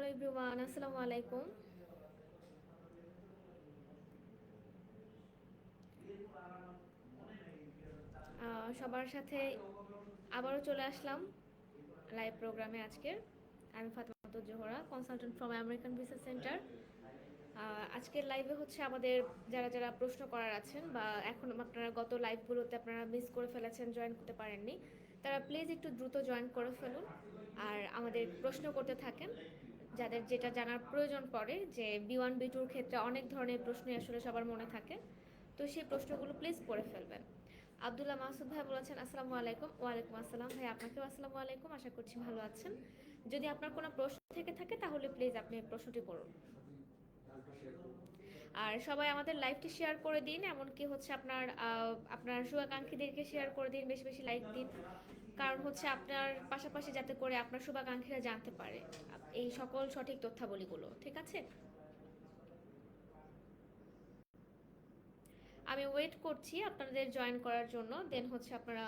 Hello everyone, আসসালামু আলাইকুম। সবার সাথে আবারও চলে আসলাম লাইভ প্রোগ্রামে আজকের। আমি Fatema Zohra, consultant from American visa centre. আজকের লাইভে হচ্ছে আমাদের যারা যারা প্রশ্ন করার আছেন বা এখন আপনারা গত লাইভগুলোতে আপনারা মিস করে ফেলেছেন, জয়েন করতে পারেননি, তারা প্লিজ একটু দ্রুত জয়েন করে ফেলুন আর আমাদের প্রশ্ন করতে থাকেন। যাদের যেটা জানার প্রয়োজন পড়ে, যে B1 B2 ক্ষেত্রে অনেক ধরনের প্রশ্নই আসলে সবার মনে থাকে, তো সেই প্রশ্নগুলো প্লিজ করে ফেলবেন। আব্দুল্লাহ মাসুদ ভাই বলেছেন আসসালামু আলাইকুম। ওয়ালাইকুম আসসালাম ভাই, আপনাকেও আসসালামু আলাইকুম। আশা করছি ভালো আছেন। যদি আপনার কোনো প্রশ্ন থেকে থাকে তাহলে প্লিজ আপনি প্রশ্নটি করুন। আর সবাই আমাদের লাইভটি শেয়ার করে দিন, এমনকি হচ্ছে আপনার শুভাকাঙ্ক্ষীদেরকে শেয়ার করে দিন, বেশি বেশি লাইক দিন। কারণ হচ্ছে আপনার পাশাপাশি যাতে করে আপনার শুভাকাঙ্ক্ষীরা জানতে পারে এই সকল সঠিক তথ্যাবলীগুলো, ঠিক আছে? আমি ওয়েট করছি আপনাদের জয়েন করার জন্য, দেন হচ্ছে আপনারা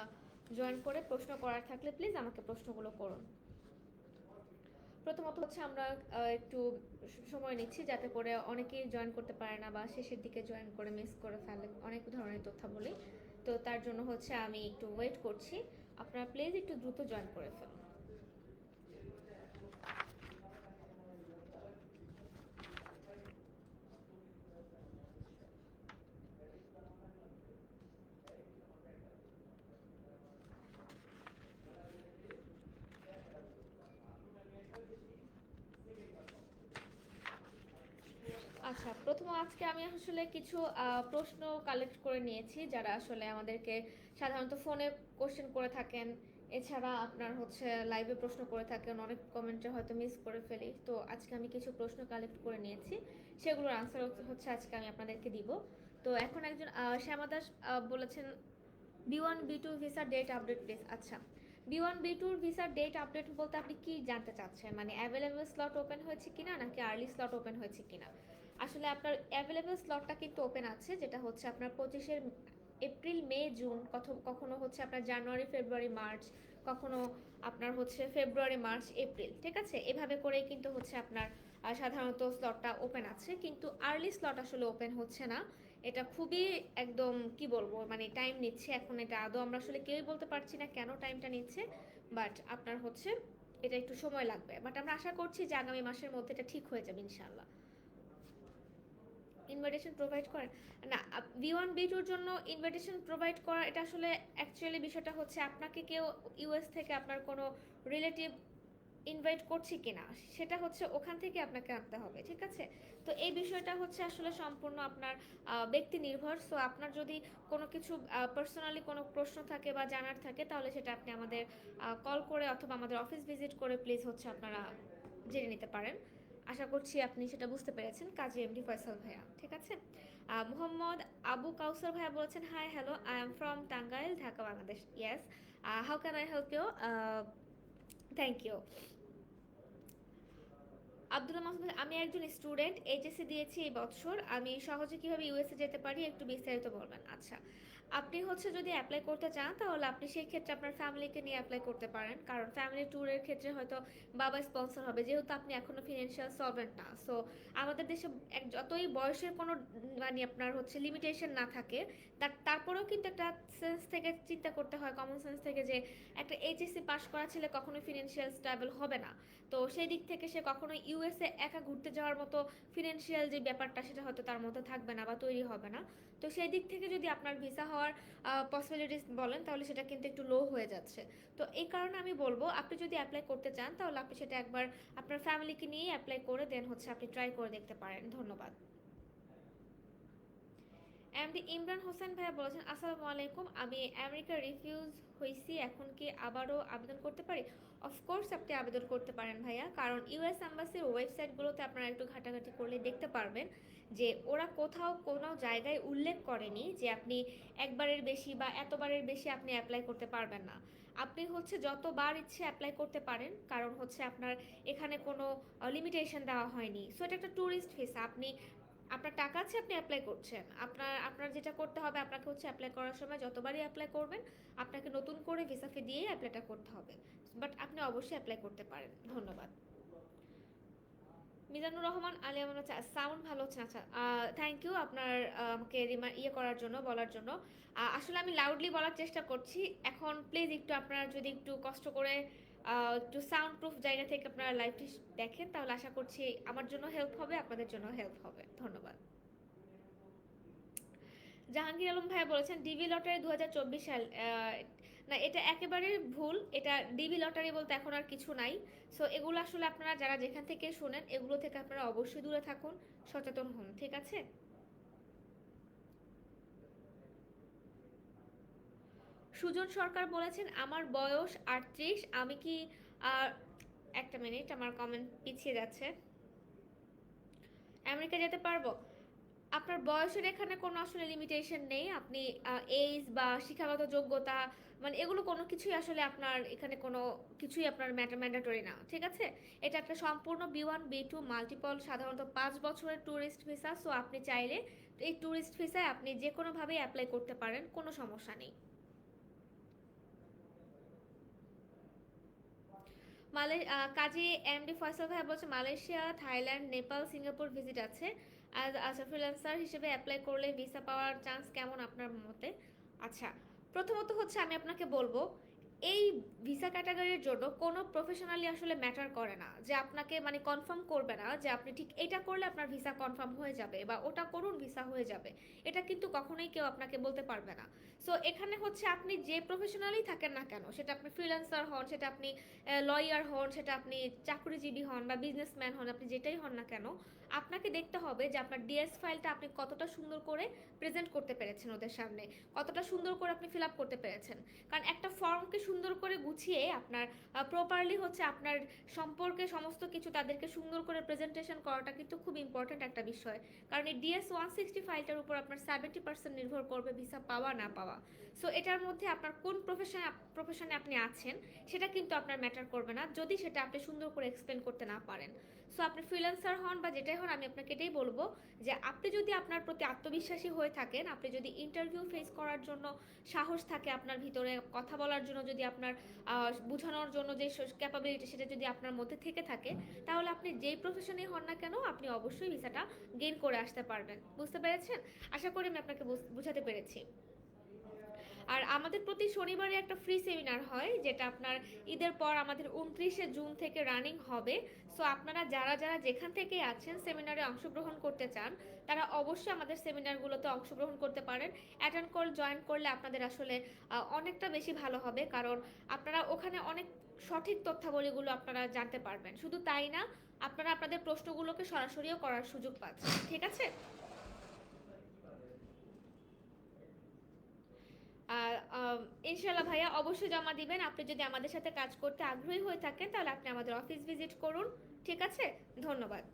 জয়েন করে প্রশ্ন করার থাকলে প্লিজ আমাকে প্রশ্নগুলো করুন। প্রথমত হচ্ছে আমরা একটু সময় নিচ্ছি যাতে করে অনেকেই জয়েন করতে পারে না বা শেষের দিকে জয়েন করে মিস করে ফেলে অনেক ধরনের তথ্যাবলী। তো তার জন্য হচ্ছে আমি একটু ওয়েট করছি, আপনারা প্লিজ একটু দ্রুত জয়েন করে ফেলুন। আচ্ছা, প্রথম আজকে আমি আসলে কিছু প্রশ্ন কালেক্ট করে নিয়েছি, যারা আসলে আমাদেরকে সাধারণত ফোনে কোশ্চেন করে থাকেন, এছাড়া আপনার হচ্ছে লাইভে প্রশ্ন করে থাকেন, অনেক কমেন্টে হয়তো মিস করে ফেলি। তো আজকে আমি কিছু প্রশ্ন কালেক্ট করে নিয়েছি, সেগুলোর আনসার হচ্ছে আজকে আমি আপনাদেরকে দিব। তো এখন একজন শ্যামা দাস বলেছেন B1 B2 ভিসার ডেট আপডেট প্লিজ। আচ্ছা, B1 B2 ভিসার ডেট আপডেট বলতে আপনি কি জানতে চাচ্ছেন, মানে অ্যাভেলেবল স্লট ওপেন হয়েছে কিনা নাকি আর্লি স্লট ওপেন হয়েছে কিনা? আসলে আপনার অ্যাভেলেবল স্লটটা কিন্তু ওপেন আছে, যেটা হচ্ছে আপনার 25 এপ্রিল মে জুন, কখনো হচ্ছে আপনার জানুয়ারি ফেব্রুয়ারি মার্চ, কখনো আপনার হচ্ছে ফেব্রুয়ারি মার্চ এপ্রিল, ঠিক আছে? এভাবে করেই কিন্তু হচ্ছে আপনার সাধারণত স্লটটা ওপেন আছে, কিন্তু আর্লি স্লট আসলে ওপেন হচ্ছে না। এটা খুবই একদম কি বলবো, মানে টাইম নিচ্ছে। এখন এটা আদৌ আমরা আসলে কেউই বলতে পারছি না কেন টাইমটা নিচ্ছে, বাট আপনার হচ্ছে এটা একটু সময় লাগবে, বাট আমরা আশা করছি যে আগামী মাসের মধ্যে এটা ঠিক হয়ে যাবে ইনশাল্লাহ। ইনভাইটেশন প্রোভাইড করেন না? B1 B2-র জন্য ইনভাইটেশন প্রোভাইড করা, এটা আসলে অ্যাকচুয়ালি বিষয়টা হচ্ছে আপনাকে কেউ ইউএস থেকে আপনার কোনো রিলেটিভ ইনভাইট করছি কিনা, সেটা হচ্ছে ওখান থেকে আপনাকে আনতে হবে, ঠিক আছে? তো এই বিষয়টা হচ্ছে আসলে সম্পূর্ণ আপনার ব্যক্তি নির্ভর। সো আপনার যদি কোনো কিছু পার্সোনালি কোনো প্রশ্ন থাকে বা জানার থাকে, তাহলে সেটা আপনি আমাদের কল করে অথবা আমাদের অফিস ভিজিট করে প্লিজ হচ্ছে আপনারা জেনে নিতে পারেন। আশা করছি আপনি সেটা বুঝতে পেরেছেন, কাজী এমডি ফয়সাল ভাইয়া, ঠিক আছে? মোহাম্মদ আবু কাউসার ভাইয়া বলেছেন hi hello, I am from Tangail, Dhaka, Bangladesh. Yes, how can I help you? Thank you. Abdul Masud, আমি একজন স্টুডেন্ট, এইচএসসি দিয়েছি এই বছর। আমি সহজে কিভাবে ইউএসএ যেতে পারি একটু বিস্তারিত বলবেন। আচ্ছা, আপনি হচ্ছে যদি অ্যাপ্লাই করতে চান তাহলে আপনি সেই ক্ষেত্রে আপনার ফ্যামিলিকে নিয়ে অ্যাপ্লাই করতে পারেন, কারণ ফ্যামিলি ট্যুরের ক্ষেত্রে হয়তো বাবা স্পন্সর হবে, যেহেতু আপনি এখনো ফিনান্সিয়াল সলভেন্ট না। সো আমাদের দেশে যতই বয়সের কোনো মানে আপনার হচ্ছে লিমিটেশন না থাকে, তারপরেও কিন্তু একটা সেন্স থেকে চিন্তা করতে হয়, কমন সেন্স থেকে, যে একটা এইচএসসি পাশ করা ছেলে কখনোই ফিনান্সিয়াল স্টেবল হবে না। তো সেই দিক থেকে সে কখনো ইউএসএ একা ঘুরতে যাওয়ার মতো ফিনান্সিয়াল যে ব্যাপারটা, সেটা হয়তো তার মধ্যে থাকবে না বা তৈরি হবে না। তো সেই দিক থেকে যদি আপনার ভিসা হওয়ার পসিবিলিটিস বলেন, তাহলে সেটা কিন্তু একটু লো হয়ে যাচ্ছে। তো এই কারণে আমি বলবো, আপনি যদি অ্যাপ্লাই করতে চান তাহলে আপনি সেটা একবার আপনার ফ্যামিলিকে নিয়ে অ্যাপ্লাই করে দেন হচ্ছে আপনি ট্রাই করে দেখতে পারেন। ধন্যবাদ। এমডি ইমরান হোসেন ভাইয়া বলেছেন আসসালামু আলাইকুম, আমি আমেরিকা রিফিউজ হয়েছি, এখন কি আবারও আবেদন করতে পারি? অফকোর্স আপনি আবেদন করতে পারেন ভাইয়া, কারণ ইউএস অ্যাম্বাসির ওয়েবসাইটগুলোতে আপনারা একটু ঘাটাঘাটি করলে দেখতে পারবেন যে ওরা কোথাও কোনো জায়গায় উল্লেখ করেনি যে আপনি একবারের বেশি বা এতবারের বেশি আপনি অ্যাপ্লাই করতে পারবেন না। আপনি হচ্ছে যতবার ইচ্ছে অ্যাপ্লাই করতে পারেন, কারণ হচ্ছে আপনার এখানে কোনো লিমিটেশন দেওয়া হয়নি। সো এটা একটা ট্যুরিস্ট ভিসা, আপনি আপনার টাকা আছে, আপনি অ্যাপ্লাই করছেন। আপনার যেটা করতে হবে, আপনাকে হচ্ছে অ্যাপ্লাই করার সময় যতবারই অ্যাপ্লাই করবেন, আপনাকে নতুন করে ভিসা ফি দিয়েই অ্যাপ্লাইটা করতে হবে। বাট আপনি অবশ্যই অ্যাপ্লাই করতে পারেন। ধন্যবাদ। মিজানুর রহমান আলিয়া মনে হচ্ছে সাউন্ড ভালো হচ্ছে না। আচ্ছা, থ্যাংক ইউ আপনার আমাকে করার জন্য, বলার জন্য। আসলে আমি লাউডলি বলার চেষ্টা করছি। এখন প্লিজ একটু আপনারা যদি একটু কষ্ট করে একটু সাউন্ড প্রুফ জায়গা থেকে আপনারা লাইভটি দেখেন, তাহলে আশা করছি আমার জন্য হেল্প হবে, আপনাদের জন্য হেল্প হবে। ধন্যবাদ। জাহাঙ্গীর আলম ভাইয়া বলেছেন ডিবি লটারি 2024 সাল। না, এটা একেবারে ভুল। এটা ডিবি লটারি বলতে এখন আর কিছু নাই। সো এগুলো আসলে আপনারা যারা যেখান থেকে শুনেন, এগুলো থেকে আপনারা অবশ্যই দূরে থাকুন, সচেতন হন, ঠিক আছে? সুজন সরকার বলেছেন আমার বয়স 38, আমি কি আহ, একটা মিনিট, আমার কমেন্ট পিছিয়ে যাচ্ছে। আমেরিকা যেতে পারবো? আপনার বয়সের এখানে কোনো আসলে লিমিটেশন নেই। আপনি এজ বা শিক্ষাগত যোগ্যতা, মানে এগুলো কোনো কিছুই আসলে আপনার এখানে কোনো কিছুই আপনার ম্যান্ডেটরি না, ঠিক আছে? এটা একটা সম্পূর্ণ B1 B2 মাল্টিপল, সাধারণত 5 বছরের ট্যুরিস্ট ভিসা। সো আপনি চাইলে এই ট্যুরিস্ট ভিসায় আপনি যে কোনোভাবেই অ্যাপ্লাই করতে পারেন, কোনো সমস্যা নেই। কাজী এমডি ফয়সাল ভাই বলছে Malaysia, Thailand, Nepal, Singapore visit আছে। আচ্ছা, ফ্রিল্যান্সার হিসেবে অ্যাপ্লাই করলে ভিসা পাওয়ার চান্স কেমন আপনার মতে? আচ্ছা, প্রথমত হচ্ছে আমি আপনাকে বলবো, এই ভিসা ক্যাটাগরির জন্য কোনো প্রফেশনালি আসলে ম্যাটার করে না যে আপনাকে মানে কনফার্ম করবে না যে আপনি ঠিক এটা করলে আপনার ভিসা কনফার্ম হয়ে যাবে বা ওটা করুন ভিসা হয়ে যাবে। এটা কিন্তু কখনোই কেউ আপনাকে বলতে পারবে না। সো এখানে হচ্ছে আপনি যে প্রফেশনালি থাকেন না কেন, সেটা আপনি ফ্রিল্যান্সার হন, সেটা আপনি লয়ার হন, সেটা আপনি চাকরিজীবী হন বা বিজনেসম্যান হন, আপনি যেটাই হন না কেন, আপনাকে দেখতে হবে যে আপনার ডিএস ফাইলটা আপনি কতটা সুন্দর করে প্রেজেন্ট করতে পেরেছেন ওদের সামনে, কতটা সুন্দর করে আপনি ফিল আপ করতে পেরেছেন। কারণ একটা ফর্মকে সুন্দর করে গুছিয়ে আপনার প্রপারলি হচ্ছে আপনার সম্পর্কে সমস্ত কিছু তাদেরকে সুন্দর করে প্রেজেন্টেশন করাটা কিন্তু খুব ইম্পর্ট্যান্ট একটা বিষয়। কারণ এই DS-160 ফাইলটার উপর আপনার 70% নির্ভর করবে ভিসা পাওয়া না পাওয়া। সো এটার মধ্যে আপনার কোন প্রফেশনে আপনি আছেন সেটা কিন্তু আপনার ম্যাটার করবে না, যদি সেটা আপনি সুন্দর করে এক্সপ্লেন করতে না পারেন। সো আপনি ফ্রিল্যান্সার হন বা যেটাই হন, আমি আপনাকে এটাই বলবো যে আপনি যদি আপনার প্রতি আত্মবিশ্বাসী হয়ে থাকেন, আপনি যদি ইন্টারভিউ ফেস করার জন্য সাহস থাকে আপনার ভিতরে, কথা বলার জন্য যদি আপনার বোঝানোর জন্য যে ক্যাপাবিলিটি সেটা যদি আপনার মধ্যে থেকে থাকে, তাহলে আপনি যেই প্রফেশনেই হন না কেন আপনি অবশ্যই ভিসাটা গেইন করে আসতে পারবেন। বুঝতে পেরেছেন? আশা করি আমি আপনাকে বুঝাতে পেরেছি। আর আমাদের প্রতি শনিবারে একটা ফ্রি সেমিনার হয়, যেটা আপনার ঈদের পর আমাদের 29শে জুন থেকে রানিং হবে। সো আপনারা যারা যারা যেখান থেকে আছেন সেমিনারে অংশগ্রহণ করতে চান, তারা অবশ্যই আমাদের সেমিনারগুলোতে অংশগ্রহণ করতে পারেন। অ্যাটেন্ড জয়েন করলে আপনাদের আসলে অনেকটা বেশি ভালো হবে, কারণ আপনারা ওখানে অনেক সঠিক তথ্যাবলীগুলো আপনারা জানতে পারবেন। শুধু তাই না, আপনারা আপনাদের প্রশ্নগুলোকে সরাসরিও করার সুযোগ পাচ্ছেন, ঠিক আছে? আর ইনশাল্লাহ ভাইয়া অবশ্যই জমা দিবেন। আপনি যদি আমাদের সাথে কাজ করতে আগ্রহী হয়ে থাকেন, তাহলে আপনি আমাদের অফিস ভিজিট করুন, ঠিক আছে? ধন্যবাদ।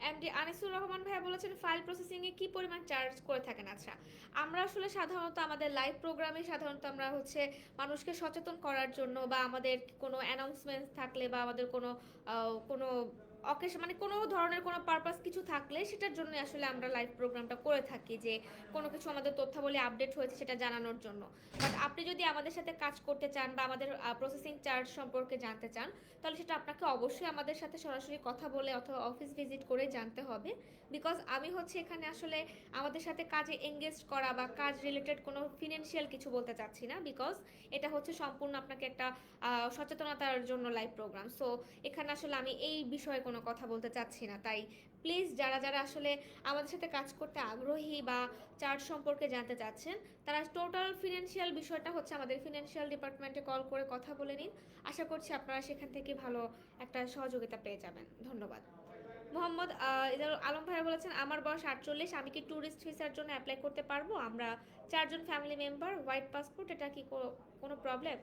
এমডি আনিসুর রহমান ভাইয়া বলেছেন ফাইল প্রসেসিং এ কি পরিমাণ চার্জ করে থাকেন? আচ্ছা, আমরা আসলে সাধারণত আমাদের লাইভ প্রোগ্রামে সাধারণত আমরা হচ্ছে মানুষকে সচেতন করার জন্য বা আমাদের কোনো অ্যানাউন্সমেন্ট থাকলে বা আমাদের কোনো অকেশন মানে কোনো ধরনের কোনো পারপাস কিছু থাকলে সেটার জন্য আসলে আমরা লাইভ প্রোগ্রামটা করে থাকি, যে কোনো কিছু আমাদের তথ্যাবলী আপডেট হয়েছে সেটা জানানোর জন্য। বাট আপনি যদি আমাদের সাথে কাজ করতে চান বা আমাদের প্রসেসিং চার্জ সম্পর্কে জানতে চান, তাহলে সেটা আপনাকে অবশ্যই আমাদের সাথে সরাসরি কথা বলে অথবা অফিস ভিজিট করে জানতে হবে। বিকজ আমি হচ্ছে এখানে আসলে আমাদের সাথে কাজে এঙ্গেজ করা বা কাজ রিলেটেড কোনো ফিনান্সিয়াল কিছু বলতে চাচ্ছি না, বিকজ এটা হচ্ছে সম্পূর্ণ আপনাকে একটা সচেতনতার জন্য লাইভ প্রোগ্রাম। সো এখানে আসলে আমি এই বিষয়ে কোনো কথা বলতে চাচ্ছি না। তাই প্লিজ যারা যারা আসলে আমাদের সাথে কাজ করতে আগ্রহী বা চার্জ সম্পর্কে জানতে চাচ্ছেন, তারা টোটাল ফিনান্সিয়াল বিষয়টা হচ্ছে আমাদের ফিনান্সিয়াল ডিপার্টমেন্টে কল করে কথা বলে নিন। আশা করছি আপনারা সেখান থেকে ভালো একটা সহযোগিতা পেয়ে যাবেন। ধন্যবাদ। মোহাম্মদ আলম ভাইয়া বলেছেন আমার বয়স 48, আমি কি ট্যুরিস্ট ভিসার জন্য অ্যাপ্লাই করতে পারবো? আমরা 4 জন ফ্যামিলি মেম্বার, হোয়াইট পাসপোর্ট, এটা কি কোনো প্রবলেম?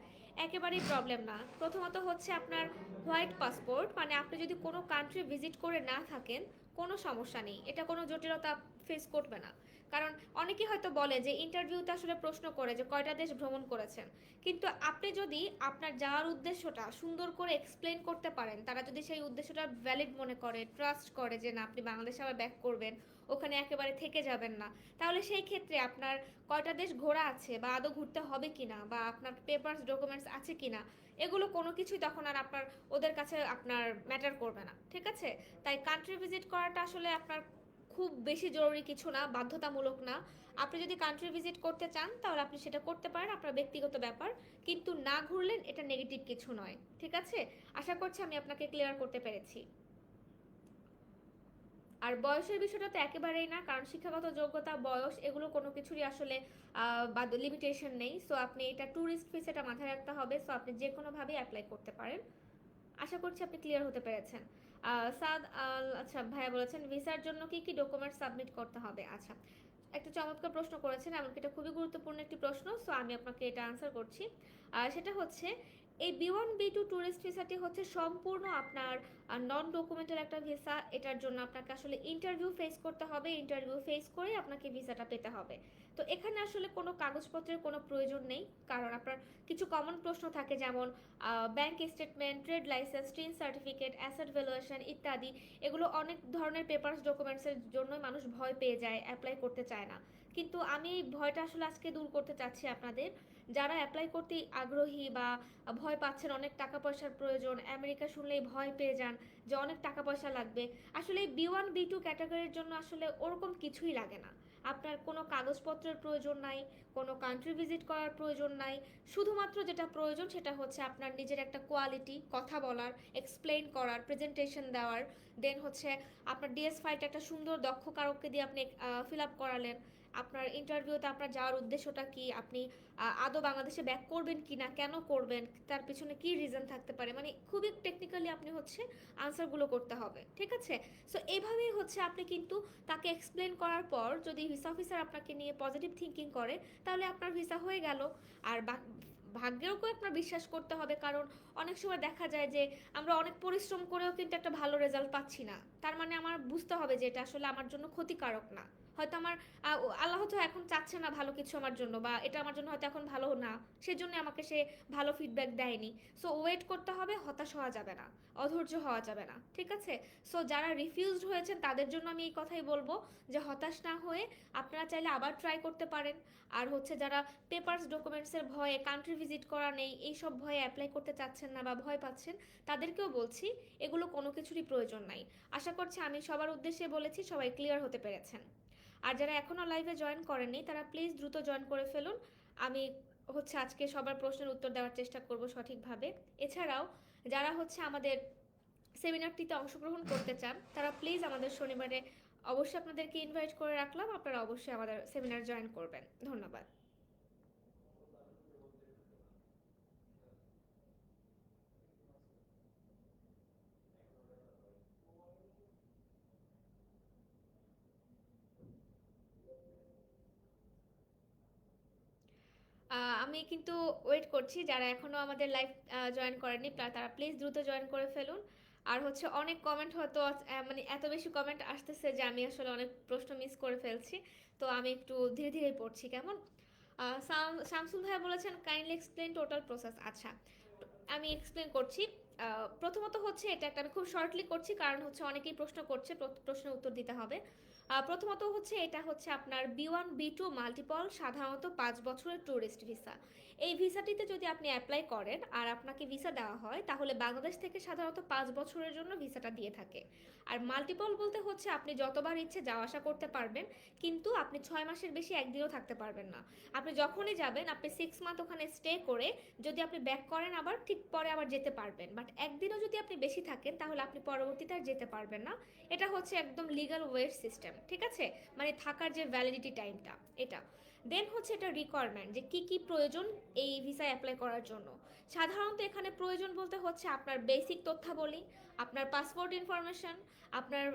একেবারেই প্রবলেম না। প্রথমত হচ্ছে আপনার হোয়াইট পাসপোর্ট মানে আপনি যদি কোনো কান্ট্রি ভিজিট করে না থাকেন, কোনো সমস্যা নেই, এটা কোনো জটিলতা ফেস করবে না। কারণ অনেকেই হয়তো বলে যে ইন্টারভিউতে আসলে প্রশ্ন করে যে কয়টা দেশ ভ্রমণ করেছেন, কিন্তু আপনি যদি আপনার যাওয়ার উদ্দেশ্যটা সুন্দর করে এক্সপ্লেন করতে পারেন, তারা যদি সেই উদ্দেশ্যটা ভ্যালিড মনে করে, ট্রাস্ট করে যে না আপনি বাংলাদেশে আবার ব্যাক করবেন, ওখানে একেবারে থেকে যাবেন না, তাহলে সেই ক্ষেত্রে আপনার কয়টা দেশ ঘোরা আছে বা আদৌ ঘুরতে হবে কিনা বা আপনার পেপারস ডকুমেন্টস আছে কিনা, এগুলো কোনো কিছুই তখন আর আপনার ওদের কাছে আপনার ম্যাটার করবে না, ঠিক আছে? তাই কান্ট্রি ভিজিট করাটা আসলে আপনার খুব বেশি জরুরি কিছু না, বাধ্যতামূলক না। আপনি যদি কান্ট্রি ভিজিট করতে চান তাহলে আপনি সেটা করতে পারেন, আপনার ব্যক্তিগত ব্যাপার। কিন্তু না ঘুরলেন এটা নেগেটিভ কিছু নয়, ঠিক আছে? আশা করছি আমি আপনাকে ক্লিয়ার করতে পেরেছি। আর বয়সের বিষয়টা তো একেবারেই না, কারণ শিক্ষাগত যোগ্যতা, বয়স এগুলো কোনো কিছুরই আসলে লিমিটেশন নেই। সো আপনি এটা ট্যুরিস্ট ভিসা, এটা মাথায় রাখতে হবে। সো আপনি যে কোনোভাবেই অ্যাপ্লাই করতে পারেন। আশা করছি আপনি ক্লিয়ার হতে পেরেছেন। সাদ আচ্ছা ভাইয়া বলেছেন ভিসার জন্য কি কি ডকুমেন্ট সাবমিট করতে হবে। আচ্ছা, একটা চমৎকার প্রশ্ন করেছেন, এমনকি এটা খুবই গুরুত্বপূর্ণ একটি প্রশ্ন। সো আমি আপনাকে এটা আনসার করছি। সেটা হচ্ছে এই B1 B2 ট্যুরিস্ট ভিসাটি হচ্ছে সম্পূর্ণ আপনার নন ডকুমেন্টাল একটা ভিসা। এটার জন্য আপনাকে আসলে ইন্টারভিউ ফেস করতে হবে, ইন্টারভিউ ফেস করে আপনাকে ভিসাটা পেতে হবে। তো এখানে আসলে কোনো কাগজপত্রের কোনো প্রয়োজন নেই, কারণ আপনার কিছু কমন প্রশ্ন থাকে, যেমন bank statement, trade licence, tin certificate, asset valuation ইত্যাদি। এগুলো অনেক ধরনের পেপারস ডকুমেন্টসের জন্য মানুষ ভয় পেয়ে যায়, অ্যাপ্লাই করতে চায় না। কিন্তু আমি এই ভয়টা আসলে আজকে দূর করতে চাচ্ছি আপনাদের। যারা অ্যাপ্লাই করতে আগ্রহী বা ভয় পাচ্ছেন, অনেক টাকা পয়সার প্রয়োজন, আমেরিকা শুনলেই ভয় পেয়ে যান যে অনেক টাকা পয়সা লাগবে, আসলে B1 B2 ক্যাটাগরির জন্য আসলে ওরকম কিছুই লাগে না। আপনার কোনো কাগজপত্রের প্রয়োজন নাই, কোনো কান্ট্রি ভিজিট করার প্রয়োজন নাই। শুধুমাত্র যেটা প্রয়োজন সেটা হচ্ছে আপনার নিজের একটা কোয়ালিটি, কথা বলার, এক্সপ্লেইন করার, প্রেজেন্টেশন দেওয়ার। দেন হচ্ছে আপনার ডিএস ফাইলটা একটা সুন্দর দক্ষ কারককে দিয়ে আপনি ফিল আপ করালেন। আপনার ইন্টারভিউতে আপনার যাওয়ার উদ্দেশ্যটা কি, আপনি আদৌ বাংলাদেশে ব্যাক করবেন কি না, কেন করবেন, তার পিছনে কি রিজন থাকতে পারে, মানে খুবই টেকনিক্যালি আপনি হচ্ছে আনসারগুলো করতে হবে, ঠিক আছে? সো এইভাবেই হচ্ছে আপনি কিন্তু তাকে এক্সপ্লেন করার পর যদি ভিসা অফিসার আপনাকে নিয়ে পজিটিভ থিঙ্কিং করে, তাহলে আপনার ভিসা হয়ে গেল। আর ভাগ্যের উপর আপনার বিশ্বাস করতে হবে, কারণ অনেক সময় দেখা যায় যে আমরা অনেক পরিশ্রম করেও কিন্তু একটা ভালো রেজাল্ট পাচ্ছি না। তার মানে আমার বুঝতে হবে যে এটা আসলে আমার জন্য ক্ষতিকারক না। হয়তো আমার আল্লাহ তো এখন চাচ্ছে না ভালো কিছু আমার জন্য, বা এটা আমার জন্য হয়তো এখন ভালো না, সেজন্য আমাকে সে ভালো ফিডব্যাক দেয়নি। সো ওয়েট করতে হবে, হতাশ হওয়া যাবে না, অধৈর্য হওয়া যাবে না, ঠিক আছে? সো যারা রিফিউজড হয়েছেন তাদের জন্য আমি এই কথাই বলবো যে হতাশ না হয়ে আপনারা চাইলে আবার ট্রাই করতে পারেন। আর হচ্ছে যারা পেপারস ডকুমেন্টসের ভয়ে, কান্ট্রি ভিজিট করা নেই এইসব ভয়ে অ্যাপ্লাই করতে চাচ্ছেন না বা ভয় পাচ্ছেন, তাদেরকেও বলছি এগুলো কোনো কিছুরই প্রয়োজন নাই। আশা করছি আমি সবার উদ্দেশ্যে বলেছি, সবাই ক্লিয়ার হতে পেরেছেন। আর যারা এখনও লাইভে জয়েন করেননি তারা প্লিজ দ্রুত জয়েন করে ফেলুন। আমি হচ্ছে আজকে সবার প্রশ্নের উত্তর দেওয়ার চেষ্টা করব সঠিকভাবে। এছাড়াও যারা হচ্ছে আমাদের সেমিনারটিতে অংশগ্রহণ করতে চান তারা প্লিজ আমাদের শনিবারে অবশ্যই আপনাদেরকে ইনভাইট করে রাখলাম, আপনারা অবশ্যই আমাদের সেমিনার জয়েন করবেন। ধন্যবাদ। আমি কিন্তু ওয়েট করছি, যারা এখনো আমাদের লাইভ জয়েন করেননি তারা প্লিজ দ্রুত জয়েন করে ফেলুন। আর হচ্ছে অনেক কমেন্ট হয়তো মানে এত বেশি কমেন্ট আসতেছে যে আমি আসলে অনেক প্রশ্ন মিস করে ফেলছি। তো আমি একটু ধীরে ধীরে পড়ছি, কেমন? শামসুল ভাইয়া বলেছেন কাইন্ডলি এক্সপ্লেইন টোটাল প্রসেস। আচ্ছা, আমি এক্সপ্লেন করছি। প্রথমত হচ্ছে এটা একটা আমি খুব শর্টলি করছি, কারণ হচ্ছে অনেকেই প্রশ্ন করছে, প্রশ্নের উত্তর দিতে হবে। প্রথমত হচ্ছে এটা হচ্ছে আপনার B1 B2 মাল্টিপল, সাধারণত 5 বছরের ট্যুরিস্ট ভিসা। এই ভিসাটিতে যদি আপনি অ্যাপ্লাই করেন আর আপনাকে ভিসা দেওয়া হয়, তাহলে বাংলাদেশ থেকে সাধারণত 5 বছরের জন্য ভিসাটা দিয়ে থাকে। আর মাল্টিপল বলতে হচ্ছে আপনি যতবার ইচ্ছে যাওয়া আসা করতে পারবেন, কিন্তু আপনি 6 মাসের বেশি একদিনও থাকতে পারবেন না। আপনি যখনই যাবেন আপনি 6 মান্থ ওখানে স্টে করে যদি আপনি ব্যাক করেন আবার ঠিক পরে আবার যেতে পারবেন, বাট একদিনও যদি আপনি বেশি থাকেন তাহলে আপনি পরবর্তীতে আর যেতে পারবেন না। এটা হচ্ছে একদম লিগ্যাল ওয়ের সিস্টেম, ঠিক আছে? মানে থাকার যে ভ্যালিডিটি টাইমটা এটা। দেন হচ্ছে এটা রিকোয়ারমেন্ট, যে কি কি প্রয়োজন এই ভিসা অ্যাপ্লাই করার জন্য। সাধারণত এখানে প্রয়োজন বলতে হচ্ছে আপনার বেসিক তথ্যাবলী, আপনার পাসপোর্ট ইনফরমেশন, আপনার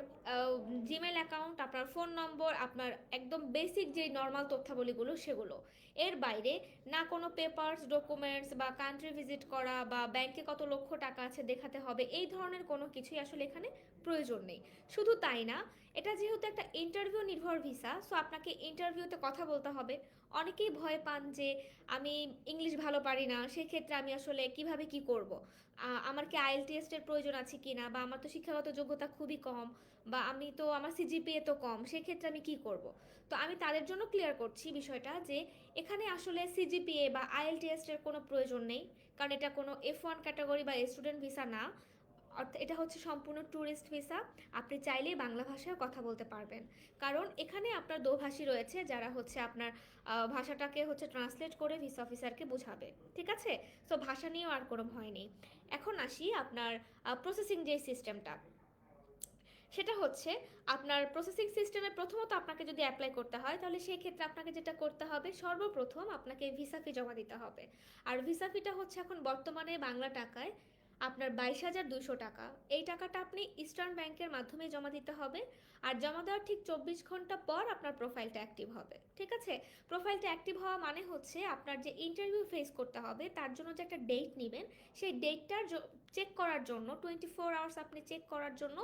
জিমেল অ্যাকাউন্ট, আপনার ফোন নম্বর, আপনার একদম বেসিক যে নর্মাল তথ্যাবলীগুলো সেগুলো। এর বাইরে না কোনো পেপারস, ডকুমেন্টস বা কান্ট্রি ভিজিট করা বা ব্যাংকে কত লক্ষ টাকা আছে দেখাতে হবে, এই ধরনের কোনো কিছুই আসলে এখানে প্রয়োজন নেই। শুধু তাই না, এটা যেহেতু একটা ইন্টারভিউ নির্ভর ভিসা, সো আপনাকে ইন্টারভিউতে কথা বলতে হবে। অনেকেই ভয় পান যে আমি ইংলিশ ভালো পারি না, সেক্ষেত্রে আমি আসলে কিভাবে কি করব, আমার কি আইএলটিএস এর প্রয়োজন আছে কি না, বা আমার তো শিক্ষাগত যোগ্যতা খুবই কম, বা আমি তো আমার সিজিপিএ তো কম, সেক্ষেত্রে আমি কি করব। তো আমি তাদের জন্য ক্লিয়ার করছি বিষয়টা যে এখানে আসলে সিজিপিএ বা আইএলটিএস এর কোনো প্রয়োজন নেই, কারণ এটা কোনো F1 ক্যাটাগরি বা স্টুডেন্ট ভিসা না। অর্থাৎ এটা হচ্ছে সম্পূর্ণ ট্যুরিস্ট ভিসা। আপনি চাইলেই বাংলা ভাষায় কথা বলতে পারবেন, কারণ এখানে আপনার দোভাষী রয়েছে যারা হচ্ছে আপনার ভাষাটাকে হচ্ছে ট্রান্সলেট করে ভিসা অফিসারকে বোঝাবে। ঠিক আছে, তো ভাষা নিয়েও আর কোনো ভয় নেই। এখন আসি আপনার প্রসেসিং যে সিস্টেমটা, সেটা হচ্ছে আপনার প্রসেসিং সিস্টেমে প্রথমত আপনাকে যদি অ্যাপ্লাই করতে হয়, তাহলে সেই ক্ষেত্রে আপনাকে যেটা করতে হবে, সর্বপ্রথম আপনাকে ভিসা ফি জমা দিতে হবে। আর ভিসা ফিটা হচ্ছে এখন বর্তমানে বাংলা টাকায় আপনার 22,200 টাকা। এই টাকাটা আপনি ইস্টার্ন ব্যাংকের মাধ্যমে জমা দিতে হবে। আর জমা দেওয়ার ঠিক 24 ঘন্টা পর আপনার প্রোফাইলটা অ্যাক্টিভ হবে। ঠিক আছে, প্রোফাইলটা অ্যাক্টিভ হওয়া মানে হচ্ছে আপনার যে ইন্টারভিউ ফেস করতে হবে তার জন্য যে একটা ডেট নেবেন, সেই ডেটটার চেক করার জন্য 24 আওয়ার্স আপনি চেক করার জন্য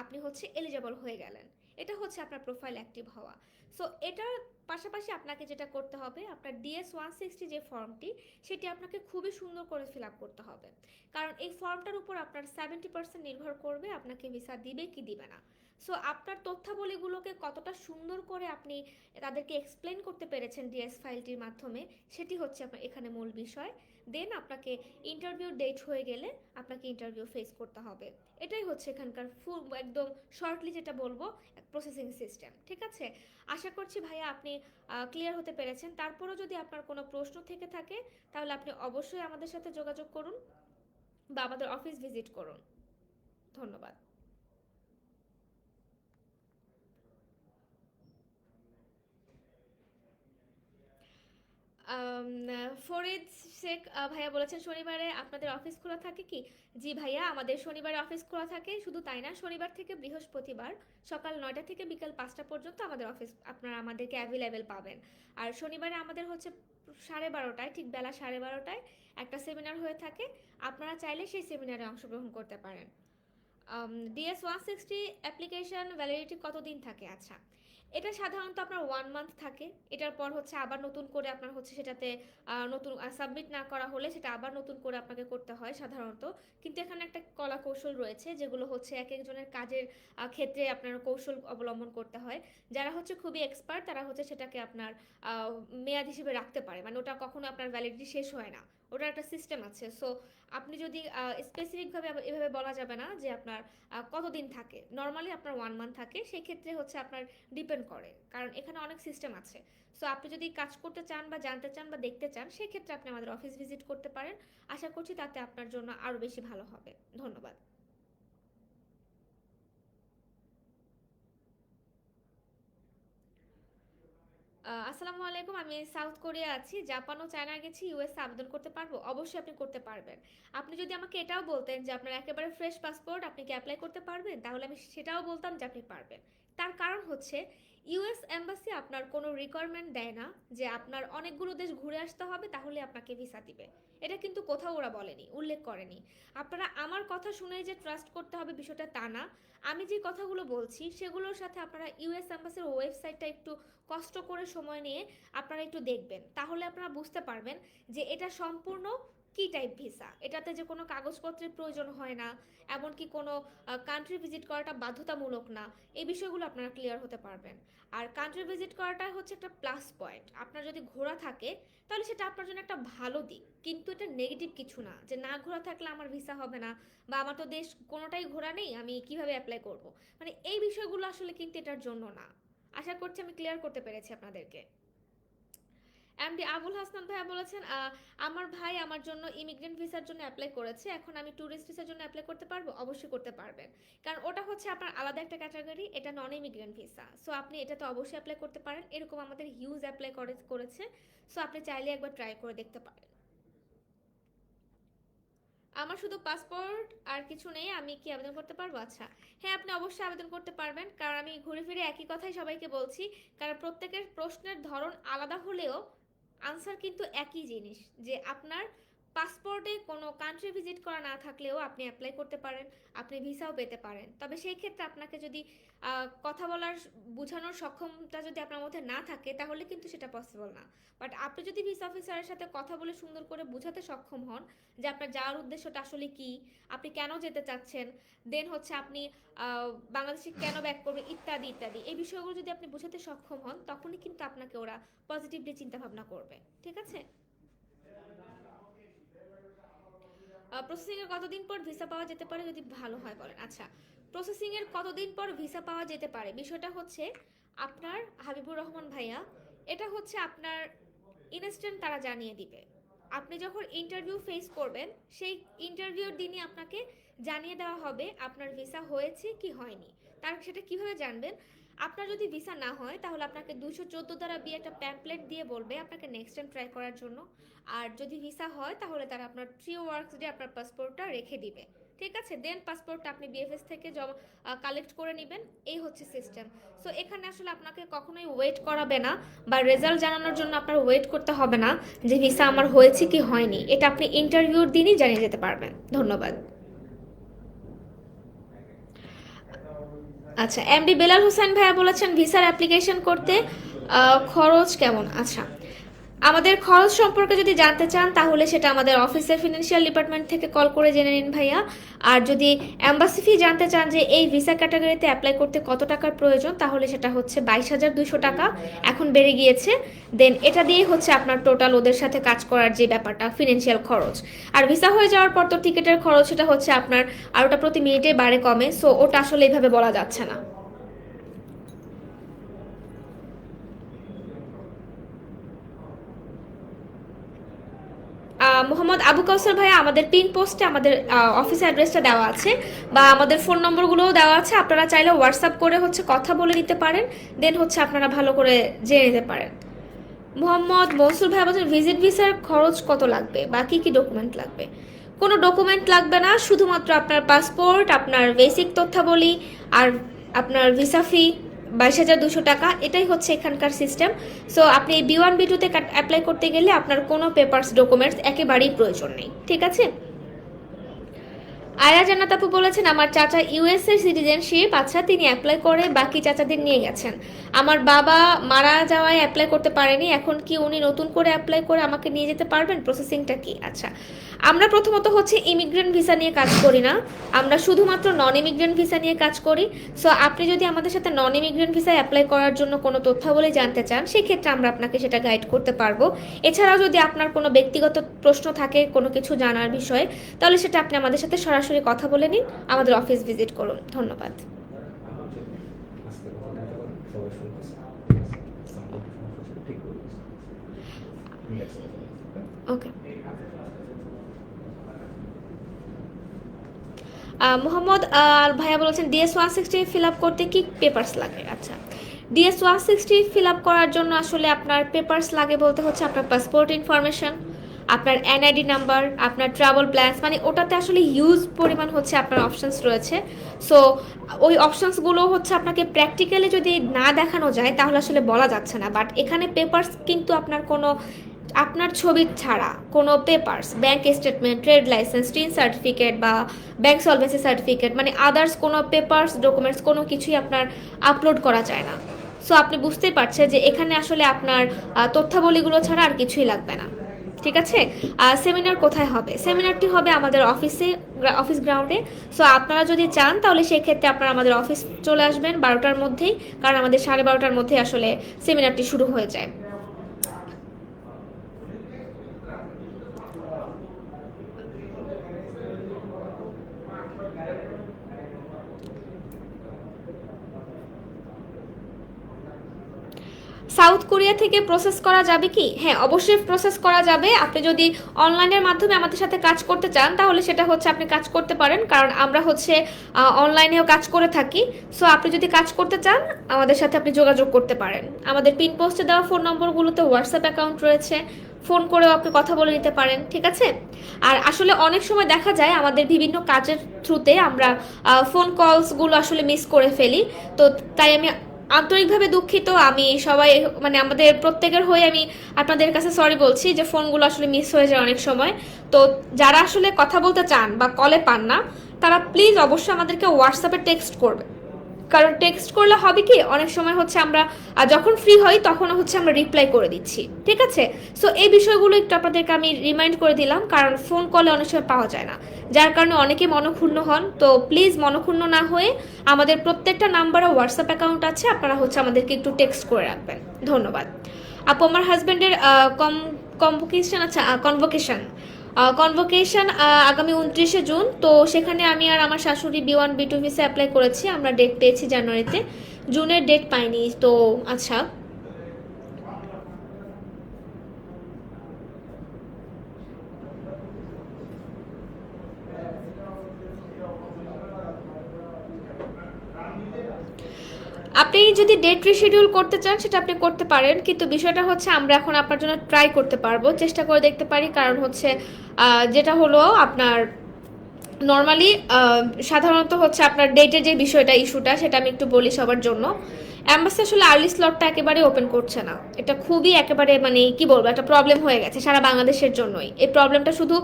আপনি হচ্ছে এলিজেবল হয়ে গেলেন। এটা হচ্ছে আপনার প্রোফাইল অ্যাক্টিভ হওয়া। সো এটার পাশাপাশি আপনাকে যেটা করতে হবে, আপনার DS-160 যে ফর্মটি, সেটি আপনাকে খুবই সুন্দর করে ফিল আপ করতে হবে, কারণ এই ফর্মটার উপর আপনার 70% নির্ভর করবে আপনাকে ভিসা দিবে কি দিবে না। সো আপনার তথ্যাবলীগুলোকে কতটা সুন্দর করে আপনি তাদেরকে এক্সপ্লেন করতে পেরেছেন ডিএস ফাইলটির মাধ্যমে, সেটি হচ্ছে আপনার এখানে মূল বিষয়। দেন আপনাকে ইন্টারভিউ ডেট হয়ে গেলে আপনাকে ইন্টারভিউ ফেস করতে হবে। এটাই হচ্ছে এখানকার ফুল একদম শর্টলি যেটা বলবো প্রসেসিং সিস্টেম। ঠিক আছে, আশা করছি ভাইয়া আপনি ক্লিয়ার হতে পেরেছেন। তারপরও যদি আপনার কোনো প্রশ্ন থেকে থাকে, তাহলে আপনি অবশ্যই আমাদের সাথে যোগাযোগ করুন বা আমাদের অফিস ভিজিট করুন। ধন্যবাদ। ফরিদ শেখ ভাইয়া বলেছেন শনিবারে আপনাদের অফিস খোলা থাকে কি? জি ভাইয়া, আমাদের শনিবারে অফিস খোলা থাকে। শুধু তাই না, শনিবার থেকে বৃহস্পতিবার সকাল 9টা থেকে বিকাল 5টা পর্যন্ত আমাদের অফিস আপনারা আমাদেরকে অ্যাভেলেবেল পাবেন। আর শনিবারে আমাদের হচ্ছে 12:30টায়, ঠিক বেলা 12:30টায় একটা সেমিনার হয়ে থাকে। আপনারা চাইলে সেই সেমিনারে অংশগ্রহণ করতে পারেন। DS-160 অ্যাপ্লিকেশন ভ্যালিডিটি কতদিন থাকে? আচ্ছা, এটা সাধারণত আপনার 1 মান্থ থাকে। এটার পর হচ্ছে আবার নতুন করে আপনার হচ্ছে সেটাতে নতুন সাবমিট না করা হলে সেটা আবার নতুন করে আপনাকে করতে হয় সাধারণত। কিন্তু এখানে একটা কলা কৌশল রয়েছে, যেগুলো হচ্ছে এক একজনের কাজের ক্ষেত্রে আপনার কৌশল অবলম্বন করতে হয়। যারা হচ্ছে খুবই এক্সপার্ট তারা হচ্ছে সেটাকে আপনার মেয়াদ হিসেবে রাখতে পারে, মানে ওটা কখনো আপনার ভ্যালিডিটি শেষ হয় না। ওটার একটা সিস্টেম আছে। সো আপনি যদি স্পেসিফিকভাবে এভাবে বলা যাবে না যে আপনার কতদিন থাকে। নর্মালি আপনার 1 মান্থ থাকে, সেই ক্ষেত্রে হচ্ছে আপনার ডিপেন্ড করে, কারণ এখানে অনেক সিস্টেম আছে। সো আপনি যদি কাজ করতে চান বা জানতে চান বা দেখতে চান, সেই ক্ষেত্রে আপনি আমাদের অফিস ভিজিট করতে পারেন। আশা করছি তাতে আপনার জন্য আরও বেশি ভালো হবে। ধন্যবাদ। আসসালামু আলাইকুম, আমি সাউথ কোরিয়া আছি, জাপান ও চায়না গেছি, ইউএস আবেদন করতে পারবো? অবশ্যই আপনি করতে পারবেন। আপনি যদি আমাকে এটাও বলতেন যে আপনার একেবারে ফ্রেশ পাসপোর্ট, আপনি কি অ্যাপ্লাই করতে পারবেন, তাহলে আমি সেটাও বলতাম যে আপনি পারবেন। তার কারণ হচ্ছে ইউএস এম্বাসি আপনার কোনো রিকোয়ারমেন্ট দেয় না যে আপনার অনেকগুলো দেশ ঘুরে আসতে হবে তাহলে আপনাকে ভিসা দিবে। এটা কিন্তু কোথাও ওরা বলেনি, উল্লেখ করেনি। আপনারা আমার কথা শুনে যে ট্রাস্ট করতে হবে বিষয়টা তা না। আমি যে কথাগুলো বলছি সেগুলোর সাথে আপনারা ইউএস এম্বাসির ওয়েবসাইটটা একটু কষ্ট করে সময় নিয়ে আপনারা একটু দেখবেন, তাহলে আপনারা বুঝতে পারবেন যে এটা সম্পূর্ণ কি টাইপ ভিসা। এটাতে যে কোনো কাগজপত্রের প্রয়োজন হয় না, এমনকি কোনো কান্ট্রি ভিজিট করাটা বাধ্যতামূলক না। এই বিষয়গুলো আপনারা ক্লিয়ার হতে পারবেন। আর কান্ট্রি ভিজিট করাটা হচ্ছে একটা প্লাস পয়েন্ট। আপনার যদি ঘোরা থাকে তাহলে সেটা আপনার জন্য একটা ভালো দিক, কিন্তু এটা নেগেটিভ কিছু না যে না ঘোরা থাকলে আমার ভিসা হবে না, বা আমার তো দেশ কোনোটাই ঘোরা নেই, আমি কিভাবে অ্যাপ্লাই করব। মানে এই বিষয়গুলো আসলে কিন্তু এটার জন্য না। আশা করছি আমি ক্লিয়ার করতে পেরেছি আপনাদেরকে। এমডি আবুল হাসনান ভাইয়া বলেছেন আমার ভাই আমার জন্য ইমিগ্রেন্ট ভিসার জন্য অ্যাপ্লাই করেছে, এখন আমি ট্যুরিস্ট ভিসার জন্য অ্যাপ্লাই করতে পারবো? অবশ্যই করতে পারবেন, কারণ ওটা হচ্ছে আপনার আলাদা একটা ক্যাটাগরি, এটা নন ইমিগ্রেন্ট ভিসা। সো আপনি এটাতে অবশ্যই অ্যাপ্লাই করতে পারেন। এরকম আমাদের হিউজ অ্যাপ্লাই করেছে। সো আপনি চাইলে একবার ট্রাই করে দেখতে পারেন। আমার শুধু পাসপোর্ট আর কিছু নেই, আমি কি আবেদন করতে পারবো? আচ্ছা, হ্যাঁ আপনি অবশ্যই আবেদন করতে পারবেন, কারণ আমি ঘুরে ফিরে একই কথাই সবাইকে বলছি, কারণ প্রত্যেকের প্রশ্নের ধরন আলাদা হলেও আনসার কিন্তু একই জিনিস, যে আপনার পাসপোর্টে কোনো কান্ট্রি ভিজিট করা না থাকলেও আপনি অ্যাপ্লাই করতে পারেন, আপনি ভিসাও পেতে পারেন। তবে সেই ক্ষেত্রে আপনাকে যদি কথা বলার বোঝানোর সক্ষমতা যদি আপনার মধ্যে না থাকে তাহলে কিন্তু সেটা পসিবল না। বাট আপনি যদি ভিসা অফিসারের সাথে কথা বলে সুন্দর করে বোঝাতে সক্ষম হন যে আপনার যাওয়ার উদ্দেশ্যটা আসলে কি, আপনি কেন যেতে চাচ্ছেন, দেন হচ্ছে আপনি বাংলাদেশে কেন ব্যাক করবেন, ইত্যাদি ইত্যাদি, এই বিষয়গুলো যদি আপনি বোঝাতে সক্ষম হন তখনই কিন্তু আপনাকে ওরা পজিটিভলি চিন্তা ভাবনা করবে। ঠিক আছে? প্রসেসিং এর কতদিন পর ভিসা পাওয়া যেতে পারে যদি ভালো হয় বলেন? আচ্ছা, প্রসেসিং এর কতদিন পর ভিসা পাওয়া যেতে পারে বিষয়টা হচ্ছে আপনার হাবিবুর রহমান ভাইয়া, এটা হচ্ছে আপনার ইনস্ট্যান্ট তারা জানিয়ে দিবে। আপনি যখন ইন্টারভিউ ফেস করবেন সেই ইন্টারভিউর দিনই আপনাকে জানিয়ে দেওয়া হবে আপনার ভিসা হয়েছে কি হয়নি। তার সেটা কিভাবে জানবেন? আপনার যদি ভিসা না হয় তাহলে আপনাকে 214 দ্বারা বি একটা প্যাম্পলেট দিয়ে বলবে আপনাকে নেক্সট টাইম ট্রাই করার জন্য। আর যদি ভিসা হয় তাহলে তারা আপনার 3 ওয়ার্কস ডে আপনার পাসপোর্টটা রেখে দিবে। ঠিক আছে, দেন পাসপোর্টটা আপনি বিএফএস থেকে জমা কালেক্ট করে নেবেন। এই হচ্ছে সিস্টেম। সো এখানে আসলে আপনাকে কখনোই ওয়েট করাবে না, বা রেজাল্ট জানানোর জন্য আপনার ওয়েট করতে হবে না যে ভিসা আমার হয়েছে কি হয়নি। এটা আপনি ইন্টারভিউর দিনই জানিয়ে যেতে পারবেন। ধন্যবাদ। আচ্ছা, এমডি বেলাল হোসেন ভাইয়া বলেছেন ভিসার অ্যাপ্লিকেশন করতে খরচ কেমন? আচ্ছা, আমাদের খরচ সম্পর্কে যদি জানতে চান তাহলে সেটা আমাদের অফিসের ফিনান্সিয়াল ডিপার্টমেন্ট থেকে কল করে জেনে নিন ভাইয়া। আর যদি অ্যাম্বাসি ফি জানতে চান যে এই ভিসা ক্যাটাগরিতে অ্যাপ্লাই করতে কত টাকার প্রয়োজন, তাহলে সেটা হচ্ছে 22,200 টাকা, এখন বেড়ে গিয়েছে। দেন এটা দিয়ে হচ্ছে আপনার টোটাল ওদের সাথে কাজ করার যে ব্যাপারটা ফিনান্সিয়াল খরচ। আর ভিসা হয়ে যাওয়ার পর তো টিকিটের খরচ, সেটা হচ্ছে আপনার, আর ওটা প্রতি মিনিটে বাড়ে কমে, সো ওটা আসলে এইভাবে বলা যাচ্ছে না। মোহাম্মদ আবু কাউসার ভাইয়া, আমাদের পিন পোস্টে আমাদের অফিস অ্যাড্রেসটা দেওয়া আছে, বা আমাদের ফোন নম্বরগুলোও দেওয়া আছে, আপনারা চাইলে হোয়াটসঅ্যাপ করে হচ্ছে কথা বলে নিতে পারেন, দেন হচ্ছে আপনারা ভালো করে জেনে নিতে পারেন। মোহাম্মদ মনসুর ভাই বলছেন ভিজিট ভিসার খরচ কত লাগবে বা কি কি ডকুমেন্ট লাগবে? কোনো ডকুমেন্ট লাগবে না, শুধুমাত্র আপনার পাসপোর্ট, আপনার বেসিক তথ্যাবলী, আর আপনার ভিসা ফি 22,200 টাকা, এটাই হচ্ছে এখানকার সিস্টেম। সো আপনি এই B1 B2-তে অ্যাপ্লাই করতে গেলে আপনার কোনো পেপারস ডকুমেন্টস একেবারেই প্রয়োজন নেই। ঠিক আছে? আয়া জান্নাত আপু বলেছেন আমার চাচা ইউএস এর সিটিজেনশিপ, আচ্ছা তিনি অ্যাপ্লাই করে বাকি চাচাদের নিয়ে গেছেন। আমার বাবা মারা যাওয়ায় অ্যাপ্লাই করতে পারেনি, এখন কি উনি নতুন করে অ্যাপ্লাই করে আমাকে নিয়ে যেতে পারবেন? প্রসেসিংটা কি? আচ্ছা, আমরা প্রথমত হচ্ছে ইমিগ্রেন্ট ভিসা নিয়ে কাজ করি না, আমরা শুধুমাত্র নন ইমিগ্রেন্ট ভিসা নিয়ে কাজ করি। সো আপনি যদি আমাদের সাথে নন ইমিগ্রেন্ট ভিসায় অ্যাপ্লাই করার জন্য কোনো তথ্যাবলী জানতে চান সেক্ষেত্রে আমরা আপনাকে সেটা গাইড করতে পারবো। এছাড়াও যদি আপনার কোনো ব্যক্তিগত প্রশ্ন থাকে কোনো কিছু জানার বিষয়ে, তাহলে সেটা আপনি আমাদের সাথে সরাসরি কথা বলে নিন, আমাদের অফিস ভিজিট করুন। ধন্যবাদ। ওকে। মোহাম্মদ ভাইয়া বলেছেন DS-160 ফিল আপ করতে কি পেপারস লাগে? আচ্ছা, DS-160 ফিল আপ করার জন্য আসলে আপনার পেপারস লাগে বলতে হচ্ছে আপনার পাসপোর্ট ইনফরমেশন, আপনার এনআইডি নাম্বার, আপনার ট্রাভেল প্ল্যানস, মানে ওটাতে আসলে হিউজ পরিমাণ হচ্ছে আপনার অপশনস রয়েছে। সো ওই অপশনসগুলো হচ্ছে আপনাকে প্র্যাকটিক্যালি যদি না দেখানো যায় তাহলে আসলে বলা যাচ্ছে না। বাট এখানে পেপারস কিন্তু আপনার কোনো, আপনার ছবি ছাড়া কোনো papers, bank statement, trade licence, tin certificate বা ব্যাংক সলভেন্সি সার্টিফিকেট, মানে আদার্স কোনো পেপারস ডকুমেন্টস কোনো কিছুই আপনার আপলোড করা যায় না। সো আপনি বুঝতেই পারছেন যে এখানে আসলে আপনার তথ্যাবলীগুলো ছাড়া আর কিছুই লাগবে না। ঠিক আছে? সেমিনার কোথায় হবে? সেমিনারটি হবে আমাদের অফিসে, অফিস গ্রাউন্ডে। সো আপনারা যদি চান তাহলে সেক্ষেত্রে আপনারা আমাদের অফিস চলে আসবেন 12টার মধ্যেই, কারণ আমাদের 12:30টার মধ্যে আসলে সেমিনারটি শুরু হয়ে যায়। সাউথ কোরিয়া থেকে প্রসেস করা যাবে কি? হ্যাঁ, অবশ্যই প্রসেস করা যাবে। আপনি যদি অনলাইনের মাধ্যমে আমাদের সাথে কাজ করতে চান তাহলে সেটা হচ্ছে আপনি কাজ করতে পারেন, কারণ আমরা হচ্ছে অনলাইনেও কাজ করে থাকি। সো আপনি যদি কাজ করতে চান আমাদের সাথে আপনি যোগাযোগ করতে পারেন। আমাদের পিন পোস্টে দেওয়া ফোন নম্বরগুলোতে হোয়াটসঅ্যাপ অ্যাকাউন্ট রয়েছে, ফোন করে আপনি কথা বলে নিতে পারেন, ঠিক আছে? আর আসলে অনেক সময় দেখা যায় আমাদের বিভিন্ন কাজের থ্রুতে আমরা ফোন কলসগুলো আসলে মিস করে ফেলি। তো তাই আমি আন্তরিকভাবে দুঃখিত, আমি সবাই মানে আমাদের প্রত্যেকের হয়ে আমি আপনাদের কাছে সরি বলছি যে ফোনগুলো আসলে মিস হয়ে যায় অনেক সময়। তো যারা আসলে কথা বলতে চান বা কলে পান না, তারা প্লিজ অবশ্যই আমাদেরকে হোয়াটসঅ্যাপে টেক্সট করবে। কারণ টেক্সট করলে হবে কি, অনেক সময় হচ্ছে আমরা যখন ফ্রি হই তখন হচ্ছে আমরা রিপ্লাই করে দিচ্ছি, ঠিক আছে? সো এই বিষয়গুলো একটু আপনাদেরকে আমি রিমাইন্ড করে দিলাম, কারণ ফোন কলে অনেক সময় পাওয়া যায় না, যার কারণে অনেকে মনক্ষুণ্ণ হন। তো প্লিজ মনক্ষুণ্ণ না হয়ে আমাদের প্রত্যেকটা নাম্বারে হোয়াটসঅ্যাপ অ্যাকাউন্ট আছে, আপনারা হচ্ছে আমাদেরকে একটু টেক্সট করে রাখবেন। ধন্যবাদ আপু। আমার হাজব্যান্ডের কনভোকেশন, আচ্ছা কনভোকেশন কনভোকেশন আগামী 29শে জুন। তো সেখানে আমি আর আমার শাশুড়ি B1 B2 ভিসা অ্যাপ্লাই করেছি, আমরা ডেট পেয়েছি জানুয়ারিতে, জুনের ডেট পাইনি। তো আচ্ছা, আপনি যদি ডেট রিশিডিউল করতে চান সেটা আপনি করতে পারেন, কিন্তু বিষয়টা হচ্ছে আমরা এখন আপনার জন্য ট্রাই করতে পারবো, চেষ্টা করে দেখতে পারি। কারণ হচ্ছে যেটা হলো আপনার নর্মালি সাধারণত হচ্ছে আপনার ডেটের যে বিষয়টা, ইস্যুটা, সেটা আমি একটু বলি সবার জন্য। অ্যাম্বাসি আসলে আর্লি স্লটটা একেবারে ওপেন করছে না, এটা খুবই একেবারে মানে কি বলবো, একটা প্রবলেম হয়ে গেছে সারা বাংলাদেশের জন্যই। এই প্রবলেমটা শুধু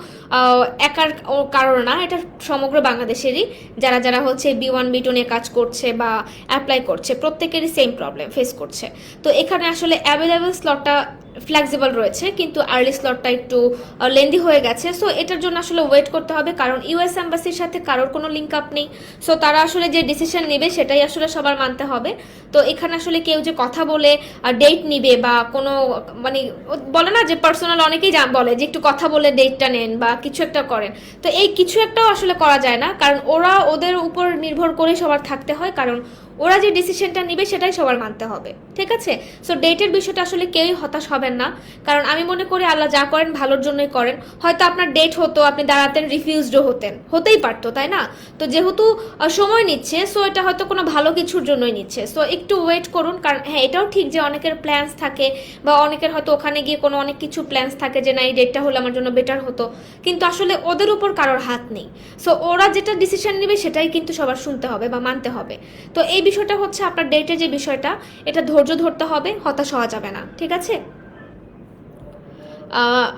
একার কারণ না, এটা সমগ্র বাংলাদেশেরই যারা যারা হচ্ছে B1 B2 নিয়ে কাজ করছে বা অ্যাপ্লাই করছে, প্রত্যেকেরই সেম প্রবলেম ফেস করছে। তো এখানে আসলে অ্যাভেলেবেল স্লটটা ফ্লেক্সিবল রয়েছে, কিন্তু আর্লি স্লটটা একটু লেন্দি হয়ে গেছে। সো এটার জন্য আসলে ওয়েট করতে হবে, কারণ ইউএস এম্বাসির সাথে কারোর কোনো লিঙ্ক আপ নেই। সো তারা আসলে যে ডিসিশন নেবে সেটাই আসলে সবার মানতে হবে। তো এখানে আসলে কেউ যে কথা বলে ডেট নিবে বা কোনো মানে বলে না যে পার্সোনাল, অনেকেই বলে যে একটু কথা বলে ডেটটা নেন বা কিছু একটা করেন। তো এই কিছু একটাও আসলে করা যায় না, কারণ ওদের উপর নির্ভর করে সবার থাকতে হয়, কারণ ওরা যে ডিসিশনটা নেবে সেটাই সবার মানতে হবে, ঠিক আছে? সো ডেটের বিষয়টা আসলে কেউই হতাশ হবেন না, কারণ আমি মনে করি আল্লাহ যা করেন ভালোর জন্যই করেন। হয়তো আপনার ডেট হতো, আপনি দাঁড়াতেন, রিফিউজডও হতেই পারতো, তাই না? তো যেহেতু সময় নিচ্ছে, সো এটা হয়তো কোনো ভালো কিছুর জন্যই নিচ্ছে। সো একটু ওয়েট করুন, কারণ হ্যাঁ এটাও ঠিক যে অনেকের প্ল্যান্স থাকে বা অনেকের হয়তো ওখানে গিয়ে কোনো অনেক কিছু প্ল্যান্স থাকে যে না এই ডেটটা হলে আমার জন্য বেটার হতো, কিন্তু আসলে ওদের উপর কারোর হাত নেই। সো ওরা যেটা ডিসিশন নেবে সেটাই কিন্তু সবার শুনতে হবে বা মানতে হবে। তো এই বিষয়টা হচ্ছে আপনার ডেটের যে বিষয়টা, এটা ধৈর্য ধরতে হবে, হতাশ হওয়া যাবে না, ঠিক আছে?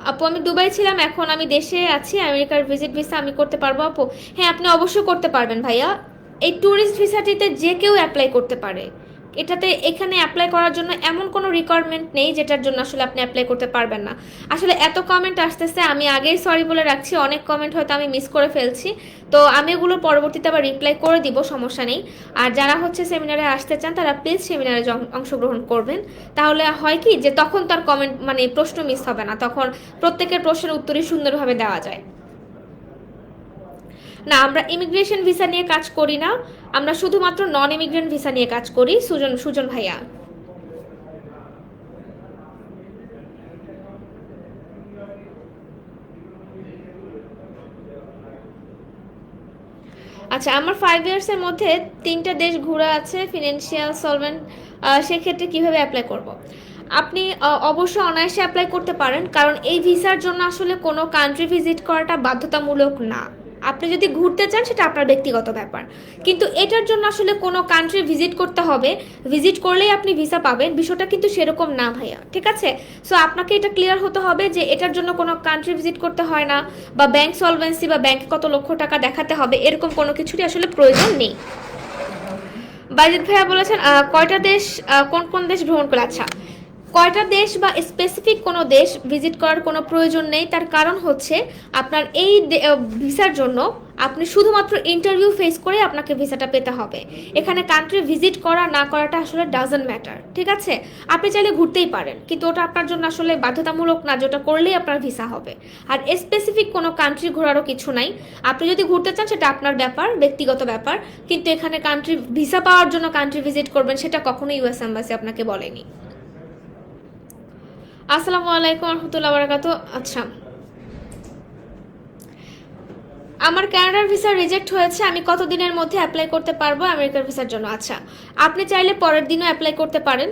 আপু আমি দুবাই ছিলাম, এখন আমি দেশে আছি, আমেরিকার ভিজিট ভিসা আমি করতে পারবো আপু? হ্যাঁ আপনি অবশ্যই করতে পারবেন ভাইয়া। এই ট্যুরিস্ট ভিসাটিতে যে কেউ অ্যাপ্লাই করতে পারে, এটাতে এখানে অ্যাপ্লাই করার জন্য এমন কোনো রিকোয়ারমেন্ট নেই যেটার জন্য আসলে আপনি অ্যাপ্লাই করতে পারবেন না। আসলে এত কমেন্ট আসতেছে, আমি আগেই সরি বলে রাখছি, অনেক কমেন্ট হয়তো আমি মিস করে ফেলছি। তো আমি এগুলো পরবর্তীতে আবার রিপ্লাই করে দিব, সমস্যা নেই। আর যারা হচ্ছে সেমিনারে আসতে চান তারা প্লিজ সেমিনারে অংশগ্রহণ করবেন, তাহলে হয় কি যে তখন তার কমেন্ট মানে প্রশ্ন মিস হবে না, তখন প্রত্যেকের প্রশ্নের উত্তরই সুন্দরভাবে দেওয়া যায়। না, আমরা ইমিগ্রেশন ভিসা নিয়ে কাজ করি না, আমরা শুধুমাত্র নন ইমিগ্রেন্ট ভিসা নিয়ে কাজ করি। সুজন সুজন ভাইয়া, আচ্ছা আমার 5 ইয়ার্সের মধ্যে 3টা দেশ ঘোরা আছে, ফিনান্সিয়াল সলভেন্ট, সেক্ষেত্রে কিভাবে অ্যাপ্লাই করব? আপনি অবশ্যই অনায়াসে অ্যাপ্লাই করতে পারেন, কারণ এই ভিসার জন্য আসলে কোনো কান্ট্রি ভিজিট করাটা বাধ্যতামূলক না। আপনি যদি ঘুরতে চান সেটা আপনার ব্যক্তিগত ব্যাপার, কিন্তু এটার জন্য আসলে কোনো কান্ট্রি ভিজিট করতে হবে, ভিজিট করলেই আপনি ভিসা পাবেন, বিষয়টা কিন্তু সেরকম না ভাইয়া, ঠিক আছে? সো আপনাকে এটা ক্লিয়ার হতে হবে যে এটার জন্য কোনো কান্ট্রি ভিজিট করতে হয় না, বা ব্যাংক সলভেন্সি বা ব্যাংকে কত লক্ষ টাকা দেখাতে হবে, এরকম কোনো কিছুরই আসলে প্রয়োজন নেই। বাইজিৎ ভাইয়া বলেছেন কয়টা দেশ, কোন কোন দেশ ভ্রমণ করে? আচ্ছা, কয়টা দেশ বা স্পেসিফিক কোনো দেশ ভিজিট করার কোনো প্রয়োজন নেই, তার কারণ হচ্ছে আপনার এই ভিসার জন্য আপনি শুধুমাত্র ইন্টারভিউ ফেস করে আপনাকে ভিসাটা পেতে হবে। এখানে কান্ট্রি ভিজিট করা না করাটা আসলে ডাজন্ট ম্যাটার, ঠিক আছে? আপনি চাইলে ঘুরতেই পারেন, কিন্তু ওটা আপনার জন্য আসলে বাধ্যতামূলক না, যেটা করলেই আপনার ভিসা হবে। আর স্পেসিফিক কোনো কান্ট্রি ঘোরারও কিছু নাই, আপনি যদি ঘুরতে চান সেটা আপনার ব্যাপার, ব্যক্তিগত ব্যাপার, কিন্তু এখানে কান্ট্রি ভিসা পাওয়ার জন্য কান্ট্রি ভিজিট করবেন সেটা কখনোই ইউএস এম্বাসি আপনাকে বলেনি। আসসালামু আলাইকুম রহমতুল্লাহ বারাকাতু। আচ্ছা, আমার কানাডার ভিসা রিজেক্ট হয়েছে, আমি কতদিনের মধ্যে অ্যাপ্লাই করতে পারবো আমেরিকার ভিসার জন্য? আচ্ছা, আপনি চাইলে পরের দিনও অ্যাপ্লাই করতে পারেন,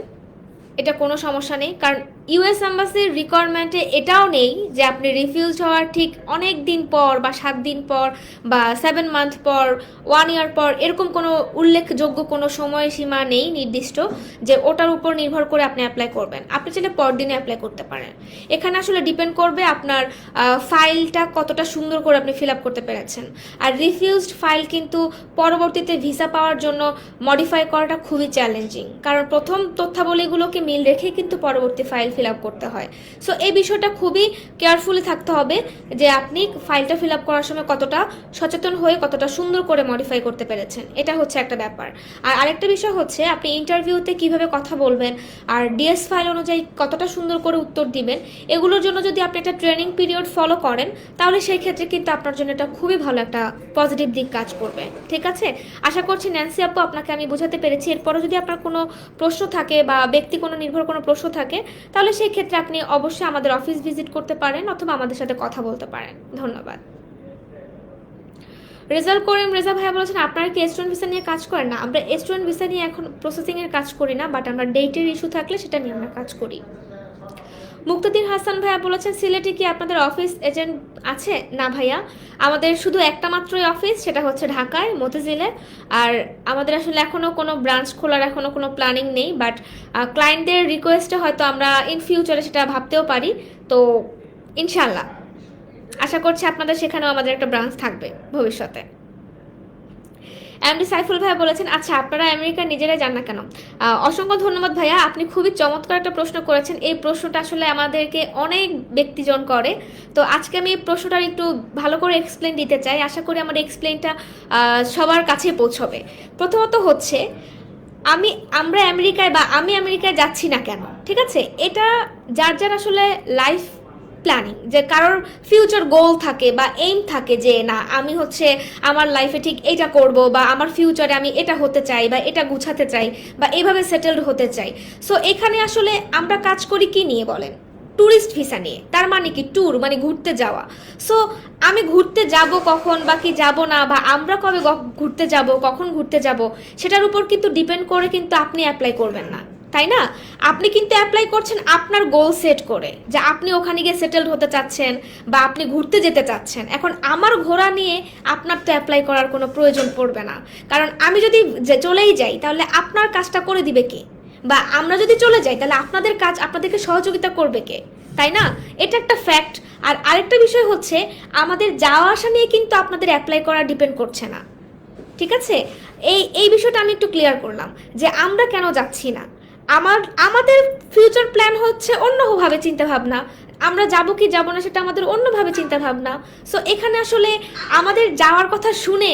এটা কোনো সমস্যা নেই, কারণ ইউএস এম্বাসির রিকোয়ারমেন্টে এটাও নেই যে আপনি রিফিউজ হওয়ার ঠিক অনেক দিন পর বা 7 দিন পর বা 7 মান্থ পর 1 ইয়ার পর এরকম কোনো উল্লেখযোগ্য কোনো সময়সীমা নেই নির্দিষ্ট যে ওটার উপর নির্ভর করে আপনি অ্যাপ্লাই করবেন। আপনি চাইলে পরদিনে অ্যাপ্লাই করতে পারেন। এখানে আসলে ডিপেন্ড করবে আপনার ফাইলটা কতটা সুন্দর করে আপনি ফিল আপ করতে পেরেছেন। আর রিফিউজড ফাইল কিন্তু পরবর্তীতে ভিসা পাওয়ার জন্য মডিফাই করাটা খুবই চ্যালেঞ্জিং, কারণ প্রথম তথ্যাবলীগুলোকে মিল রেখে কিন্তু পরবর্তী ফাইল ফিল আপ করতে হয়। সো এই বিষয়টা খুবই কেয়ারফুলি থাকতে হবে যে আপনি ফাইলটা ফিল আপ করার সময় কতটা সচেতন হয়ে কতটা সুন্দর করে মডিফাই করতে পেরেছেন, এটা হচ্ছে একটা ব্যাপার। আর আরেকটা বিষয় হচ্ছে আপনি ইন্টারভিউতে কিভাবে কথা বলবেন আর ডিএস ফাইল অনুযায়ী কতটা সুন্দর করে উত্তর দিবেন, এগুলোর জন্য যদি আপনি একটা ট্রেনিং পিরিয়ড ফলো করেন তাহলে সেই ক্ষেত্রে কিন্তু আপনার জন্য এটা খুবই ভালো একটা পজিটিভ দিক কাজ করবে। ঠিক আছে, আশা করছি ন্যান্সি আপু আপনাকে আমি বোঝাতে পেরেছি। এরপরে যদি আপনার কোনো প্রশ্ন থাকে বা ব্যক্তি কোনো নির্ভর কোনো প্রশ্ন থাকে তাহলে সেই ক্ষেত্রে আপনি অবশ্যই আমাদের অফিস ভিজিট করতে পারেন অথবা আমাদের সাথে কথা বলতে পারেন। ধন্যবাদ। রেজাল্ট করিম রেজা ভাইয়া বলেছেন আপনারা কি স্টুডেন্ট ভিসা নিয়ে কাজ করেন? না, আমরা স্টুডেন্ট ভিসা নিয়ে এখন প্রসেসিংয়ের কাজ করি না, বাট আমরা ডেটের ইস্যু থাকলে সেটা নিয়ে আমরা কাজ করি। মুক্তাদিন হাসান ভাইয়া বলেছেন সিলেটে কি আপনাদের অফিস এজেন্ট আছে? না ভাইয়া, আমাদের শুধু একটা মাত্রই অফিস, সেটা হচ্ছে ঢাকায় মতিঝিলে। আর আমাদের আসলে এখনও কোনো ব্রাঞ্চ খোলার এখনও কোনো প্ল্যানিং নেই, বাট ক্লায়েন্টদের রিকোয়েস্টে হয়তো আমরা ইন ফিউচারে সেটা ভাবতেও পারি। তো ইনশাল্লাহ আশা করছি আপনাদের সেখানেও আমাদের একটা ব্রাঞ্চ থাকবে ভবিষ্যতে। এমডি সাইফুল ভাইয়া বলেছেন আচ্ছা আপনারা আমেরিকা নিজেরাই যান না কেন? অসংখ্য ধন্যবাদ ভাইয়া, আপনি খুবই চমৎকার একটা প্রশ্ন করেছেন। এই প্রশ্নটা আসলে আমাদেরকে অনেক ব্যক্তিজন করে, তো আজকে আমি এই প্রশ্নটার একটু ভালো করে এক্সপ্লেন দিতে চাই। আশা করি আমার এক্সপ্লেনটা সবার কাছে পৌঁছবে। প্রথমত হচ্ছে আমরা আমেরিকায় বা আমি আমেরিকায় যাচ্ছি না কেন, ঠিক আছে, এটা যার যার আসলে লাইফ প্ল্যানিং, যে কারোর ফিউচার গোল থাকে বা এইম থাকে যে না আমি হচ্ছে আমার লাইফে ঠিক এটা করব বা আমার ফিউচারে আমি এটা হতে চাই বা এটা গুছাতে চাই বা এভাবে সেটেলড হতে চাই। সো এখানে আসলে আমরা কাজ করি কি নিয়ে বলেন? ট্যুরিস্ট ভিসা নিয়ে। তার মানে কি ট্যুর মানে ঘুরতে যাওয়া। সো আমি ঘুরতে যাব কখন বা কি যাব না, বা আমরা কবে ঘুরতে যাব কখন ঘুরতে যাব সেটার উপর কিন্তু ডিপেন্ড করে কিন্তু আপনি অ্যাপ্লাই করবেন না, তাই না? আপনি কিন্তু অ্যাপ্লাই করছেন আপনার গোল সেট করে যে আপনি ওখানে গিয়ে সেটেলড হতে চাচ্ছেন বা আপনি ঘুরতে যেতে চাচ্ছেন। এখন আমার ঘোরা নিয়ে আপনার তো অ্যাপ্লাই করার কোনো প্রয়োজন পড়বে না, কারণ আমি যদি চলেই যাই তাহলে আপনার কাজটা করে দিবে কে? বা আমরা যদি চলে যাই তাহলে আপনাদের কাজ আপনাদেরকে সহযোগিতা করবে কে? তাই না? এটা একটা ফ্যাক্ট। আর আরেকটা বিষয় হচ্ছে আমাদের যাওয়া আসা নিয়ে কিন্তু আপনাদের অ্যাপ্লাই করা ডিপেন্ড করছে না, ঠিক আছে? এই বিষয়টা আমি একটু ক্লিয়ার করলাম যে আমরা কেন যাচ্ছি না। আমাদের ফিউচার প্ল্যান হচ্ছে অন্যভাবে চিন্তা ভাবনা, আমরা যাব কি যাব না সেটা আমাদের অন্যভাবে চিন্তা ভাবনা। সো এখানে আসলে আমাদের যাওয়ার কথা শুনে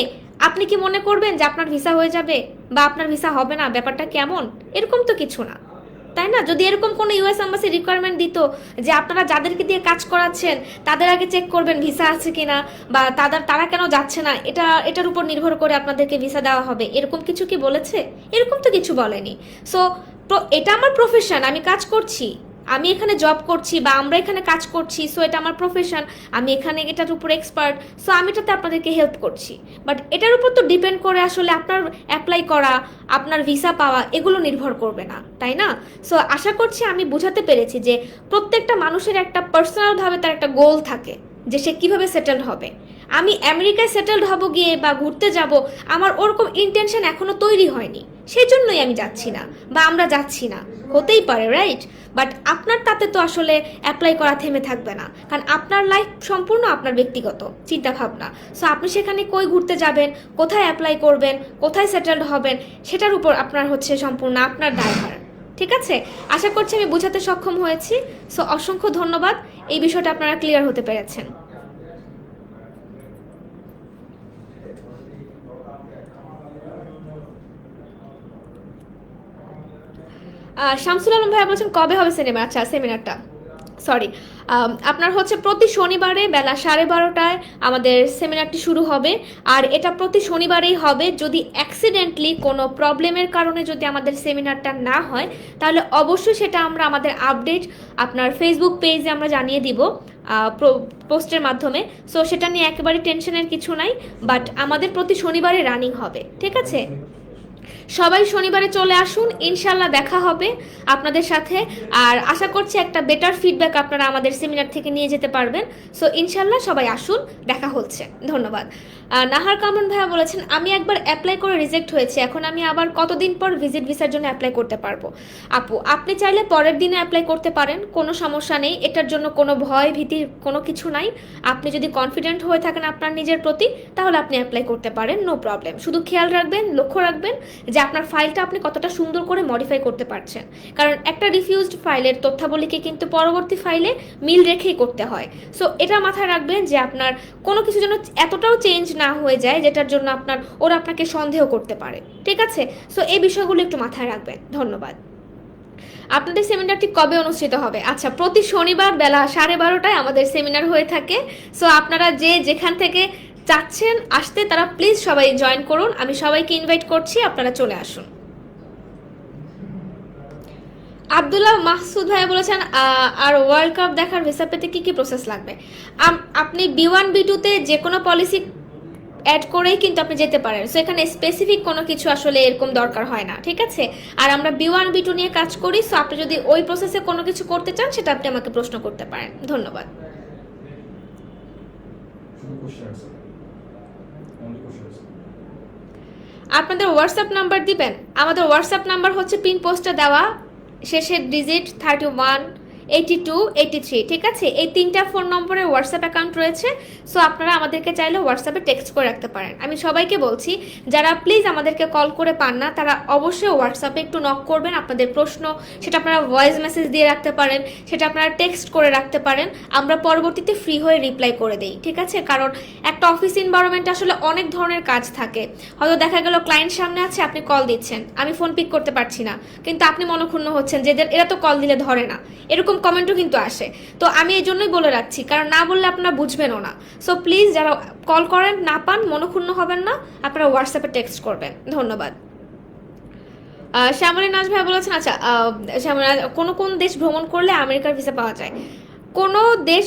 আপনি কি মনে করবেন যে আপনার ভিসা হয়ে যাবে বা আপনার ভিসা হবে না? ব্যাপারটা কেমন? এরকম তো কিছু না, তাই না? যদি এরকম কোনো ইউএস এম্বাসি রিকোয়ারমেন্ট দিত যে আপনারা যাদেরকে দিয়ে কাজ করাচ্ছেন তাদের আগে চেক করবেন ভিসা আছে কিনা, বা তারা কেন যাচ্ছে না এটার উপর নির্ভর করে আপনাদেরকে ভিসা দেওয়া হবে, এরকম কিছু কি বলেছে? এরকম তো কিছু বলেনি। সো এটা আমার প্রফেশন, আমি কাজ করছি, আমি এখানে জব করছি বা আমরা এখানে কাজ করছি, সো এটা আমার প্রফেশন, আমি এখানে এটার উপর এক্সপার্ট, সো আমি এটাতে আপনাদেরকে হেল্প করছি। বাট এটার উপর তো ডিপেন্ড করে আসলে আপনার অ্যাপ্লাই করা, আপনার ভিসা পাওয়া, এগুলো নির্ভর করবে না, তাই না? সো আশা করছি আমি বোঝাতে পেরেছি যে প্রত্যেকটা মানুষের একটা পার্সোনালভাবে তার একটা গোল থাকে যে সে কীভাবে সেটেলড হবে। আমি আমেরিকায় সেটেলড হব গিয়ে বা ঘুরতে যাব, আমার ওরকম ইন্টেনশন এখনো তৈরি হয়নি, সেই জন্যই আমি যাচ্ছি না বা আমরা যাচ্ছি না। হতেই পারে, রাইট? বাট আপনার তাতে তো আসলে অ্যাপ্লাই করা থেমে থাকবে না, কারণ আপনার লাইফ সম্পূর্ণ আপনার ব্যক্তিগত চিন্তা ভাবনা। সো আপনি সেখানে কই ঘুরতে যাবেন, কোথায় অ্যাপ্লাই করবেন, কোথায় সেটেলড হবেন, সেটার উপর আপনার হচ্ছে সম্পূর্ণ আপনার দায়ভার। ঠিক আছে, আশা করছি আমি বোঝাতে সক্ষম হয়েছি। সো অসংখ্য ধন্যবাদ, এই বিষয়টা আপনারা ক্লিয়ার হতে পেরেছেন। শামসুল আলম ভাইয়া বলছেন কবে হবে সিনেমা? আচ্ছা, সেমিনারটা সরি আপনার হচ্ছে প্রতি শনিবারে বেলা 12:30টায় আমাদের সেমিনারটি শুরু হবে। আর এটা প্রতি শনিবারেই হবে। যদি অ্যাক্সিডেন্টলি কোনো প্রবলেমের কারণে যদি আমাদের সেমিনারটা না হয় তাহলে অবশ্যই সেটা আমরা আমাদের আপডেট আপনার ফেসবুক পেজে আমরা জানিয়ে দিব পোস্টের মাধ্যমে। সো সেটা নিয়ে একেবারে টেনশনের কিছু নাই, বাট আমাদের প্রতি শনিবারে রানিং হবে, ঠিক আছে? সবাই শনিবারে চলে আসুন, ইনশাল্লাহ দেখা হবে আপনাদের সাথে। আর আশা করছি একটা বেটার ফিডব্যাক আপনারা আমাদের সেমিনার থেকে নিয়ে যেতে পারবেন। সো ইনশাল্লাহ সবাই আসুন, দেখা হচ্ছে। ধন্যবাদ। নাহার কামরুন ভাইয়া বলেছেন, আমি একবার অ্যাপ্লাই করে রিজেক্ট হয়েছে, এখন আমি আবার কতদিন পর ভিজিট ভিসার জন্য অ্যাপ্লাই করতে পারবো? আপু, আপনি চাইলে পরের দিনে অ্যাপ্লাই করতে পারেন, কোনো সমস্যা নেই, এটার জন্য কোনো ভয় ভীতির কোনো কিছু নাই। আপনি যদি কনফিডেন্ট হয়ে থাকেন আপনার নিজের প্রতি, তাহলে আপনি অ্যাপ্লাই করতে পারেন, নো প্রবলেম। শুধু খেয়াল রাখবেন, লক্ষ্য রাখবেন যে আপনার ফাইলটা আপনি কতটা সুন্দর করে মডিফাই করতে পারছেন। কারণ একটা রিফিউজড ফাইলের তথ্যাবলীকে কিন্তু পরবর্তী ফাইলে মিল রেখেই করতে হয়। সো এটা মাথায় রাখবেন যে আপনার কোনো কিছু যেন এতটাও চেঞ্জ না হয়ে যায় যেটার জন্য ওরা আপনাকে সন্দেহ করতে পারে। ঠিক আছে? সো এই বিষয়গুলো একটু মাথায় রাখবেন। ধন্যবাদ। আপনাদের সেমিনারটি কবে অনুষ্ঠিত হবে? আচ্ছা, প্রতি শনিবার বেলা 12:30টায় আমাদের সেমিনার হয়ে থাকে। সো আপনারা যে যেখান থেকে চাচ্ছেন আসতে, তারা প্লিজ সবাই জয়েন করুন। আমি সবাইকে ইনভাইট করছি, আপনারা চলে আসুন। আব্দুল্লাহ মাহসুদ ভাইয়া বলেছেন, আর ওয়ার্ল্ড কাপ দেখার ভিসা পেতে কি কি প্রসেস লাগবে? আপনি B1 B2-তে যে কোনো পলিসি অ্যাড করেই কিন্তু আপনি যেতে পারেন। সো এখানে স্পেসিফিক কোনো কিছু আসলে এরকম দরকার হয় না। ঠিক আছে? আর আমরা B1 B2 নিয়ে কাজ করি। সো আপনি যদি ওই প্রসেসে কোনো কিছু করতে চান, সেটা আপনি আমাকে প্রশ্ন করতে পারেন। ধন্যবাদ। আপনাদের হোয়াটসঅ্যাপ নাম্বার দিবেন? আমাদের হোয়াটসঅ্যাপ নাম্বার হচ্ছে পিন পোস্টে দেওয়া, শেষের ডিজিট 31 82 83। ঠিক আছে? এই 3টা ফোন নম্বরের হোয়াটসঅ্যাপ অ্যাকাউন্ট রয়েছে। সো আপনারা আমাদেরকে চাইলে হোয়াটসঅ্যাপে টেক্সট করে রাখতে পারেন। আমি সবাইকে বলছি, যারা প্লিজ আমাদেরকে কল করে পান না, তারা অবশ্যই হোয়াটসঅ্যাপে একটু নক করবেন। আপনাদের প্রশ্ন সেটা আপনারা ভয়েস মেসেজ দিয়ে রাখতে পারেন, সেটা আপনারা টেক্সট করে রাখতে পারেন। আমরা পরবর্তীতে ফ্রি হয়ে রিপ্লাই করে দেই। ঠিক আছে? কারণ একটা অফিস এনভায়রনমেন্টে আসলে অনেক ধরনের কাজ থাকে। হয়তো দেখা গেল ক্লায়েন্ট সামনে আছে, আপনি কল দিচ্ছেন, আমি ফোন পিক করতে পারছি না, কিন্তু আপনি মনক্ষুণ্ণ হচ্ছেন যে এরা তো কল দিলে ধরে না, এরকম কমেন্টও কিন্তু আসে। তো আমি এই জন্যই বলে রাখছি, কারণ না বললে আপনারা বুঝবেনও না। সো প্লিজ, যারা কল করেন না পান, মনক্ষুণ্ণ হবেন না, আপনারা হোয়াটসঅ্যাপে টেক্সট করবেন। ধন্যবাদ। শ্যামলী নাজ ভাই বলেছেন, আচ্ছা কোন দেশ ভ্রমণ করলে আমেরিকার ভিসা পাওয়া যায়? কোনো দেশ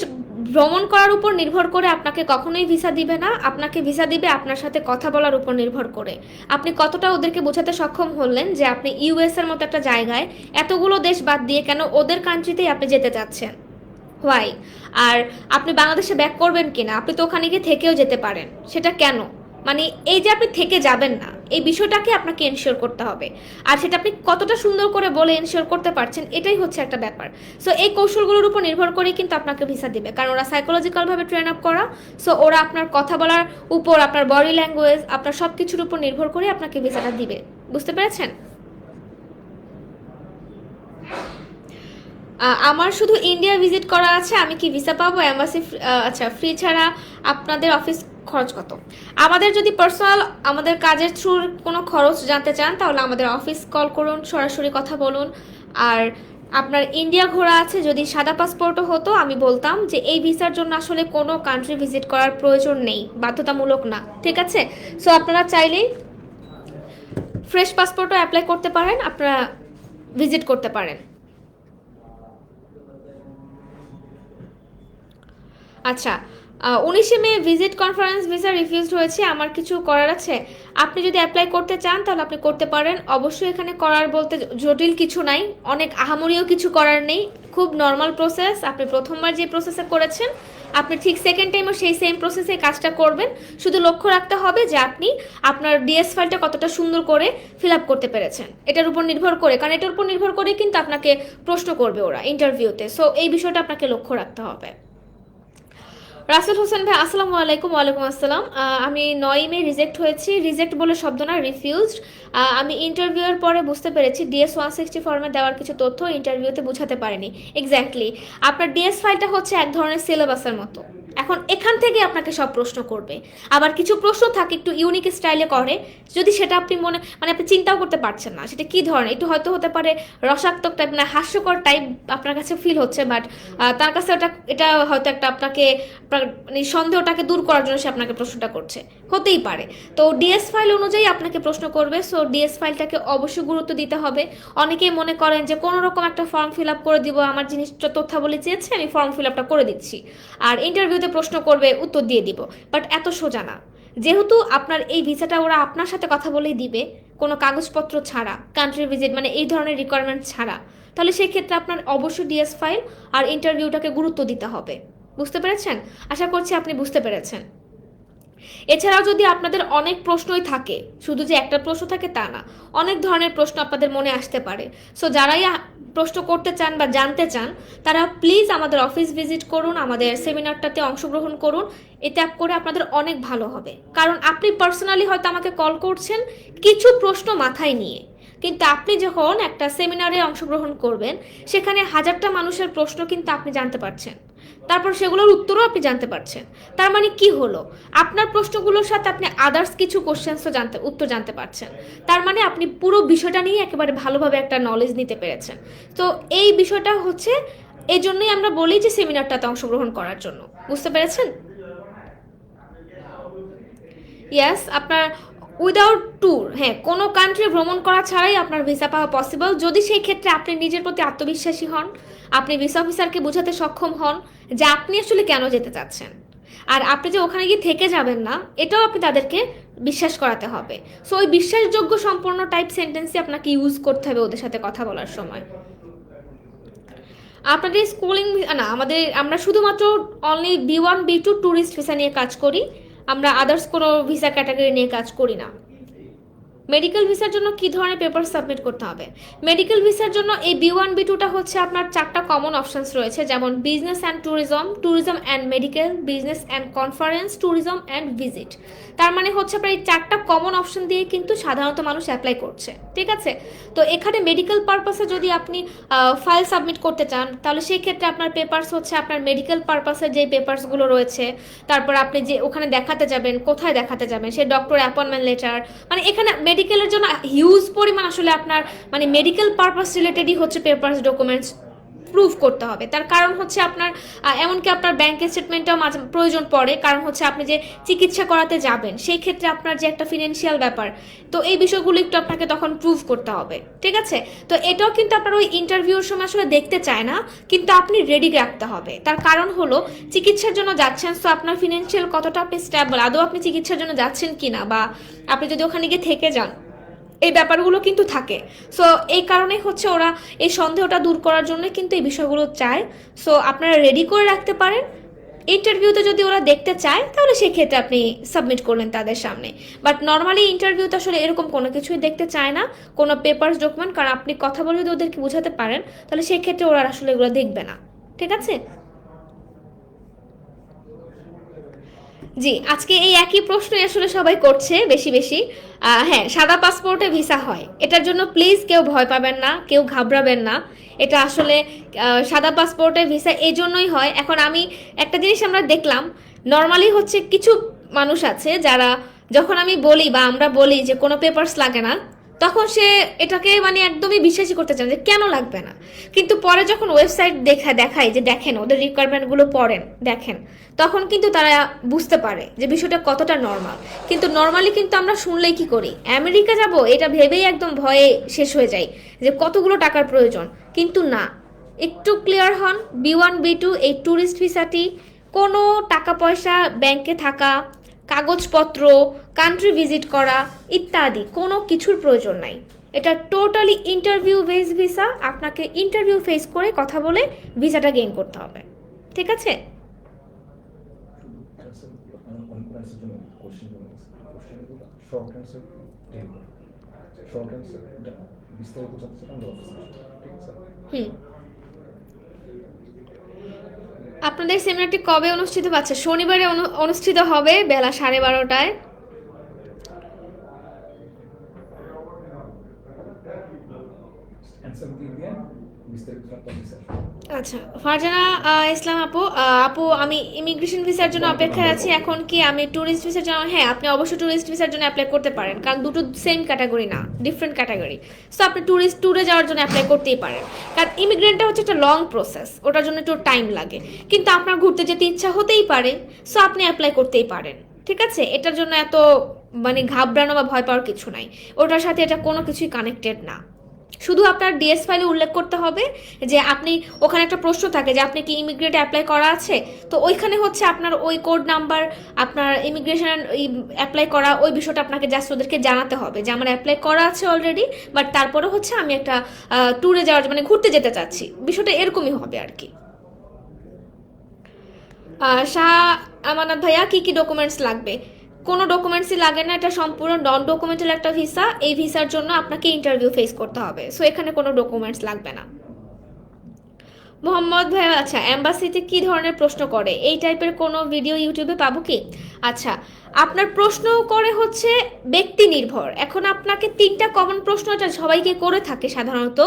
ভ্রমণ করার উপর নির্ভর করে আপনাকে কখনোই ভিসা দিবে না। আপনাকে ভিসা দিবে আপনার সাথে কথা বলার উপর নির্ভর করে। আপনি কতটা ওদেরকে বোঝাতে সক্ষম হলেন যে আপনি ইউএস এর মতো একটা জায়গায় এতগুলো দেশ বাদ দিয়ে কেন ওদের কান্ট্রিতেই আপনি যেতে চাচ্ছেন, হোয়াই? আর আপনি বাংলাদেশে ব্যাক করবেন কিনা, আপনি তো ওখানে গিয়ে থেকেও যেতে পারেন, সেটা কেন? মানে এই যে আপনি থেকে যাবেন না, এই বিষয়টাকে আপনাকে এনশিওর করতে হবে। আর সেটা আপনি কতটা সুন্দর করে বলে এনশিওর করতে পারছেন, এটাই হচ্ছে একটা ব্যাপার। সো এই কৌশলগুলোর উপর নির্ভর করেই কিন্তু আপনাকে ভিসা দিবে, কারণ ওরা সাইকোলজিক্যালভাবে ট্রেন আপ করা। সো ওরা আপনার কথা বলার উপর, আপনার বডি ল্যাঙ্গুয়েজ, আপনার সব কিছুর উপর নির্ভর করে আপনাকে ভিসাটা দিবে। বুঝতে পেরেছেন? আমার শুধু ইন্ডিয়া ভিজিট করা আছে, আমি কি ভিসা পাবো? এম্বাসি আচ্ছা, ফ্রি ছাড়া আপনাদের অফিস খরচ কত? আমাদের যদি পার্সোনাল আমাদের কাজের থ্রুর কোনো খরচ জানতে চান, তাহলে আমাদের অফিস কল করুন, সরাসরি কথা বলুন। আর আপনার ইন্ডিয়া ঘোরা আছে, যদি সাদা পাসপোর্টও হতো, আমি বলতাম যে এই ভিসার জন্য আসলে কোনো কান্ট্রি ভিজিট করার প্রয়োজন নেই, বাধ্যতামূলক না। ঠিক আছে? সো আপনারা চাইলেই ফ্রেশ পাসপোর্টও অ্যাপ্লাই করতে পারেন, আপনারা ভিজিট করতে পারেন। আচ্ছা, 19শে মে ভিজিট কনফারেন্স ভিসা রিফিউজড হয়েছে, আমার কিছু করার আছে? আপনি যদি অ্যাপ্লাই করতে চান তাহলে আপনি করতে পারেন। অবশ্যই এখানে করার বলতে জটিল কিছু নাই, অনেক আহামরিও কিছু করার নেই, খুব নর্মাল প্রসেস। আপনি প্রথমবার যে প্রসেসে করেছেন, আপনি ঠিক সেকেন্ড টাইমও সেই সেম প্রসেসে কাজটা করবেন। শুধু লক্ষ্য রাখতে হবে যে আপনি আপনার ডিএস ফাইলটা কতটা সুন্দর করে ফিল আপ করতে পেরেছেন, এটার উপর নির্ভর করে, কারণ এটার উপর নির্ভর করে কিন্তু আপনাকে প্রশ্ন করবে ওরা ইন্টারভিউতে। সো এই বিষয়টা আপনাকে লক্ষ্য রাখতে হবে। রাসেল হোসেন ভাই, আসসালামু আলাইকুম। ওয়ালাইকুম আসসালাম। আমি 9 মে রিজেক্ট হয়েছি। রিজেক্ট বলে শব্দ না, রিফিউজড। আমি ইন্টারভিউয়ের পরে বুঝতে পেরেছি ডিএস 160 ফর্মে দেওয়ার কিছু তথ্য ইন্টারভিউতে বোঝাতে পারিনি। এক্স্যাক্টলি, আপনার ডিএস ফাইলটা হচ্ছে এক ধরনের সিলেবাসের মতো। এখন এখান থেকে আপনাকে সব প্রশ্ন করবে। আবার কিছু প্রশ্ন থাকে একটু ইউনিক স্টাইলে করে, যদি সেটা আপনি মানে আপনি চিন্তাও করতে পারছেন না সেটা কি ধরনের, একটু হয়তো হতে পারে রসাত্মক টাইপ, না হাস্যকর টাইপ আপনার কাছে ফিল হচ্ছে, বাট তার কাছে এটা হয়তো একটা আপনাকে মানে সন্দেহটাকে দূর করার জন্য সে আপনাকে প্রশ্নটা করছে, হতেই পারে। তো ডিএস ফাইল অনুযায়ী আপনাকে প্রশ্ন করবে। সো ডিএস ফাইলটাকে অবশ্যই গুরুত্ব দিতে হবে। অনেকেই মনে করেন যে কোনো রকম একটা ফর্ম ফিল আপ করে দিব, আমার জিনিসটা তথ্যাবলী চেয়েছে, আমি ফর্ম ফিল আপটা করে দিচ্ছি, আর ইন্টারভিউতে প্রশ্ন করবে, উত্তর দিয়ে দিব। বাট এত সোজা না। যেহেতু আপনার এই ভিসাটা ওরা আপনার সাথে কথা বলেই দিবে, কোনো কাগজপত্র ছাড়া, কান্ট্রি ভিজিট মানে এই ধরনের রিকোয়ারমেন্ট ছাড়া, তাহলে সেক্ষেত্রে আপনার অবশ্যই ডিএস ফাইল আর ইন্টারভিউটাকে গুরুত্ব দিতে হবে। বুঝতে পেরেছেন? আশা করছি আপনি বুঝতে পেরেছেন। এছাড়াও যদি আপনাদের অনেক প্রশ্নই থাকে, শুধু যে একটা প্রশ্ন থাকে তা না, অনেক ধরনের প্রশ্ন আপনাদের মনে আসতে পারে। সো যারাই প্রশ্ন করতে চান বা জানতে চান তারা প্লিজ আমাদের অফিস ভিজিট করুন, আমাদের সেমিনারটাতে অংশগ্রহণ করুন। এতে করে আপনাদের অনেক ভালো হবে। কারণ আপনি পার্সোনালি হয়তো আমাকে কল করছেন কিছু প্রশ্ন মাথায় নিয়ে, কিন্তু আপনি যখন একটা সেমিনারে অংশগ্রহণ করবেন সেখানে হাজারটা মানুষের প্রশ্ন কিন্তু আপনি জানতে পারছেন, তারপর সেগুলোর উত্তরও আপনি জানতে পারছেন। তার মানে কি হলো, আপনার প্রশ্নগুলোর সাথে আপনি আদার্স কিছু কোশ্চেন্সও উত্তর জানতে পারছেন। তার মানে আপনি পুরো বিষয়টা নিয়ে একেবারে ভালোভাবে একটা নলেজ নিতে পেরেছেন। তো এই বিষয়টা হচ্ছে, এই জন্যই আমরা বলি যে সেমিনারটাতে অংশগ্রহণ করার জন্য। বুঝতে পেরেছেন? ইয়াস, আপনার উইদাউট ট্যুর, হ্যাঁ, কোনো কান্ট্রি ভ্রমণ করা ছাড়াই আপনার ভিসা পাওয়া পসিবল, যদি সেই ক্ষেত্রে আপনি নিজের প্রতি আত্মবিশ্বাসী হন, আপনি ভিসা অফিসারকে বোঝাতে সক্ষম হন যে আপনি আসলে কেন যেতে চাচ্ছেন, আর আপনি যে ওখানে গিয়ে থেকে যাবেন না এটাও আপনি তাদেরকে বিশ্বাস করাতে হবে। সো ওই বিশ্বাসযোগ্য সম্পূর্ণ টাইপ সেন্টেন্সই আপনাকে ইউজ করতে হবে ওদের সাথে কথা বলার সময়। আপনাদের স্কুলিং না, আমরা শুধুমাত্র only B1 B2 tourist visa নিয়ে কাজ করি, আমরা আদার্স কোনো ভিসা ক্যাটাগরি নিয়ে কাজ করি না। মেডিকেল ভিসার জন্য কি ধরনের পেপার সাবমিট করতে হবে? মেডিকেল ভিসার জন্য এই B1 B2টা হচ্ছে আপনার 4টা কমন অপশনস রয়েছে, যেমন business and tourism, tourism and medical, business and conference, tourism and visit. তার মানে হচ্ছে আপনার এই 4টা কমন অপশন দিয়ে কিন্তু সাধারণত মানুষ অ্যাপ্লাই করছে। ঠিক আছে? তো এখানে মেডিকেল পারপাসে যদি আপনি ফাইল সাবমিট করতে চান তাহলে সেই ক্ষেত্রে আপনার পেপারস হচ্ছে আপনার মেডিকেল পারপাসের যে পেপারসগুলো রয়েছে, তারপর আপনি যে ওখানে দেখাতে যাবেন, কোথায় দেখাতে যাবেন, সে ডক্টর অ্যাপয়েন্টমেন্ট লেটার, মানে এখানে মেডিকেলের জন্য হিউজ পরিমাণ আসলে আপনার মানে মেডিকেল পারপাস রিলেটেডই হচ্ছে পেপারস ডকুমেন্টস প্রুভ করতে হবে। তার কারণ হচ্ছে আপনার এমনকি আপনার ব্যাংক স্টেটমেন্টটাও মাঝে প্রয়োজন পড়ে, কারণ হচ্ছে আপনি যে চিকিৎসা করাতে যাবেন সেই ক্ষেত্রে আপনার যে একটা ফিনান্সিয়াল ব্যাপার, তো এই বিষয়গুলো একটু আপনাকে তখন প্রুভ করতে হবে। ঠিক আছে? তো এটাও কিন্তু আপনার ওই ইন্টারভিউর সময় আসলে দেখতে চায় না, কিন্তু আপনি রেডি রাখতে হবে। তার কারণ হলো চিকিৎসার জন্য যাচ্ছেন, তো আপনার ফিনান্সিয়াল কতটা আপনি স্টেবল, আদৌ আপনি চিকিৎসার জন্য যাচ্ছেন কিনা, বা আপনি যদি ওখানে গিয়ে থেকে যান, এই ব্যাপারগুলো কিন্তু থাকে। সো এই কারণেই হচ্ছে ওরা এই সন্দেহটা দূর করার জন্য কিন্তু এই বিষয়গুলো চায়। সো আপনারা রেডি করে রাখতে পারেন। ইন্টারভিউতে যদি ওরা দেখতে চায় তাহলে সেক্ষেত্রে আপনি সাবমিট করলেন তাদের সামনে, বাট নর্মালি ইন্টারভিউতে আসলে এরকম কোনো কিছুই দেখতে চায় না, কোনো পেপারস ডকুমেন্ট, কারণ আপনি কথা বলে যদি ওদেরকে বোঝাতে পারেন তাহলে সেক্ষেত্রে ওরা আসলে এগুলো দেখবে না। ঠিক আছে? জি, আজকে এই একই প্রশ্নই আসলে সবাই করছে বেশি বেশি। হ্যাঁ, সাদা পাসপোর্টে ভিসা হয়, এটার জন্য প্লিজ কেউ ভয় পাবেন না, কেউ ঘাবড়াবেন না। এটা আসলে সাদা পাসপোর্টে ভিসা এই জন্যই হয়। এখন আমি একটা জিনিস আমরা দেখলাম, নর্মালি হচ্ছে কিছু মানুষ আছে যারা, যখন আমি বলি বা আমরা বলি যে কোনো পেপারস লাগে না, তখন সে এটাকে মানে একদমই বিশ্বাসই করতে চান যে কেন লাগবে না। কিন্তু পরে যখন ওয়েবসাইট দেখায় যে দেখেন ওদের রিকোয়ারমেন্টগুলো পড়েন, দেখেন, তখন কিন্তু তারা বুঝতে পারে যে বিষয়টা কতটা নর্মাল। কিন্তু নর্মালি কিন্তু আমরা শুনলেই কি করি, আমেরিকা যাব এটা ভেবেই একদম ভয়ে শেষ হয়ে যায় যে কতগুলো টাকার প্রয়োজন। কিন্তু না, একটু ক্লিয়ার হন। B1 B2 এই ট্যুরিস্ট ভিসাটি কোনো টাকা পয়সা ব্যাংকে থাকা, কাগজপত্র, কান্ট্রি ভিজিট করা ইত্যাদি কোনো কিছুর প্রয়োজন নাই। এটা টোটালি ইন্টারভিউ বেস ভিসা, আপনাকে ইন্টারভিউ ফেস করে কথা বলে ভিসাটা গেইন করতে হবে। ঠিক আছে? শর্ট অ্যান্সার শর্ট অ্যান্সার বিস্তারিত জানতে চান আমরা অফিসে, ঠিক আছে? হুম। আপনাদের সেমিনারটি কবে অনুষ্ঠিত হচ্ছে? শনিবারে অনুষ্ঠিত হবে বেলা 12:30টায়। অ্যান্সার দিয়ে বিস্তারিত জানতে অফিসে। আচ্ছা, ফারজানা ইসলাম আপু, আমি ইমিগ্রেশন ভিসার জন্য অপেক্ষায় আছি। এখন কি আমি ট্যুরিস্ট ভিসার জন্য? হ্যাঁ, আপনি অবশ্যই ট্যুরিস্ট ভিসার জন্য অ্যাপ্লাই করতে পারেন, কারণ দুটো সেম ক্যাটাগরি না, ডিফারেন্ট ক্যাটাগরি। সো আপনি ট্যুরিস্ট ট্যুরে যাওয়ার জন্য অ্যাপ্লাই করতেই পারেন, কারণ ইমিগ্রেন্টটা হচ্ছে একটা লং প্রসেস, ওটার জন্য একটু টাইম লাগে। কিন্তু আপনার ঘুরতে যেতে ইচ্ছা হতেই পারে, সো আপনি অ্যাপ্লাই করতেই পারেন। ঠিক আছে? এটার জন্য এত মানে ঘাবড়ানো বা ভয় পাওয়ার কিছু নাই, ওটার সাথে এটা কোনো কিছুই কানেক্টেড না। শুধু আপনার ডিএস ফাইলে উল্লেখ করতে হবে যে আপনি, ওখানে একটা প্রশ্ন থাকে যে আপনি কি ইমিগ্রেট অ্যাপ্লাই করা আছে, তো ওইখানে হচ্ছে আপনার ওই কোড নাম্বার, আপনার ইমিগ্রেশন অ্যাপ্লাই করা ওই বিষয়টা আপনাকে জাস্ট ওদেরকে জানাতে হবে যে আমার অ্যাপ্লাই করা আছে অলরেডি, বাট তারপরে হচ্ছে আমি একটা ট্যুরে যাওয়ার, মানে ঘুরতে যেতে চাচ্ছি, বিষয়টা এরকমই হবে আর কি। শাহ আমানত ভাইয়া, কি কি ডকুমেন্টস লাগবে? কোনো ডকুমেন্টসই লাগে না, এটা সম্পূর্ণ নন ডকুমেন্টাল একটা ভিসা। এই ভিসার জন্য আপনাকে ইন্টারভিউ ফেস করতে হবে, সো এখানে কোনো ডকুমেন্টস লাগবে না। মোহাম্মদ ভাই, আচ্ছা এম্বাসিতে কি ধরনের প্রশ্ন করে, এই টাইপের কোনো ভিডিও ইউটিউবে পাবো কি? আচ্ছা, আপনার প্রশ্ন করে হচ্ছে ব্যক্তি নির্ভর। এখন আপনাকে 3টা কমন প্রশ্ন এটা সবাইকে করে থাকে সাধারণত,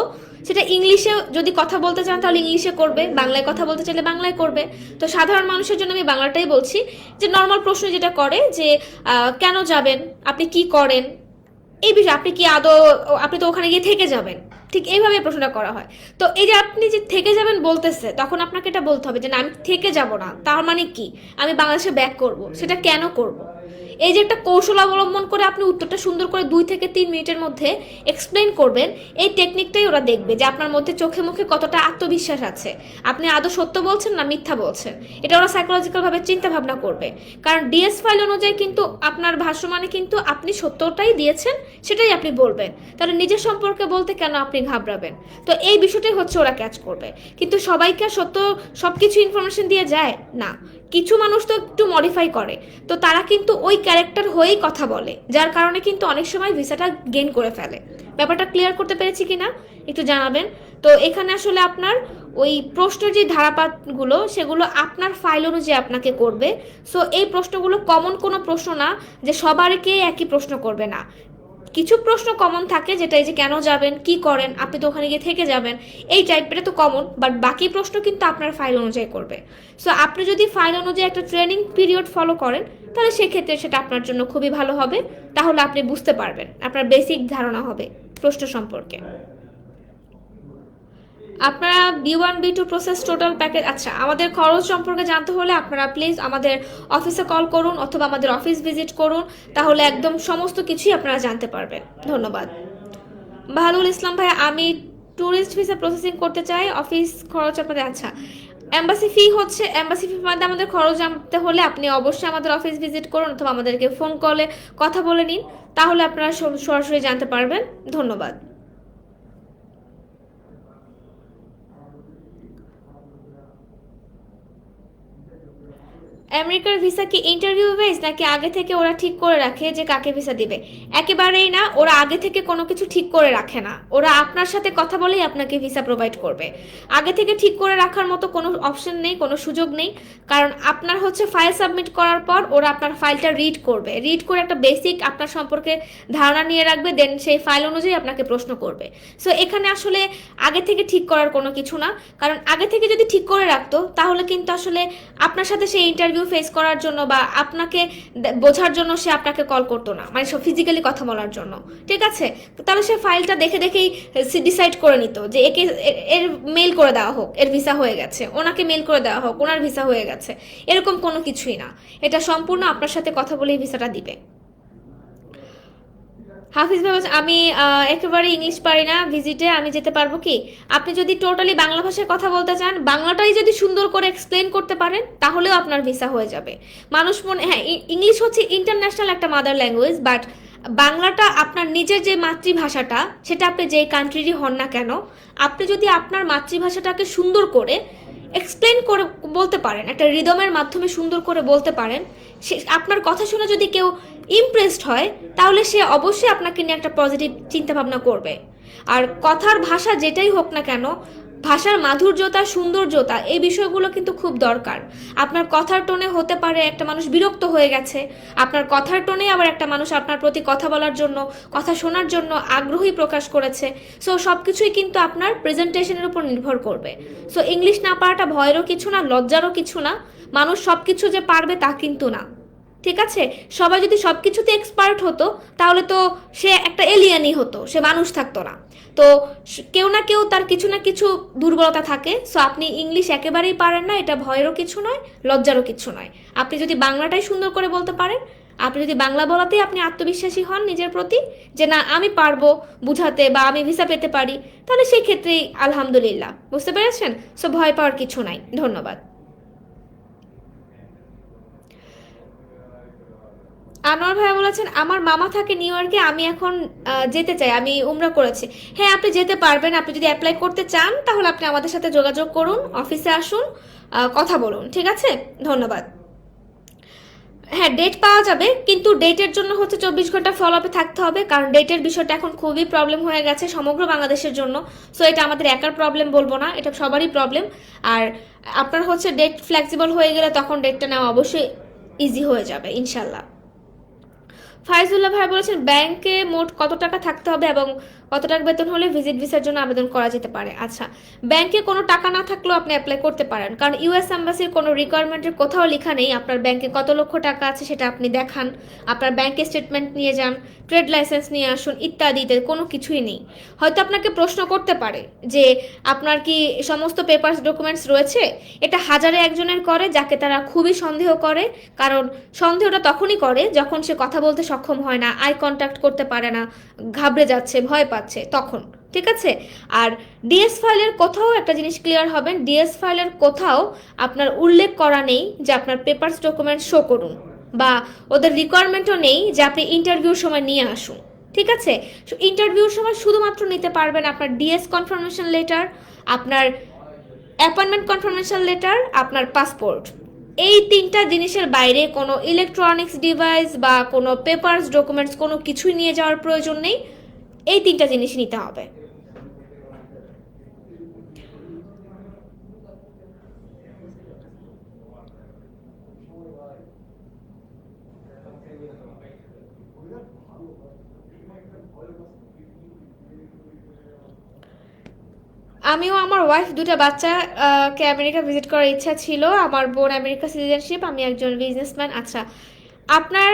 সেটা ইংলিশে যদি কথা বলতে চান তাহলে ইংলিশে করবে, বাংলায় কথা বলতে চাইলে বাংলায় করবে। তো সাধারণ মানুষের জন্য আমি বাংলাটাই বলছি, যে নর্মাল প্রশ্ন যেটা করে যে কেন যাবেন, আপনি কি করেন, এই বিষয়ে, আপনি কি আদৌ, আপনি তো ওখানে গিয়ে থেকে যাবেন, ঠিক এইভাবে প্রশ্নটা করা হয়। তো এই যে আপনি যে থেকে যাবেন বলতেছে, তখন আপনাকে এটা বলতে হবে যে না, আমি থেকে যাব না, তার মানে কি আমি বাংলাদেশে ব্যাক করব, সেটা কেন করব। এই যে একটা কৌশল অবলম্বন করে আপনি উত্তরটা সুন্দর করে 2 থেকে 3 মিনিটের মধ্যে এক্সপ্লেইন করবেন, এই টেকনিকটাই ওরা দেখবে যে আপনার মধ্যে চোখে মুখে কতটা আত্মবিশ্বাস আছে, আপনি আদৌ সত্য বলছেন না মিথ্যা বলছেন। এটা ওরা সাইকোলজিক্যালভাবে চিন্তা ভাবনা করবে, কারণ ডিএস ফাইল অনুযায়ী কিন্তু আপনার ভাষ্য মানে কিন্তু আপনি সত্যটাই দিয়েছেন, সেটাই আপনি বলবেন, তাহলে নিজের সম্পর্কে বলতে কেন আপনি ঘাবড়াবেন। তো এই বিষয়টাই হচ্ছে ওরা ক্যাচ করবে। কিন্তু সবাইকে সত্য সব কিছু ইনফরমেশন দিয়ে যায় না, কিছু মানুষ তো একটু মডিফাই করে, তো তারা কিন্তু ওই ক্যারেক্টার হয়েই কথা বলে, যার কারণে কিন্তু অনেক সময় ভিসাটা গেইন করে ফেলে। ব্যাপারটা ক্লিয়ার করতে পেরেছি কিনা একটু জানাবেন। তো এখানে আসলে আপনার ওই প্রশ্নের যে ধারাপাতগুলো সেগুলো আপনার ফাইল অনুযায়ী আপনাকে করবে। সো এই প্রশ্নগুলো কমন কোনো প্রশ্ন না যে সবারকে একই প্রশ্ন করবে না, কিছু প্রশ্ন কমন থাকে, যেটা এই যে কেন যাবেন, কি করেন, আপনি তো ওখানে গিয়ে থেকে যাবেন, এই টাইপের তো কমন, বাট বাকি প্রশ্ন কিন্তু আপনার ফাইল অনুযায়ী করবে। সো আপনি যদি ফাইল অনুযায়ী একটা ট্রেনিং পিরিয়ড ফলো করেন তাহলে সেক্ষেত্রে সেটা আপনার জন্য খুবই ভালো হবে, তাহলে আপনি বুঝতে পারবেন, আপনার বেসিক ধারণা হবে প্রশ্ন সম্পর্কে। আপনারা B1 B2 process total package, আচ্ছা আমাদের খরচ সম্পর্কে জানতে হলে আপনারা প্লিজ আমাদের অফিসে কল করুন অথবা আমাদের অফিস ভিজিট করুন, তাহলে একদম সমস্ত কিছুই আপনারা জানতে পারবেন। ধন্যবাদ। বাহাদুল ইসলাম ভাই, আমি ট্যুরিস্ট ভিসা প্রসেসিং করতে চাই, অফিস খরচ আপনাদের, আচ্ছা এম্বাসি ফি হচ্ছে, এম্বাসি ফি মধ্যে আমাদের খরচ জানতে হলে আপনি অবশ্যই আমাদের অফিস ভিজিট করুন অথবা আমাদেরকে ফোন কলে কথা বলে নিন, তাহলে আপনারা সরাসরি জানতে পারবেন। ধন্যবাদ। আমেরিকার ভিসা কি ইন্টারভিউ বেস নাকি আগে থেকে ওরা ঠিক করে রাখে যে কাকে ভিসা দিবে? একেবারেই না, ওরা আগে থেকে কোনো কিছু ঠিক করে রাখে না, ওরা আপনার সাথে কথা বলেই আপনাকে ভিসা প্রোভাইড করবে। আগে থেকে ঠিক করে রাখার মতো কোনো অপশন নেই, কোনো সুযোগ নেই, কারণ আপনার হচ্ছে ফাইল সাবমিট করার পর ওরা আপনার ফাইলটা রিড করবে, রিড করে একটা বেসিক আপনার সম্পর্কে ধারণা নিয়ে রাখবে, দেন সেই ফাইল অনুযায়ী আপনাকে প্রশ্ন করবে। সো এখানে আসলে আগে থেকে ঠিক করার কোনো কিছু না, কারণ আগে থেকে যদি ঠিক করে রাখতো তাহলে কিন্তু আসলে আপনার সাথে সেই ইন্টারভিউ ফেস করার জন্য বা আপনাকে বোঝার জন্য সে আপনাকে কল করতো না, মানে সব ফিজিক্যালি কথা বলার জন্য, ঠিক আছে? তাহলে সে ফাইলটা দেখে দেখেই ডিসাইড করে নিত যে একে এর মেল করে দেওয়া হোক, এর ভিসা হয়ে গেছে, ওনাকে মেল করে দেওয়া হোক, ওনার ভিসা হয়ে গেছে, এরকম কোনো কিছুই না। এটা সম্পূর্ণ আপনার সাথে কথা বলেই ভিসাটা দিবে। হাফিজ ভাই, আমি একেবারে ইংলিশ পারি না, ভিজিটে আমি যেতে পারবো কি? আপনি যদি টোটালি বাংলা ভাষায় কথা বলতে চান, বাংলাটাই যদি সুন্দর করে এক্সপ্লেন করতে পারেন তাহলেও আপনার ভিসা হয়ে যাবে। মানুষ মনে, হ্যাঁ ইংলিশ হচ্ছে ইন্টারন্যাশনাল একটা মাদার ল্যাঙ্গুয়েজ, বাট বাংলাটা আপনার নিজের যে মাতৃভাষাটা, সেটা আপনি যেই কান্ট্রিরই হন না কেন, আপনি যদি আপনার মাতৃভাষাটাকে সুন্দর করে এক্সপ্লেন করে বলতে পারেন, একটা রিদমের মাধ্যমে সুন্দর করে বলতে পারেন, সে আপনার কথা শুনে যদি কেউ ইমপ্রেসড হয় তাহলে সে অবশ্যই আপনাকে নিয়ে একটা পজিটিভ চিন্তা ভাবনা করবে। আর কথার ভাষা যেটাই হোক না কেন, ভাষার মাধুর্যতা, সৌন্দর্যতা, এই বিষয়গুলো কিন্তু খুব দরকার। আপনার কথার টোনে হতে পারে একটা মানুষ বিরক্ত হয়ে গেছে, আপনার কথার টোনে আবার একটা মানুষ আপনার প্রতি কথা বলার জন্য, কথা শোনার জন্য আগ্রহী প্রকাশ করেছে। সো সব কিছুই কিন্তু আপনার প্রেজেন্টেশনের উপর নির্ভর করবে। সো ইংলিশ না পারাটা ভয়েরও কিছু না, লজ্জারও কিছু না। মানুষ সব কিছু যে পারবে তা কিন্তু না, ঠিক আছে? সবাই যদি সব কিছুতে এক্সপার্ট হতো তাহলে তো সে একটা এলিয়েনই হতো, সে মানুষ থাকতো না। তো কেউ না কেউ তার কিছু না কিছু দুর্বলতা থাকে। সো আপনি ইংলিশ একেবারেই পারেন না, এটা ভয়েরও কিছু নয়, লজ্জারও কিছু নয়। আপনি যদি বাংলাটাই সুন্দর করে বলতে পারেন, আপনি যদি বাংলা বলাতেই আপনি আত্মবিশ্বাসী হন নিজের প্রতি যে না আমি পারবো বুঝাতে বা আমি ভিসা পেতে পারি, তাহলে সেই ক্ষেত্রেই আলহামদুলিল্লাহ। বুঝতে পেরেছেন? সো ভয় পাওয়ার কিছু নাই। ধন্যবাদ। আনোয়ার ভাইয়া বলেছেন আমার মামা থাকে নিউ ইয়র্কে, আমি এখন যেতে চাই, আমি উমরা করেছি। হ্যাঁ, আপনি যেতে পারবেন। আপনি যদি অ্যাপ্লাই করতে চান তাহলে আপনি আমাদের সাথে যোগাযোগ করুন, অফিসে আসুন, কথা বলুন। ঠিক আছে? ধন্যবাদ। হ্যাঁ, ডেট পাওয়া যাবে, কিন্তু ডেটের জন্য হচ্ছে 24 ঘন্টা ফলো আপে থাকতে হবে, কারণ ডেটের বিষয়টা এখন খুবই প্রবলেম হয়ে গেছে সমগ্র বাংলাদেশের জন্য। সো এটা আমাদের একার প্রবলেম বলবো না, এটা সবারই প্রবলেম। আর আপনার হচ্ছে ডেট ফ্লেক্সিবল হয়ে গেলে তখন ডেটটা নেওয়া অবশ্যই ইজি হয়ে যাবে ইনশাল্লাহ। ফাইজুল্লাহ ভাই বলেছেন ব্যাংকে মোট কত টাকা থাকতে হবে এবং কত টাকা বেতন হলে ভিজিট ভিসার জন্য আবেদন করা যেতে পারে? আচ্ছা, ব্যাংকে কোনো টাকা না থাকলেও আপনি অ্যাপ্লাই করতে পারেন, কারণ ইউএস এম্বাসির কোনো রিকোয়ারমেন্টের কোথাও লেখা নেই আপনার ব্যাংকে কত লক্ষ টাকা আছে সেটা আপনি দেখান, আপনার ব্যাংকের স্টেটমেন্ট নিয়ে যান, ট্রেড লাইসেন্স নিয়ে আসুন, ইত্যাদিতে কোনো কিছুই নেই। হয়তো আপনাকে প্রশ্ন করতে পারে যে আপনার কি সমস্ত পেপারস ডকুমেন্টস রয়েছে। এটা হাজারে একজনের করে যাকে তারা খুবই সন্দেহ করে, কারণ সন্দেহটা তখনই করে যখন সে কথা বলতে সক্ষম হয় না, আই কন্ট্যাক্ট করতে পারে না, ঘাবড়ে যাচ্ছে, ভয় পাচ্ছে, তখন। ঠিক আছে? আর ডিএস ফাইলের কোথাও একটা জিনিস ক্লিয়ার হবেন, ডিএস ফাইলের কোথাও আপনার উল্লেখ করা নেই যে আপনার পেপারস ডকুমেন্ট শো করুন, বা ওদের রিকোয়ারমেন্টও নেই যে আপনি ইন্টারভিউর সময় নিয়ে আসুন। ঠিক আছে? ইন্টারভিউর সময় শুধুমাত্র নিতে পারবেন আপনার ডিএস কনফার্মেশন লেটার, আপনার অ্যাপয়েন্টমেন্ট কনফার্মেশন লেটার, আপনার পাসপোর্ট। এই তিনটা জিনিসের বাইরে কোনো ইলেকট্রনিক্স ডিভাইস বা কোনো পেপারস ডকুমেন্টস কোনো কিছুই নিয়ে যাওয়ার প্রয়োজন নেই। এই তিনটা জিনিস নিতে হবে। আমিও আমার ওয়াইফ দুটো বাচ্চা কে আমেরিকা ভিজিট করার ইচ্ছা ছিল। আমার বোন আমেরিকা সিটিজেনশিপ, আমি একজন বিজনেসম্যান। আচ্ছা, আপনার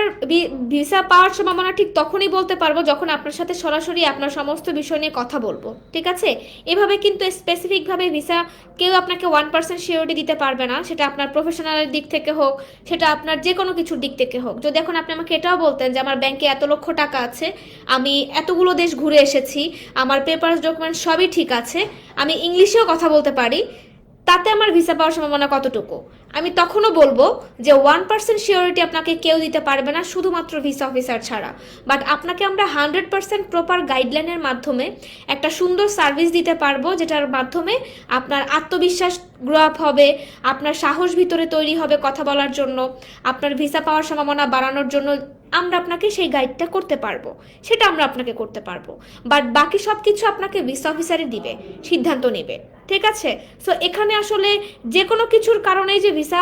ভিসা পাওয়ার সম্ভাবনা ঠিক তখনই বলতে পারবো যখন আপনার সাথে সরাসরি আপনার সমস্ত বিষয় নিয়ে কথা বলবো। ঠিক আছে? এভাবে কিন্তু স্পেসিফিকভাবে ভিসা কেউ আপনাকে 1% সিওরিটি দিতে পারবে না, সেটা আপনার প্রফেশনালের দিক থেকে হোক, সেটা আপনার যে কোনো কিছুর দিক থেকে হোক। যদি এখন আপনি আমাকে এটাও বলতেন যে আমার ব্যাংকে এত লক্ষ টাকা আছে, আমি এতগুলো দেশ ঘুরে এসেছি, আমার পেপারস ডকুমেন্ট সবই ঠিক আছে, আমি ইংলিশেও কথা বলতে পারি, তাতে আমার ভিসা পাওয়ার সম্ভাবনা কতটুকু? আমি তখনও বলবো যে 1% সিওরিটি আপনাকে কেউ দিতে পারবে না, শুধুমাত্র ভিসা অফিসার ছাড়া। বাট আপনাকে আমরা 100% প্রপার গাইডলাইনের মাধ্যমে একটা সুন্দর সার্ভিস দিতে পারবো, যেটার মাধ্যমে আপনার আত্মবিশ্বাস গ্রো আপ হবে, আপনার সাহস ভিতরে তৈরি হবে কথা বলার জন্য, আপনার ভিসা পাওয়ার সম্ভাবনা বাড়ানোর জন্য আমরা আপনাকে সেই গাইডটা করতে পারবো, সেটা আমরা আপনাকে করতে পারবো। বাট বাকি সব কিছু আপনাকে ভিসা অফিসারই দিবে, সিদ্ধান্ত নেবে। ঠিক আছে? সো এখানে আসলে যে কোনো কিছুর কারণেই যে ভিসা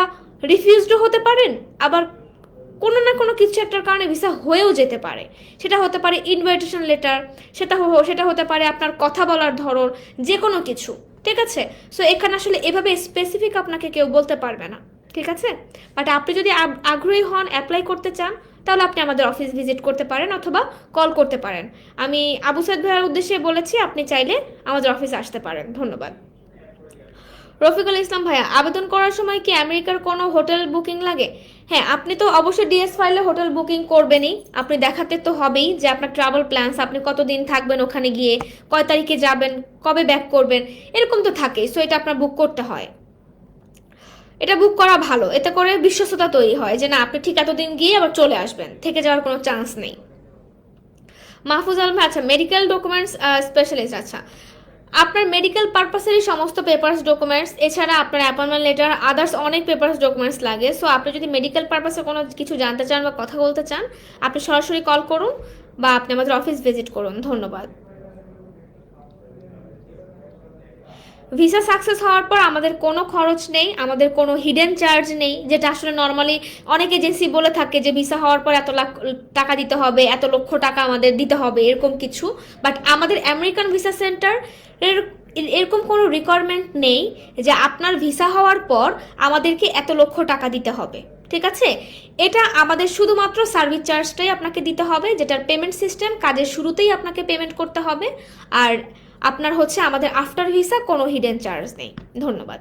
রিফিউজডও হতে পারেন, আবার কোনো না কোনো কিছু একটার কারণে ভিসা হয়েও যেতে পারে। সেটা হতে পারে ইনভাইটেশন লেটার, সেটা হতে পারে আপনার কথা বলার ধরন, যে কোনো কিছু। ঠিক আছে? সো এখানে আসলে এভাবে স্পেসিফিক আপনাকে কেউ বলতে পারবে না। ঠিক আছে? বাট আপনি যদি আগ্রহী হন, অ্যাপ্লাই করতে চান, তাহলে আপনি আমাদের অফিস ভিজিট করতে পারেন অথবা কল করতে পারেন। আমি আবু সাইদ ভাইয়ের উদ্দেশ্যে বলেছি, আপনি চাইলে আমাদের অফিসে আসতে পারেন। ধন্যবাদ। রফিকুল ইসলাম ভাইয়া, আবেদন করার সময় কি আমেরিকার কোনো হোটেল বুকিং লাগে? হ্যাঁ, আপনি তো অবশ্যই ডিএস ফাইলে হোটেল বুকিং করবেনই, আপনি দেখাতে তো হবেই যে আপনার ট্রাভেল প্ল্যানস, আপনি কতদিন থাকবেন ওখানে গিয়ে, কয় তারিখে যাবেন, কবে ব্যাক করবেন, এরকম তো থাকেই। সো এটা আপনার বুক করতে হয়, এটা বুক করা ভালো, এতে করে বিশ্বস্ততা তৈরি হয় যে না আপনি ঠিক এতদিন গিয়ে আবার চলে আসবেন, থেকে যাওয়ার কোনো চান্স নেই। মাহফুজ আলম ভাই, আচ্ছা মেডিকেল ডকুমেন্টস স্পেশালিস্ট, আচ্ছা আপনার মেডিকেল পারপাসেরই সমস্ত পেপারস ডকুমেন্টস, এছাড়া আপনার অ্যাপয়েন্টমেন্ট লেটার, আদার্স অনেক পেপারস ডকুমেন্টস লাগে। সো আপনি যদি মেডিকেল পারপাসে কোনো কিছু জানতে চান বা কথা বলতে চান, আপনি সরাসরি কল করুন বা আপনি আমাদের অফিস ভিজিট করুন। ধন্যবাদ। ভিসা সাকসেস হওয়ার পর আমাদের কোনো খরচ নেই, আমাদের কোনো হিডেন চার্জ নেই, যেটা আসলে নর্মালি অনেক এজেন্সি বলে থাকে যে ভিসা হওয়ার পর এত লাখ টাকা দিতে হবে, এত লক্ষ টাকা আমাদের দিতে হবে, এরকম কিছু। বাট আমাদের আমেরিকান ভিসা সেন্টার এর এরকম কোনো রিকোয়ারমেন্ট নেই যে আপনার ভিসা হওয়ার পর আমাদেরকে এত লক্ষ টাকা দিতে হবে। ঠিক আছে? এটা আমাদের শুধুমাত্র সার্ভিস চার্জটাই আপনাকে দিতে হবে, যেটার পেমেন্ট সিস্টেম কাজের শুরুতেই আপনাকে পেমেন্ট করতে হবে। আর আপনার হচ্ছে আমাদের আফটার ভিসা কোনো হিডেন চার্জ নেই। ধন্যবাদ।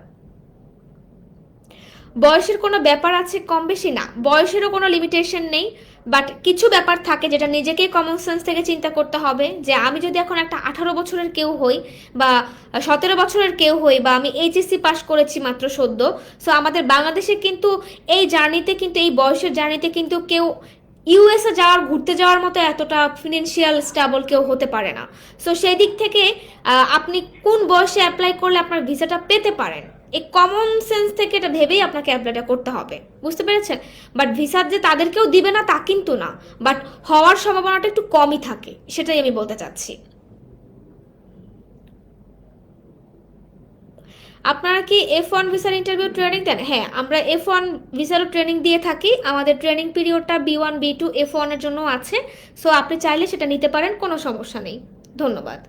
বয়সের কোনো ব্যাপার আছে কম বেশি? না, বয়সেরও কোনো লিমিটেশন নেই, বাট কিছু ব্যাপার থাকে যেটা নিজেকেই কমন সেন্স থেকে চিন্তা করতে হবে, যে আমি যদি এখন একটা 18 বছরের কেউ হই বা 17 বছরের কেউ হই, বা আমি এইচএসসি পাস করেছি মাত্র সদ্য, সো আমাদের বাংলাদেশে কিন্তু এই জার্নিতে, কিন্তু এই বয়সের জার্নিতে কিন্তু কেউ ইউএসএ যাওয়ার, ঘুরতে যাওয়ার মতো এতটা ফিনান্সিয়াল স্টেবল কেউ হতে পারে না। সো সেই দিক থেকে আপনি কোন বয়সে অ্যাপ্লাই করলে আপনার ভিসাটা পেতে পারেন, এই কমন সেন্স থেকে এটা ভেবেই আপনাকে অ্যাপ্লাইটা করতে হবে, বুঝতে পেরেছেন? বাট ভিসার যে তাদেরকেও দিবে না তা কিন্তু না, বাট হওয়ার সম্ভাবনাটা একটু কমই থাকে, সেটাই আমি বলতে চাচ্ছি। আপনারা কি F1 ভিসার ইন্টারভিউ ট্রেনিং দেন? হ্যাঁ, আমরা F1 ভিসারও ট্রেনিং দিয়ে থাকি। আমাদের ট্রেনিং পিরিয়ডটা B1 B2 F1 এর জন্য আছে। সো আপনি চাইলে সেটা নিতে পারেন, কোনো সমস্যা নেই। ধন্যবাদ।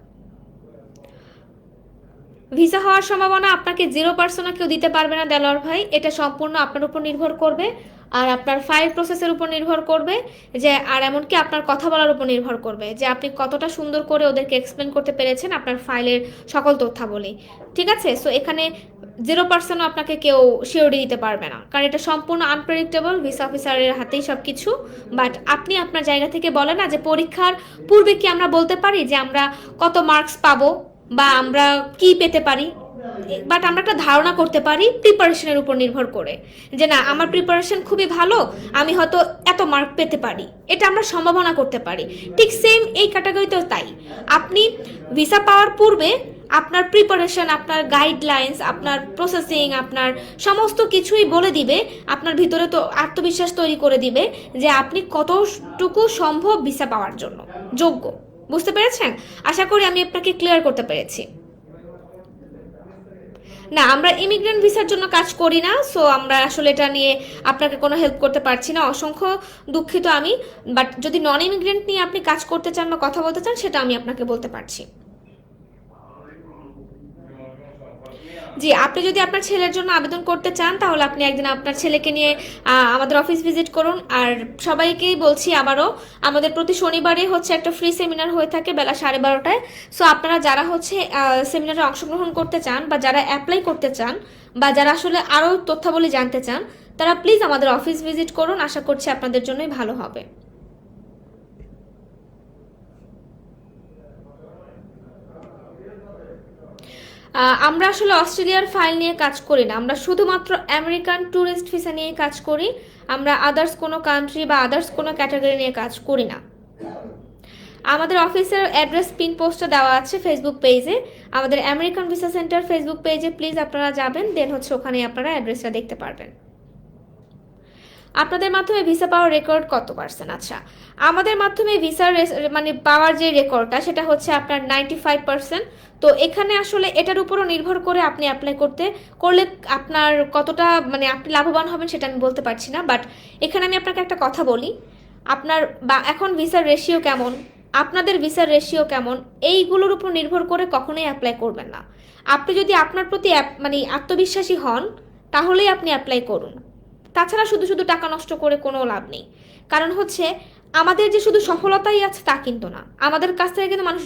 ভিসা হওয়ার সম্ভাবনা আপনাকে 0% কেউ দিতে পারবে না দেলোয়ার ভাই, এটা সম্পূর্ণ আপনার উপর নির্ভর করবে, আর আপনার ফাইল প্রসেসের উপর নির্ভর করবে, যে আর এমনকি আপনার কথা বলার উপর নির্ভর করবে, যে আপনি কতটা সুন্দর করে ওদেরকে এক্সপ্লেন করতে পেরেছেন আপনার ফাইলের সকল তথ্যাবলী। ঠিক আছে, সো এখানে 0%ও আপনাকে কেউ শিওরিটি দিতে পারবে না, কারণ এটা সম্পূর্ণ আনপ্রেডিক্টেবল, ভিসা অফিসারের হাতেই সব কিছু। বাট আপনি আপনার জায়গা থেকে বলেন না যে পরীক্ষার পূর্বে কি আমরা বলতে পারি যে আমরা কত মার্কস পাবো বা আমরা কি পেতে পারি, বাট আমরা একটা ধারণা করতে পারি প্রিপারেশনের উপর নির্ভর করে, যে না আমার প্রিপারেশন খুবই ভালো, আমি হয়তো এত মার্ক পেতে পারি, এটা আমরা সম্ভাবনা করতে পারি। ঠিক সেম এই ক্যাটাগরিতেও তাই, আপনি ভিসা পাওয়ার পূর্বে আপনার প্রিপারেশন, আপনার গাইডলাইন্স, আপনার প্রসেসিং, আপনার সমস্ত কিছুই বলে দিবে, আপনার ভিতরে তো আত্মবিশ্বাস তৈরি করে দিবে যে আপনি কতটুকু সম্ভব ভিসা পাওয়ার জন্য যোগ্য। বুঝতে পেরেছেন? আশা করি আমি আপনাকে ক্লিয়ার করতে পেরেছি। না, আমরা ইমিগ্রেন্ট ভিসার জন্য কাজ করি না, সো আমরা আসলে এটা নিয়ে আপনাকে কোনো হেল্প করতে পারছি না, অসংখ্য দুঃখিত আমি। বাট যদি নন ইমিগ্রেন্ট নিয়ে আপনি কাজ করতে চান বা কথা বলতে চান, সেটা আমি আপনাকে বলতে পারছি। জি, আপনি যদি আপনার ছেলের জন্য আবেদন করতে চান, তাহলে আপনি একদিন আপনার ছেলেকে নিয়ে আমাদের অফিস ভিজিট করুন। আর সবাইকেই বলছি আবারও, আমাদের প্রতি শনিবারে হচ্ছে একটা ফ্রি সেমিনার হয়ে থাকে বেলা 12:30টায়। সো আপনারা যারা হচ্ছে সেমিনারে অংশগ্রহণ করতে চান, বা যারা অ্যাপ্লাই করতে চান, বা যারা আসলে আরও তথ্যাবলী জানতে চান, তারা প্লিজ আমাদের অফিস ভিজিট করুন, আশা করছি আপনাদের জন্যই ভালো হবে। আমরা আসলে অস্ট্রেলিয়ার ফাইল নিয়ে কাজ করি না, আমরা শুধুমাত্র আমেরিকান ট্যুরিস্ট ভিসা নিয়ে কাজ করি, আমরা আদার্স কোনো কান্ট্রি বা আদার্স কোনো ক্যাটাগরি নিয়ে কাজ করি না। আমাদের অফিসের অ্যাড্রেস পিন পোস্টে দেওয়া আছে ফেসবুক পেজে, আমাদের আমেরিকান ভিসা সেন্টার ফেসবুক পেজে প্লিজ আপনারা যাবেন, দেন হচ্ছে ওখানে আপনারা অ্যাড্রেসটা দেখতে পারবেন। আপনাদের মাধ্যমে ভিসা পাওয়ার রেকর্ড কত %? আচ্ছা, আমাদের মাধ্যমে ভিসার মানে পাওয়ার যে রেকর্ডটা, সেটা হচ্ছে আপনার 95%। তো এখানে আসলে এটার উপরও নির্ভর করে আপনি অ্যাপ্লাই করলে আপনার কতটা মানে আপনি লাভবান হবেন সেটা আমি বলতে পারছি না। বাট এখানে আমি আপনাকে একটা কথা বলি, আপনার বা এখন ভিসার রেশিও কেমন, আপনাদের ভিসার রেশিও কেমন, এইগুলোর উপর নির্ভর করে কখনোই অ্যাপ্লাই করবেন না। আপনি যদি আপনার প্রতি মানে আত্মবিশ্বাসী হন, তাহলেই আপনি অ্যাপ্লাই করুন। তাছাড়া শুধু শুধু টাকা নষ্ট করে কোনো লাভ নেই। কারণ হচ্ছে আমাদের যে শুধু সফলতাই আছে তা কিন্তু না, আমাদের কাছ থেকে কিন্তু মানুষ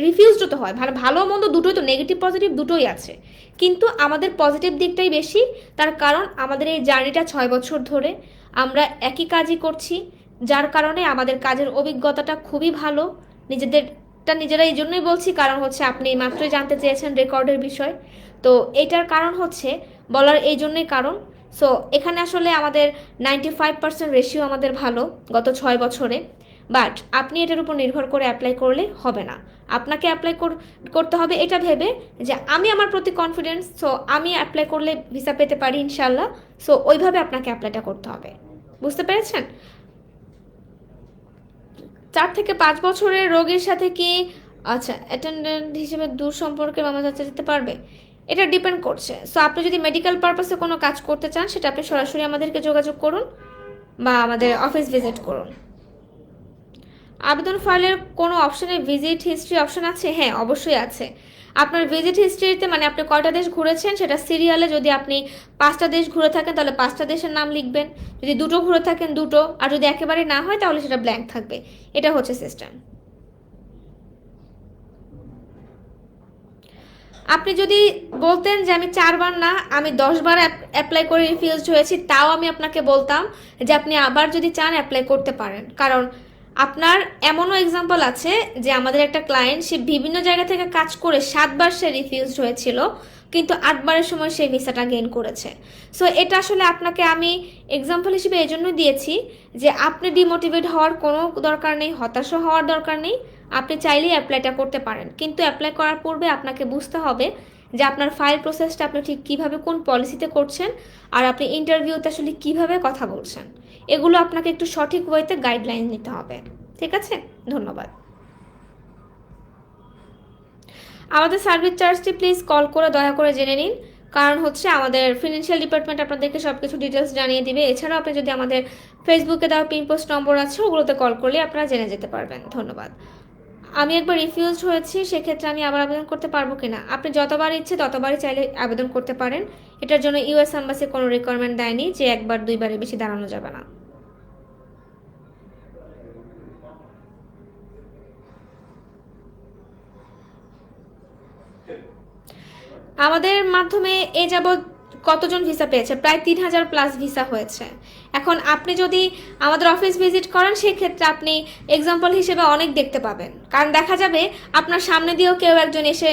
রিফিউজড তো হয়, ভালো মন্দ দুটোই তো, নেগেটিভ পজিটিভ দুটোই আছে, কিন্তু আমাদের পজিটিভ দিকটাই বেশি। তার কারণ আমাদের এই জার্নিটা 6 বছর ধরে আমরা একই কাজই করছি, যার কারণে আমাদের কাজের অভিজ্ঞতাটা খুবই ভালো। নিজেরা এই জন্যই বলছি, কারণ হচ্ছে আপনি মাত্রই জানতে চেয়েছেন রেকর্ডের বিষয়, তো এটার কারণ হচ্ছে বলার এই জন্যই কারণ। সো এখানে আসলে আমাদের 95% রেশিও আমাদের ভালো গত 6 বছরে। বাট আপনি এটার উপর নির্ভর করে অ্যাপ্লাই করলে হবে না, আপনাকে অ্যাপ্লাই করতে হবে এটা ভেবে যে আমি আমার প্রতি কনফিডেন্স, সো আমি অ্যাপ্লাই করলে ভিসা পেতে পারি ইনশাল্লাহ। সো ওইভাবে আপনাকে অ্যাপ্লাইটা করতে হবে, বুঝতে পেরেছেন? 4 থেকে 5 বছরের রোগীর সাথে কি আচ্ছা অ্যাটেন্ডেন্ট হিসেবে দূর সম্পর্কে মামলা যাচ্ছে যেতে পারবে? এটা ডিপেন্ড করছে। সো আপনি যদি মেডিকেল পারপাসে কোনো কাজ করতে চান, সেটা আপনি সরাসরি আমাদেরকে যোগাযোগ করুন বা আমাদের অফিস ভিজিট করুন। আবেদন ফাইলের কোনো অপশনে ভিজিট হিস্ট্রি অপশন আছে? হ্যাঁ, অবশ্যই আছে। আপনার ভিজিট হিস্ট্রিতে মানে আপনি কয়টা দেশ ঘুরেছেন সেটা সিরিয়ালে, যদি আপনি 5টা দেশ ঘুরে থাকেন তাহলে 5টা দেশের নাম লিখবেন, যদি 2টো ঘুরে থাকেন 2টো, আর যদি একেবারে না হয় তাহলে সেটা ব্ল্যাঙ্ক থাকবে। এটা হচ্ছে সিস্টেম। আপনি যদি বলতেন যে আমি 4 বার না আমি 10 বার অ্যাপ্লাই করে রিফিউজড হয়েছি, তাও আমি আপনাকে বলতাম যে আপনি আবার যদি চান অ্যাপ্লাই করতে পারেন। কারণ আপনার এমনও এক্সাম্পল আছে যে আমাদের একটা ক্লায়েন্ট, সে বিভিন্ন জায়গা থেকে কাজ করে 7 বার সে রিফিউজড হয়েছিল, কিন্তু 8বারের সময় সেই ভিসাটা গেইন করেছে। সো এটা আসলে আপনাকে আমি এক্সাম্পল হিসেবে এই জন্য দিয়েছি যে আপনি ডিমোটিভেট হওয়ার কোনো দরকার নেই, হতাশা হওয়ার দরকার নেই। আপনি চাইলেই অ্যাপ্লাইটা করতে পারেন, কিন্তু অ্যাপ্লাই করার পূর্বে আপনাকে বুঝতে হবে যে আপনার ফাইল প্রসেসটা আপনি ঠিক কীভাবে কোন পলিসিতে করছেন, আর আপনি ইন্টারভিউতে আসলে কীভাবে কথা বলছেন, এগুলো আপনাকে একটু সঠিক ওয়েতে গাইডলাইন নিতে হবে। ঠিক আছে, ধন্যবাদ। আমাদের সার্ভিস চার্জটি প্লিজ কল করে দয়া করে জেনে নিন, কারণ হচ্ছে আমাদের ফিনান্সিয়াল ডিপার্টমেন্ট আপনাদেরকে সব কিছু ডিটেলস জানিয়ে দিবে। এছাড়াও আপনি যদি আমাদের ফেসবুকে দেওয়া পিন পোস্ট নম্বর আছে ওগুলোতে কল করলে আপনারা জেনে যেতে পারবেন। ধন্যবাদ। আমি একবার রিফিউজড হয়েছি, সেক্ষেত্রে আমি আবার আবেদন করতে পারবো কিনা? আপনি যতবার ইচ্ছে ততবারই চাইলে আবেদন করতে পারেন। এটার জন্য ইউএস এম্বাসি কোনো রিকোয়ারমেন্ট দেয়নি যে 1 বার 2 বারের বেশি দাঁড়ানো যাবে না। আমাদের মাধ্যমে এ যাবৎ কতজন ভিসা পেয়েছে? প্রায় 3000+ ভিসা হয়েছে। এখন আপনি যদি আমাদের অফিস ভিজিট করেন সেক্ষেত্রে আপনি এক্সাম্পল হিসেবে অনেক দেখতে পাবেন, কারণ দেখা যাবে আপনার সামনে দিয়েও কেউ একজন এসে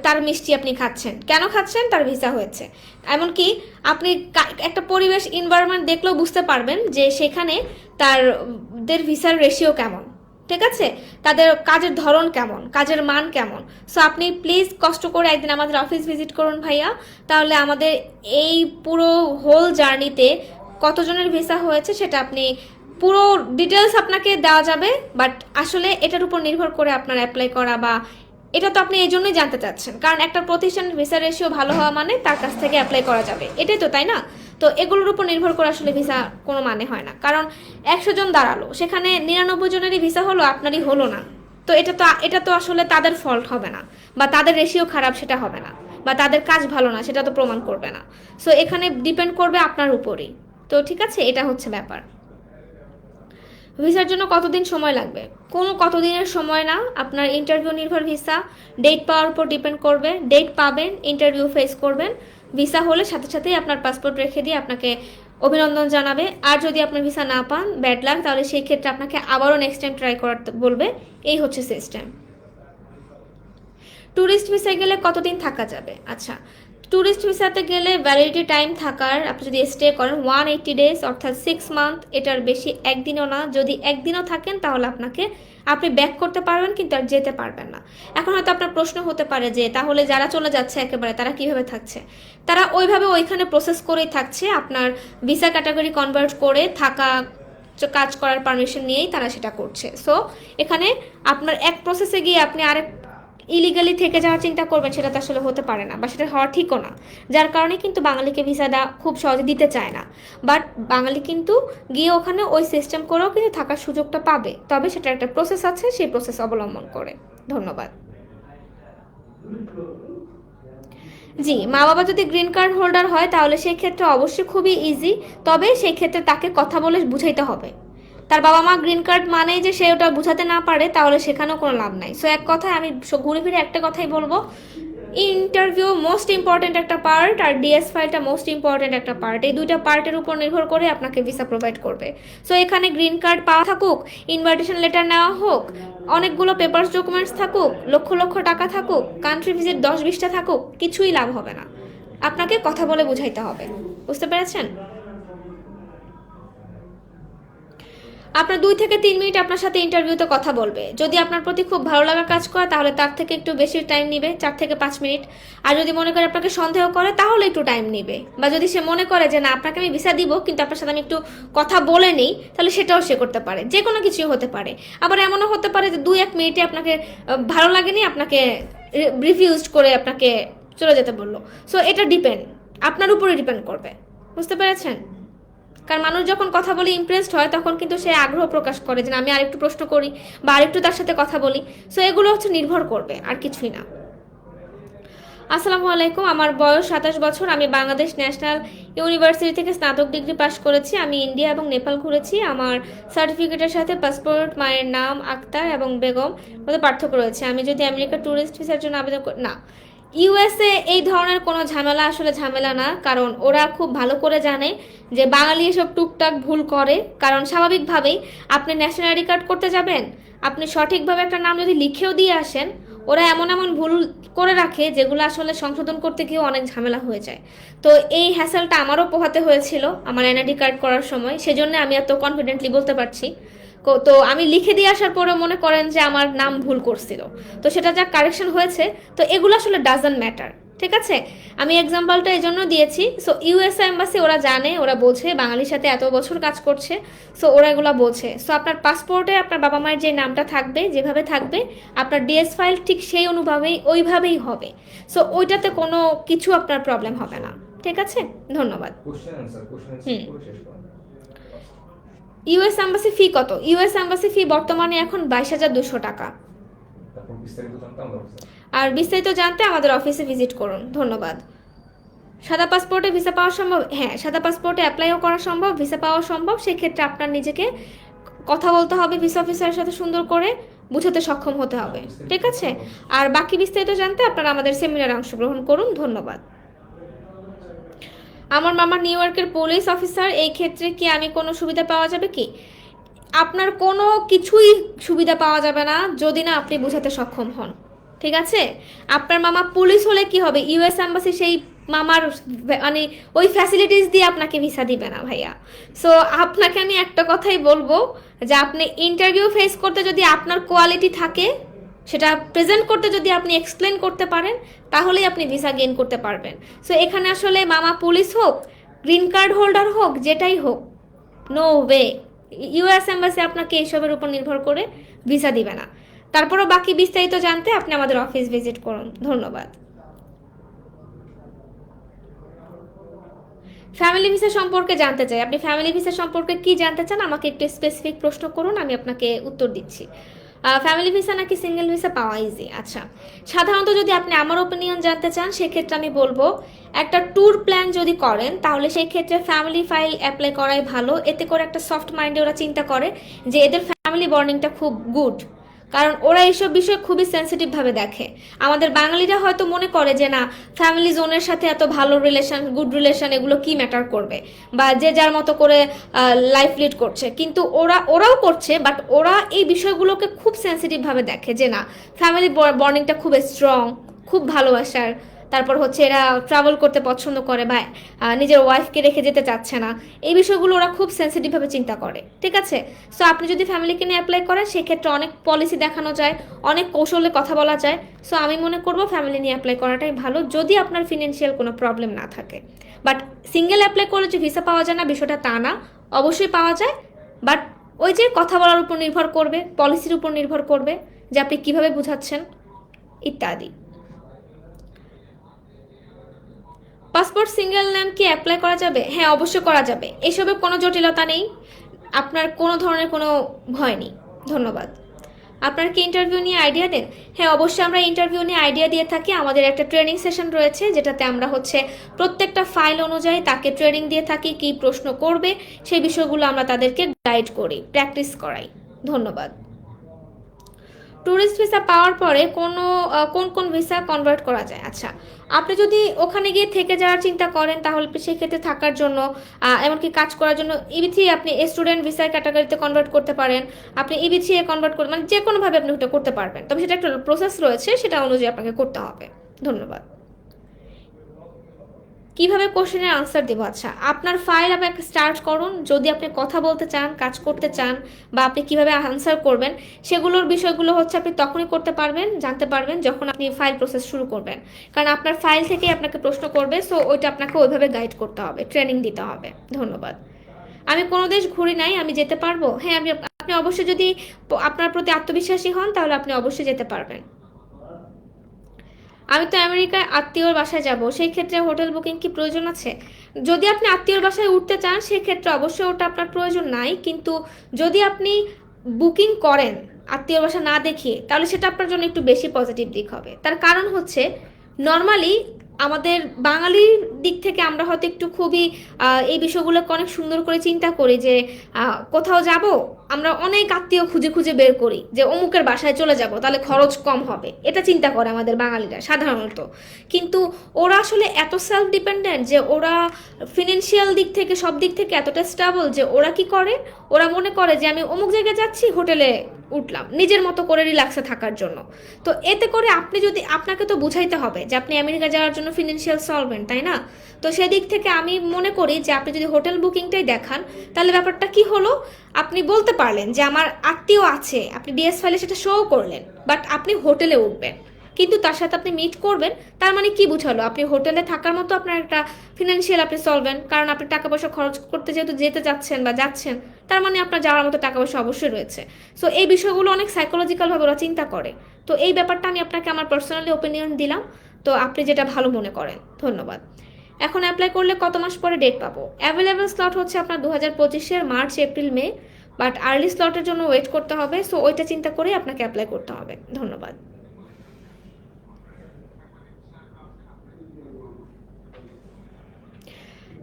তার মিষ্টি আপনি খাচ্ছেন। কেন খাচ্ছেন? তার ভিসা হয়েছে। এমনকি আপনি একটা পরিবেশ এনভায়রনমেন্ট দেখলেও বুঝতে পারবেন যে সেখানে তাদের ভিসার রেশিও কেমন, ঠিক আছে, তাদের কাজের ধরন কেমন, কাজের মান কেমন। সো আপনি প্লিজ কষ্ট করে একদিন আমাদের অফিস ভিজিট করুন ভাইয়া, তাহলে আমাদের এই পুরো হোল জার্নিতে কতজনের ভিসা হয়েছে সেটা আপনি পুরো ডিটেলস আপনাকে দেওয়া যাবে। বাট আসলে এটার উপর নির্ভর করে আপনার অ্যাপ্লাই করা, বা এটা তো আপনি এই জন্যই জানতে চাচ্ছেন কারণ একটা প্রতিষ্ঠানের ভিসা রেশিও ভালো হওয়া মানে তার কাছ থেকে অ্যাপ্লাই করা যাবে, এটাই তো, তাই না? তো এগুলোর উপর নির্ভর করে আসলে ভিসা কোনো মানে হয় না। কারণ 100 জন দাঁড়ালো, সেখানে 99 জনেরই ভিসা হলো, আপনারই হলো না। তো এটা তো আসলে তাদের ফল্ট হবে না, বা তাদের রেশিও খারাপ সেটা হবে না, বা তাদের কাজ ভালো না সেটা তো প্রমাণ করবে না। সো এখানে ডিপেন্ড করবে আপনার উপরই। তো ঠিক আছে, এটা হচ্ছে ব্যাপার। ভিসার জন্য কতদিন সময় লাগবে? কোনো কতদিনের সময় না, আপনার ইন্টারভিউ নির্ভর ভিসা, ডেট পাওয়ার উপর ডিপেন্ড করবে। ডেট পাবেন, ইন্টারভিউ ফেস করবেন, ভিসা হলে সাথে সাথেই আপনার পাসপোর্ট রেখে দিয়ে আপনাকে অভিনন্দন জানাবে। আর যদি আপনি ভিসা না পান, ব্যাড লাক, তাহলে সেই ক্ষেত্রে আপনাকে আবারও নেক্সট টাইম ট্রাই করতে বলবে। এই হচ্ছে সিস্টেম। ট্যুরিস্ট ভিসায় গেলে কতদিন থাকা যাবে? আচ্ছা, ট্যুরিস্ট ভিসাতে গেলে ভ্যালিডিটি টাইম থাকার, আপনি যদি স্টে করেন 180 ডেজ অর্থাৎ 6 মান্থ, এটার বেশি একদিনও না। যদি একদিনও থাকেন তাহলে আপনি ব্যাক করতে পারবেন, কিন্তু আর যেতে পারবেন না। এখন হয়তো আপনার প্রশ্ন হতে পারে যে তাহলে যারা চলে যাচ্ছে একেবারে তারা কিভাবে থাকছে? তারা ওইভাবে ওইখানে প্রসেস করেই থাকছে, আপনার ভিসা ক্যাটাগরি কনভার্ট করে থাকা, কাজ করার পারমিশন নিয়েই তারা সেটা করছে। সো এখানে আপনার এক প্রসেসে গিয়ে আপনি আরেক ইলিগালি থেকে যাওয়ার চিন্তা করবেন, সেটা তো আসলে হতে পারে না, বা সেটা হওয়া ঠিকও না। যার কারণে কিন্তু বাঙালিকে ভিসাটা খুব সহজে দিতে চায় না। বাট বাঙালি কিন্তু গিয়ে ওখানে ওই সিস্টেম করেও কিন্তু থাকার সুযোগটা পাবে, তবে সেটা একটা প্রসেস আছে, সেই প্রসেস অবলম্বন করে। ধন্যবাদ। জি, মা বাবা যদি গ্রিন কার্ড হোল্ডার হয় তাহলে সেই ক্ষেত্রে অবশ্যই খুবই ইজি, তবে সেই ক্ষেত্রে তাকে কথা বলে বুঝাইতে হবে। তার বাবা মা গ্রিন কার্ড মানেই যে সে ওটা বুঝাতে না পারে, তাহলে সেখানেও কোনো লাভ নাই। সো এক কথায় আমি ঘুরে ফিরে একটা কথাই বলবো, ইন্টারভিউ মোস্ট ইম্পর্টেন্ট একটা পার্ট, আর ডিএস ফাইলটা মোস্ট ইম্পর্টেন্ট একটা পার্ট। এই দুইটা পার্টের উপর নির্ভর করে আপনাকে ভিসা প্রোভাইড করবে। সো এখানে গ্রিন কার্ড পাওয়া থাকুক, ইনভাইটেশন লেটার নেওয়া হোক, অনেকগুলো পেপারস ডকুমেন্টস থাকুক, লক্ষ লক্ষ টাকা থাকুক, কান্ট্রি ভিজিট 10-20টা থাকুক, কিছুই লাভ হবে না। আপনাকে কথা বলে বুঝাইতে হবে। বুঝতে পেরেছেন? আপনার 2 থেকে 3 মিনিট আপনার সাথে ইন্টারভিউতে কথা বলবে। যদি আপনার প্রতি খুব ভালো লাগা কাজ করে তাহলে তার থেকে একটু বেশি টাইম নিবে, 4 থেকে 5 মিনিট। আর যদি মনে করে আপনাকে সন্দেহ করে তাহলে একটু টাইম নিবে। বা যদি সে মনে করে যে না আপনাকে আমি ভিসা দিব কিন্তু আপনার সাথে আমি একটু কথা বলে নিই, তাহলে সেটাও সে করতে পারে। যে কোনো কিছুই হতে পারে। আবার এমনও হতে পারে যে 2-1 মিনিটে আপনাকে ভালো লাগেনি, আপনাকে রিফিউজড করে আপনাকে চলে যেতে বললো। সো এটা ডিপেন্ড, আপনার উপরে ডিপেন্ড করবে। বুঝতে পেরেছেন? কারণ মানুষ যখন কথা বলে ইমপ্রেসড হয় তখন কিন্তু সে আগ্রহ প্রকাশ করে যে আমি আরেকটু প্রশ্ন করি বা আরেকটু তার সাথে কথা বলি। সো এগুলো হচ্ছে নির্ভর করবে, আর কিছুই না। আসসালামু আলাইকুম, আমার বয়স 27 বছর। আমি বাংলাদেশ ন্যাশনাল ইউনিভার্সিটি থেকে স্নাতক ডিগ্রি পাশ করেছি। আমি ইন্ডিয়া এবং নেপাল ঘুরেছি। আমার সার্টিফিকেটের সাথে পাসপোর্ট, মায়ের নাম আক্তার এবং বেগম মধ্যে পার্থক্য রয়েছে। আমি যদি আমেরিকা ট্যুরিস্ট ভিসার জন্য আবেদন না, ইউএসএ এই ধরনের কোনো ঝামেলা আসলে ঝামেলা না, কারণ ওরা খুব ভালো করে জানে যে বাঙালি এসব টুকটাক ভুল করে। কারণ স্বাভাবিকভাবেই আপনি ন্যাশনাল আইডি কার্ড করতে যাবেন, আপনি সঠিকভাবে একটা নাম যদি লিখেও দিয়ে আসেন, ওরা এমন এমন ভুল করে রাখে যেগুলো আসলে সংশোধন করতে গিয়েও অনেক ঝামেলা হয়ে যায়। তো এই হ্যাসেলটা আমারও পোহাতে হয়েছিল আমার এনআইডি কার্ড করার সময়, সেজন্য আমি এত কনফিডেন্টলি বলতে পারছি। তো আমি লিখে দিয়ে আসার পরে মনে করেন যে আমার নাম ভুল করছিল, তো সেটা যা কারেকশন হয়েছে। তো এগুলো আসলে ডাজন্ট ম্যাটার, ঠিক আছে। আমি এক্সাম্পলটা এই জন্য দিয়েছি। সো ইউএসএ এম্বাসি ওরা জানে, ওরা বোঝে বাঙালির সাথে এত বছর কাজ করছে, সো ওরা এগুলো বোঝে। সো আপনার পাসপোর্টে আপনার বাবা মায়ের যে নামটা থাকবে, যেভাবে থাকবে আপনার ডিএস ফাইল ঠিক সেই অনুভাবেই ওইভাবেই হবে। সো ওইটাতে কোনো কিছু আপনার প্রবলেম হবে না, ঠিক আছে। ধন্যবাদ। কোশ্চেন আনসার হুম। করে শেষ করুন। ইউএস এম্বাসি ফি কত? ইউএস এম্বাসি ফি বর্তমানে এখন 22,200 টাকা। তারপর বিস্তারিত জানতে আমরা অফিসে আর বিস্তারিত জানতে আমাদের অফিসে ভিজিট করুন। ধন্যবাদ। সাদা পাসপোর্টে ভিসা পাওয়া সম্ভব? হ্যাঁ, সাদা পাসপোর্টে অ্যাপ্লাইও করা সম্ভব, ভিসা পাওয়া সম্ভব। সেক্ষেত্রে আপনার নিজেকে কথা বলতে হবে ভিসা অফিসারের সাথে, সুন্দর করে বুঝাতে সক্ষম হতে হবে, ঠিক আছে। আর বাকি বিস্তারিত জানতে আপনারা আমাদের সেমিনারে অংশগ্রহণ করুন। ধন্যবাদ। আমার মামা নিউ ইয়র্কের পুলিশ অফিসার, এই ক্ষেত্রে কি আমি কোনো সুবিধা পাওয়া যাবে কি? আপনার কোনো কিছুই সুবিধা পাওয়া যাবে না যদি না আপনি বোঝাতে সক্ষম হন, ঠিক আছে। আপনার মামা পুলিশ হলে কি হবে, ইউএস এম্বাসি সেই মামার মানে ওই ফ্যাসিলিটিস দিয়ে আপনাকে ভিসা দিবে না ভাইয়া। সো আপনাকে আমি একটা কথাই বলবো যে আপনি ইন্টারভিউ ফেস করতে যদি আপনার কোয়ালিটি থাকে, সেটা প্রেজেন্ট করতে যদি আপনি এক্সপ্লেন করতে পারেন, তাহলেই আপনি ভিসা গেইন করতে পারবেন। সো এখানে আসলে মামা পুলিশ হোক, গ্রিন কার্ড হোল্ডার হোক, যেটাই হোক, নো ওয়ে ইউএস এম্বাসি আপনাকে এইসবের উপর নির্ভর করে ভিসা দিবে না। তারপরও বাকি বিস্তারিত জানতে আপনি আমাদের অফিস ভিজিট করুন। ধন্যবাদ। ফ্যামিলি ভিসা সম্পর্কে জানতে চাই। আপনি ফ্যামিলি ভিসা সম্পর্কে কি জানতে চান, আমাকে একটু স্পেসিফিক প্রশ্ন করুন, আমি আপনাকে উত্তর দিচ্ছি। ফ্যামিলি ভিসা নাকি সিঙ্গেল ভিসা পাওয়া ইজি? আচ্ছা, সাধারণত যদি আপনি আমার ওপিনিয়ন জানতে চান, সেক্ষেত্রে আমি বলবো একটা ট্যুর প্ল্যান যদি করেন, তাহলে সেই ক্ষেত্রে ফ্যামিলি ফাইল অ্যাপ্লাই করাই ভালো। এতে করে একটা সফট মাইন্ডে ওরা চিন্তা করে যে এদের ফ্যামিলি বন্ডিংটা খুব গুড, কারণ ওরা এইসব বিষয় খুবই সেন্সিটিভভাবে দেখে। আমাদের বাঙালিরা হয়তো মনে করে যে না, ফ্যামিলি জোনের সাথে এত ভালো রিলেশন, গুড রিলেশন, এগুলো কি ম্যাটার করবে, বা যে যার মতো করে লাইফ লিড করছে। কিন্তু ওরাও করছে, বাট ওরা এই বিষয়গুলোকে খুব সেন্সিটিভভাবে দেখে যে না, ফ্যামিলি বন্ডিংটা খুব স্ট্রং, খুব ভালোবাসার। তারপর হচ্ছে এরা ট্রাভেল করতে পছন্দ করে, বা নিজের ওয়াইফকে রেখে যেতে চাচ্ছে না। এই বিষয়গুলো ওরা খুব সেন্সিটিভভাবে চিন্তা করে, ঠিক আছে। সো আপনি যদি ফ্যামিলিকে নিয়ে অ্যাপ্লাই করেন, সেক্ষেত্রে অনেক পলিসি দেখানো যায়, অনেক কৌশলে কথা বলা যায়। সো আমি মনে করবো ফ্যামিলি নিয়ে অ্যাপ্লাই করাটাই ভালো, যদি আপনার ফিনান্সিয়াল কোনো প্রবলেম না থাকে। বাট সিঙ্গেল অ্যাপ্লাই করলে যে ভিসা পাওয়া যায় না বিষয়টা তা না, অবশ্যই পাওয়া যায়। বাট ওই যে কথা বলার উপর নির্ভর করবে, পলিসির উপর নির্ভর করবে যে আপনি কীভাবে বুঝাচ্ছেন ইত্যাদি। পাসপোর্ট সিঙ্গেল নেম কি অ্যাপ্লাই করা যাবে? হ্যাঁ, অবশ্যই করা যাবে, এসবে কোনো জটিলতা নেই, আপনার কোনো ধরনের কোনো ভয় নেই। ধন্যবাদ। আপনার কি ইন্টারভিউ নিয়ে আইডিয়া দেন? হ্যাঁ, অবশ্যই আমরা ইন্টারভিউ নিয়ে আইডিয়া দিয়ে থাকি। আমাদের একটা ট্রেনিং সেশন রয়েছে, যেটাতে আমরা হচ্ছে প্রত্যেকটা ফাইল অনুযায়ী তাকে ট্রেনিং দিয়ে থাকি, কি প্রশ্ন করবে সেই বিষয়গুলো আমরা তাদেরকে গাইড করি, প্র্যাকটিস করাই। ধন্যবাদ। ট্যুরিস্ট ভিসা পাওয়ার পরে কোন কোন ভিসা কনভার্ট করা যায়? আচ্ছা, আপনি যদি ওখানে গিয়ে থেকে যাওয়ার চিন্তা করেন, তাহলে সেক্ষেত্রে থাকার জন্য, এমনকি কাজ করার জন্য ইবি3 আপনি স্টুডেন্ট ভিসা ক্যাটাগরিতে কনভার্ট করতে পারেন। আপনি ইবি3 এ কনভার্ট করতে, মানে যে কোনোভাবে আপনি ওটা করতে পারবেন, তবে সেটা একটা প্রসেস রয়েছে, সেটা অনুযায়ী আপনাকে করতে হবে। ধন্যবাদ। কিভাবে কোশ্চেনের আনসার দেবো? আচ্ছা, আপনার ফাইল আপনাকে স্টার্ট করুন। যদি আপনি কথা বলতে চান, কাজ করতে চান, বা আপনি কিভাবে আনসার করবেন, সেগুলোর বিষয়গুলো হচ্ছে আপনি তখনই করতে পারবেন, জানতে পারবেন যখন আপনি ফাইল প্রসেস শুরু করবেন। কারণ আপনার ফাইল থেকেই আপনাকে প্রশ্ন করবে, সো ওইটা আপনাকে ওইভাবে গাইড করতে হবে, ট্রেনিং দিতে হবে। ধন্যবাদ। আমি কোনো দেশ ঘুরি নাই, আমি যেতে পারবো? হ্যাঁ, আপনি অবশ্যই, যদি আপনার প্রতি আত্মবিশ্বাসী হন, তাহলে আপনি অবশ্যই যেতে পারবেন। আমি তো আমেরিকায় আত্মীয়র বাসায় যাব, সেই ক্ষেত্রে হোটেল বুকিং কি প্রয়োজন আছে? যদি আপনি আত্মীয়র বাসায় উঠতে চান, সেক্ষেত্রে অবশ্যই ওটা আপনার প্রয়োজন নাই। কিন্তু যদি আপনি বুকিং করেন আত্মীয়র বাসা না দেখিয়ে, তাহলে সেটা আপনার জন্য একটু বেশি পজিটিভ দিক হবে। তার কারণ হচ্ছে, নর্মালি আমাদের বাঙালির দিক থেকে আমরা হয়তো একটু খুবই এই বিষয়গুলোকে অনেক সুন্দর করে চিন্তা করি যে কোথাও যাব আমরা অনেক আত্মীয় খুঁজে খুঁজে বের করি যে অমুকের বাসায় চলে যাব তাহলে খরচ কম হবে, এটা চিন্তা করে আমাদের বাঙালিরা সাধারণত। কিন্তু ওরা আসলে এত সেলফ ডিপেন্ডেন্ট যে ওরা ফিনান্সিয়াল দিক থেকে সব দিক থেকে এতটা স্টেবল যে ওরা কি করে, ওরা মনে করে যে আমি অমুক জায়গায় যাচ্ছি, হোটেলে উঠলাম নিজের মতো করে রিল্যাক্সে থাকার জন্য। তো এতে করে আপনি যদি, আপনাকে তো বুঝাইতে হবে যে আপনি আমেরিকা যাওয়ার জন্য ফিনান্সিয়াল সলভেন্ট, তাই না? তো সেদিক থেকে আমি মনে করি যে আপনি যদি হোটেল বুকিংটাই দেখান তাহলে ব্যাপারটা কি হলো, আপনি বলতে পারলেন যে আমার আত্মীয় আছে, আপনি ডিএস ফাইলে সেটা শো করলেন, বাট আপনি হোটেলে উঠবেন কিন্তু তার সাথে আপনি মিট করবেন, তার মানে কি বুঝালো আপনি হোটেলে থাকার মতো আপনার একটা ফিনান্সিয়াল আপনি সলভেন্ট, কারণ আপনি টাকা পয়সা খরচ করতে যেহেতু যেতে যাচ্ছেন বা যাচ্ছেন, তার মানে আপনার যাওয়ার মতো টাকা পয়সা অবশ্যই রয়েছে। সো এই বিষয়গুলো অনেক সাইকোলজিক্যালভাবে ওরা চিন্তা করে। তো এই ব্যাপারটা আমি আপনাকে আমার পার্সোনালি ওপিনিয়ন দিলাম, তো আপনি যেটা ভালো মনে করেন। ধন্যবাদ। এখন অ্যাপ্লাই করলে কত মাস পরে ডেট পাবো? অ্যাভেলেবেল স্লট হচ্ছে আপনার 2025-এর March, April, May, but early স্লটের জন্য ওয়েট করতে হবে। সো ওইটা চিন্তা করেই আপনাকে অ্যাপ্লাই করতে হবে। ধন্যবাদ।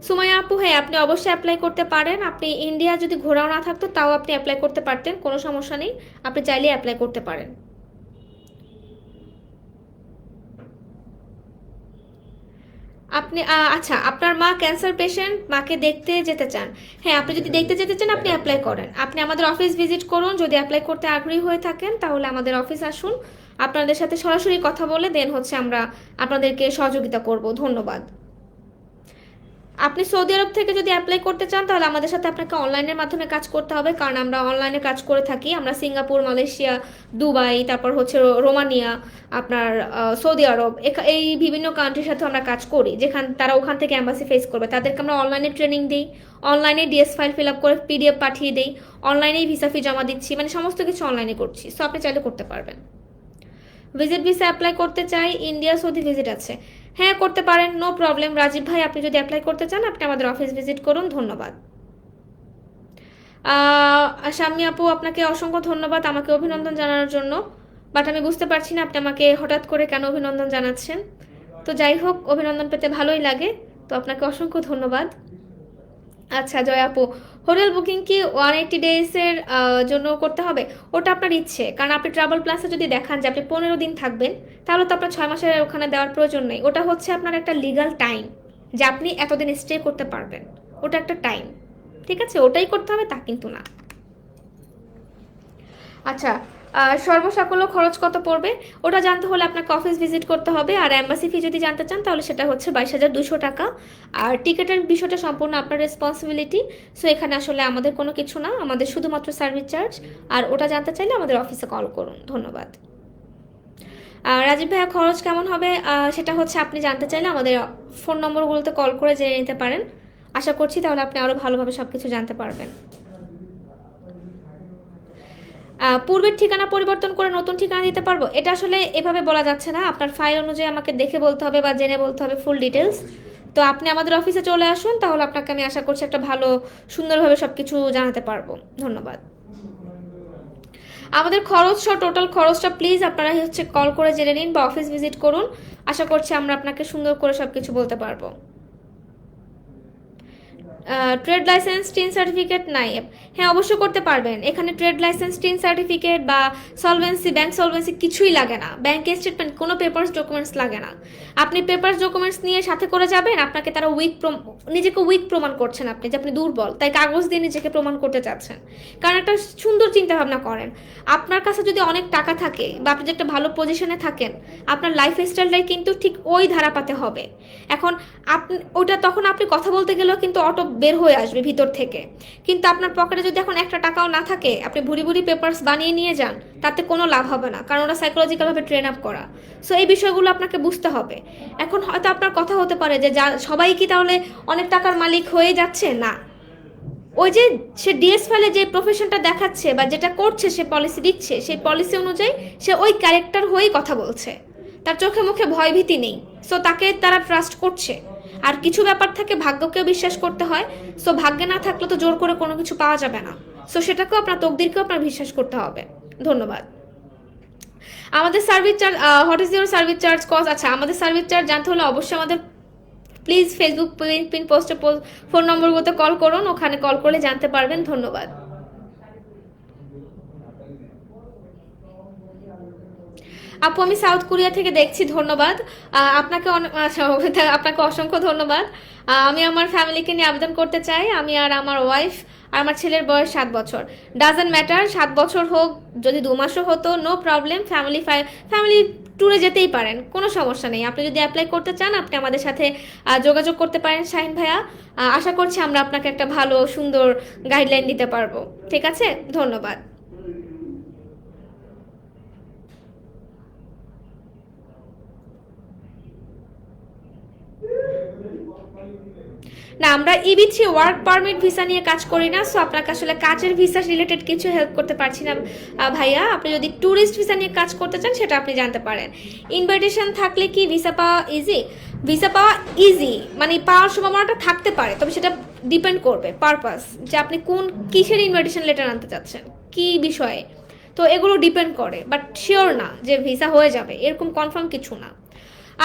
সুমাইয়া আপু, হ্যাঁ আপনি অবশ্যই অ্যাপ্লাই করতে পারেন। আপনি ইন্ডিয়া যদি ঘোরাও না থাকতো তাও আপনি অ্যাপ্লাই করতে পারতেন, কোনো সমস্যা নেই, আপনি চাইলে অ্যাপ্লাই করতে পারেন। আপনি আচ্ছা, আপনার মা ক্যান্সার পেশেন্ট, মাকে দেখতে যেতে চান। হ্যাঁ, আপনি যদি দেখতে যেতে চান আপনি অ্যাপ্লাই করেন, আপনি আমাদের অফিস ভিজিট করুন। যদি অ্যাপ্লাই করতে আগ্রহী হয়ে থাকেন তাহলে আমাদের অফিস আসুন, আপনাদের সাথে সরাসরি কথা বলে দেন হচ্ছে আমরা আপনাদেরকে সহযোগিতা করব। ধন্যবাদ। আপনি সৌদি আরব থেকে যদি অ্যাপ্লাই করতে চান তাহলে আমাদের সাথে আপনাকে অনলাইনের মাধ্যমে কাজ করতে হবে, কারণ আমরা অনলাইনে কাজ করে থাকি। আমরা সিঙ্গাপুর, মালয়েশিয়া, দুবাই, তারপর হচ্ছে রোমানিয়া, আপনার সৌদি আরব, এই বিভিন্ন কান্ট্রির সাথে আমরা কাজ করি, যেখান তারা ওখান থেকে অ্যাম্বাসি ফেস করবে তাদেরকে আমরা অনলাইনে ট্রেনিং দিই, অনলাইনে ডিএস ফাইল ফিল আপ করে পিডিএফ পাঠিয়ে দিই, অনলাইনেই ভিসা ফি জমা দিচ্ছি, মানে সমস্ত কিছু অনলাইনে করছি। সো আপনি চাইলে করতে পারবেন। ভিজিট ভিসা অ্যাপ্লাই করতে চাই, ইন্ডিয়া সৌদি ভিজিট আছে। হ্যাঁ করতে পারেন, নো প্রবলেম। রাজীব ভাই, আপনি যদি অ্যাপ্লাই করতে চান আপনি আমাদের অফিস ভিজিট করুন। ধন্যবাদ। শাম্মী আপু, আপনাকে অসংখ্য ধন্যবাদ আমাকে অভিনন্দন জানানোর জন্য, বাট আমি বুঝতে পারছি না আপনি আমাকে হঠাৎ করে কেন অভিনন্দন জানাচ্ছেন। তো যাই হোক, অভিনন্দন পেতে ভালোই লাগে, তো আপনাকে অসংখ্য ধন্যবাদ। আচ্ছা জয় আপু, হোটেল বুকিং কি 180 ডেজের জন্য করতে হবে? ওটা আপনার ইচ্ছে, কারণ আপনি ট্রাভেল প্লাসে যদি দেখান যে আপনি 15 দিন থাকবেন তাহলে তো আপনার 6 মাসের ওখানে দেওয়ার প্রয়োজন নেই। ওটা হচ্ছে আপনার একটা লিগাল টাইম যে আপনি এতদিন স্টে করতে পারবেন, ওটা একটা টাইম, ঠিক আছে? ওটাই করতে হবে তা কিন্তু না। আচ্ছা, সর্বসাকুল্য খরচ কত পড়বে ওটা জানতে হলে আপনাকে অফিস ভিজিট করতে হবে। আর অ্যাম্বাসি ফি যদি জানতে চান তাহলে সেটা হচ্ছে 22,200 টাকা। আর টিকিটের বিষয়টা সম্পূর্ণ আপনার রেসপন্সিবিলিটি। সো এখানে আসলে আমাদের কোনো কিছু না, আমাদের শুধুমাত্র সার্ভিস চার্জ। আর ওটা জানতে চাইলে আমাদের অফিসে কল করুন। ধন্যবাদ। রাজীব ভাইয়া, খরচ কেমন হবে সেটা হচ্ছে আপনি জানতে চাইলে আমাদের ফোন নম্বরগুলোতে কল করে জেনে নিতে পারেন। আশা করছি তাহলে আপনি আরও ভালোভাবে সব কিছু জানতে পারবেন। পূর্বের ঠিকানা পরিবর্তন করে নতুন ঠিকানা দিতে পারবো? এটা আসলে এভাবে বলা যাচ্ছে না, আপনার ফাইল অনুযায়ী আমাকে দেখে বলতে হবে বা জেনে বলতে হবে ফুল ডিটেলস। তো আপনি আমাদের অফিসে চলে আসুন, তাহলে আপনাকে আমি আশা করছি একটা ভালো সুন্দরভাবে সব কিছু জানাতে পারবো। ধন্যবাদ। আমাদের খরচ সহ টোটাল খরচটা প্লিজ আপনারা হচ্ছে কল করে জেনে নিন বা অফিস ভিজিট করুন। আশা করছি আমরা আপনাকে সুন্দর করে সব কিছু বলতে পারবো। ট্রেড লাইসেন্স, টিন সার্টিফিকেট নাই? হ্যাঁ অবশ্যই করতে পারবেন। এখানে ট্রেড লাইসেন্স, টিন সার্টিফিকেট বা সলভেন্সি, ব্যাংক সলভেন্সি কিছুই লাগে না, ব্যাংক স্টেটমেন্ট, কোনো পেপারস ডকুমেন্টস লাগে না। আপনি পেপারস ডকুমেন্টস নিয়ে সাথে করে যাবেন, আপনাকে তারা নিজেকে উইক প্রমাণ করছেন আপনি, যে আপনি দুর্বল, তাই কাগজ দিয়ে নিজেকে প্রমাণ করতে চাচ্ছেন। কারণ একটা সুন্দর চিন্তা ভাবনা করেন, আপনার কাছে যদি অনেক টাকা থাকে বা আপনি যদি একটা ভালো পজিশনে থাকেন, আপনার লাইফ স্টাইলটাই কিন্তু ঠিক ওই ধারাপাতে হবে। এখন আপনি ওটা তখন আপনি কথা বলতে গেলেও কিন্তু অটো বের হয়ে আসবে ভিতর থেকে। কিন্তু আপনার পকেটে যদি এখন একটা টাকাও না থাকে, আপনি ভুরি ভুরি পেপারস বানিয়ে নিয়ে যান, তাতে কোনো লাভ হবে না, কারণ ওরা সাইকোলজিক্যালভাবে ট্রেন আপ করা। সো এই বিষয়গুলো আপনাকে বুঝতে হবে। এখন হয়তো আপনার কথা হতে পারে যে সবাই কি তাহলে অনেক টাকার মালিক হয়ে যাচ্ছে? না, ওই যে সে ডিএস ফাইলে যে প্রফেশনটা দেখাচ্ছে বা যেটা করছে, সে পলিসি দিচ্ছে, সেই পলিসি অনুযায়ী সে ওই ক্যারেক্টার হয়েই কথা বলছে, তার চোখে মুখে ভয়ভীতি নেই। সো তাকে তারা ট্রাস্ট করছে। আর কিছু ব্যাপার থাকে ভাগ্যকেও বিশ্বাস করতে হয়। সো ভাগ্যে না থাকলে তো জোর করে কোনো কিছু পাওয়া যাবে না। সো সেটাকেও আপনার তকদিরকেও আপনার বিশ্বাস করতে হবে। ধন্যবাদ। আমাদের service charge, what is your service charge cost? আচ্ছা, আমাদের সার্ভিস চার্জ জানতে হলে অবশ্যই আমাদের প্লিজ ফেসবুক পিন পোস্টে ফোন নম্বরগুলোতে কল করুন, ওখানে কল করলে জানতে পারবেন। ধন্যবাদ। আপু আমি সাউথ কোরিয়া থেকে দেখছি, ধন্যবাদ। আপনাকে আচ্ছা, আপনাকে অসংখ্য ধন্যবাদ। আমি আমার ফ্যামিলিকে নিয়ে আবেদন করতে চাই, আমি আর আমার ওয়াইফ আর আমার ছেলের বয়স 7 বছর। ডাজেন্ট ম্যাটার 7 বছর হোক, যদি 2 মাসও হতো, নো প্রবলেম। ফ্যামিলি ট্যুরে যেতেই পারেন, কোনো সমস্যা নেই। আপনি যদি অ্যাপ্লাই করতে চান আপনি আমাদের সাথে যোগাযোগ করতে পারেন শাহিন ভাইয়া। আশা করছি আমরা আপনাকে একটা ভালো সুন্দর গাইডলাইন দিতে পারবো। ঠিক আছে, ধন্যবাদ। না, আমরা EB3 ওয়ার্ক পারমিট ভিসা নিয়ে কাজ করি না, সো আপনাকে আসলে কাজের ভিসা রিলেটেড কিছু হেল্প করতে পারছি না ভাইয়া। আপনি যদি ট্যুরিস্ট ভিসা নিয়ে কাজ করতে চান সেটা আপনি জানতে পারেন। ইনভাইটেশন থাকলে কি ভিসা পাওয়া ইজি? ভিসা পাওয়া ইজি, মানে পাওয়ার সম্ভাবনাটা থাকতে পারে, তবে সেটা ডিপেন্ড করবে পারপাস, যে আপনি কোন কিসের ইনভাইটেশন লেটার আনতে চাচ্ছেন, কি বিষয়ে। তো এগুলো ডিপেন্ড করে, বাট শিওর না যে ভিসা হয়ে যাবে, এরকম কনফার্ম কিছু না।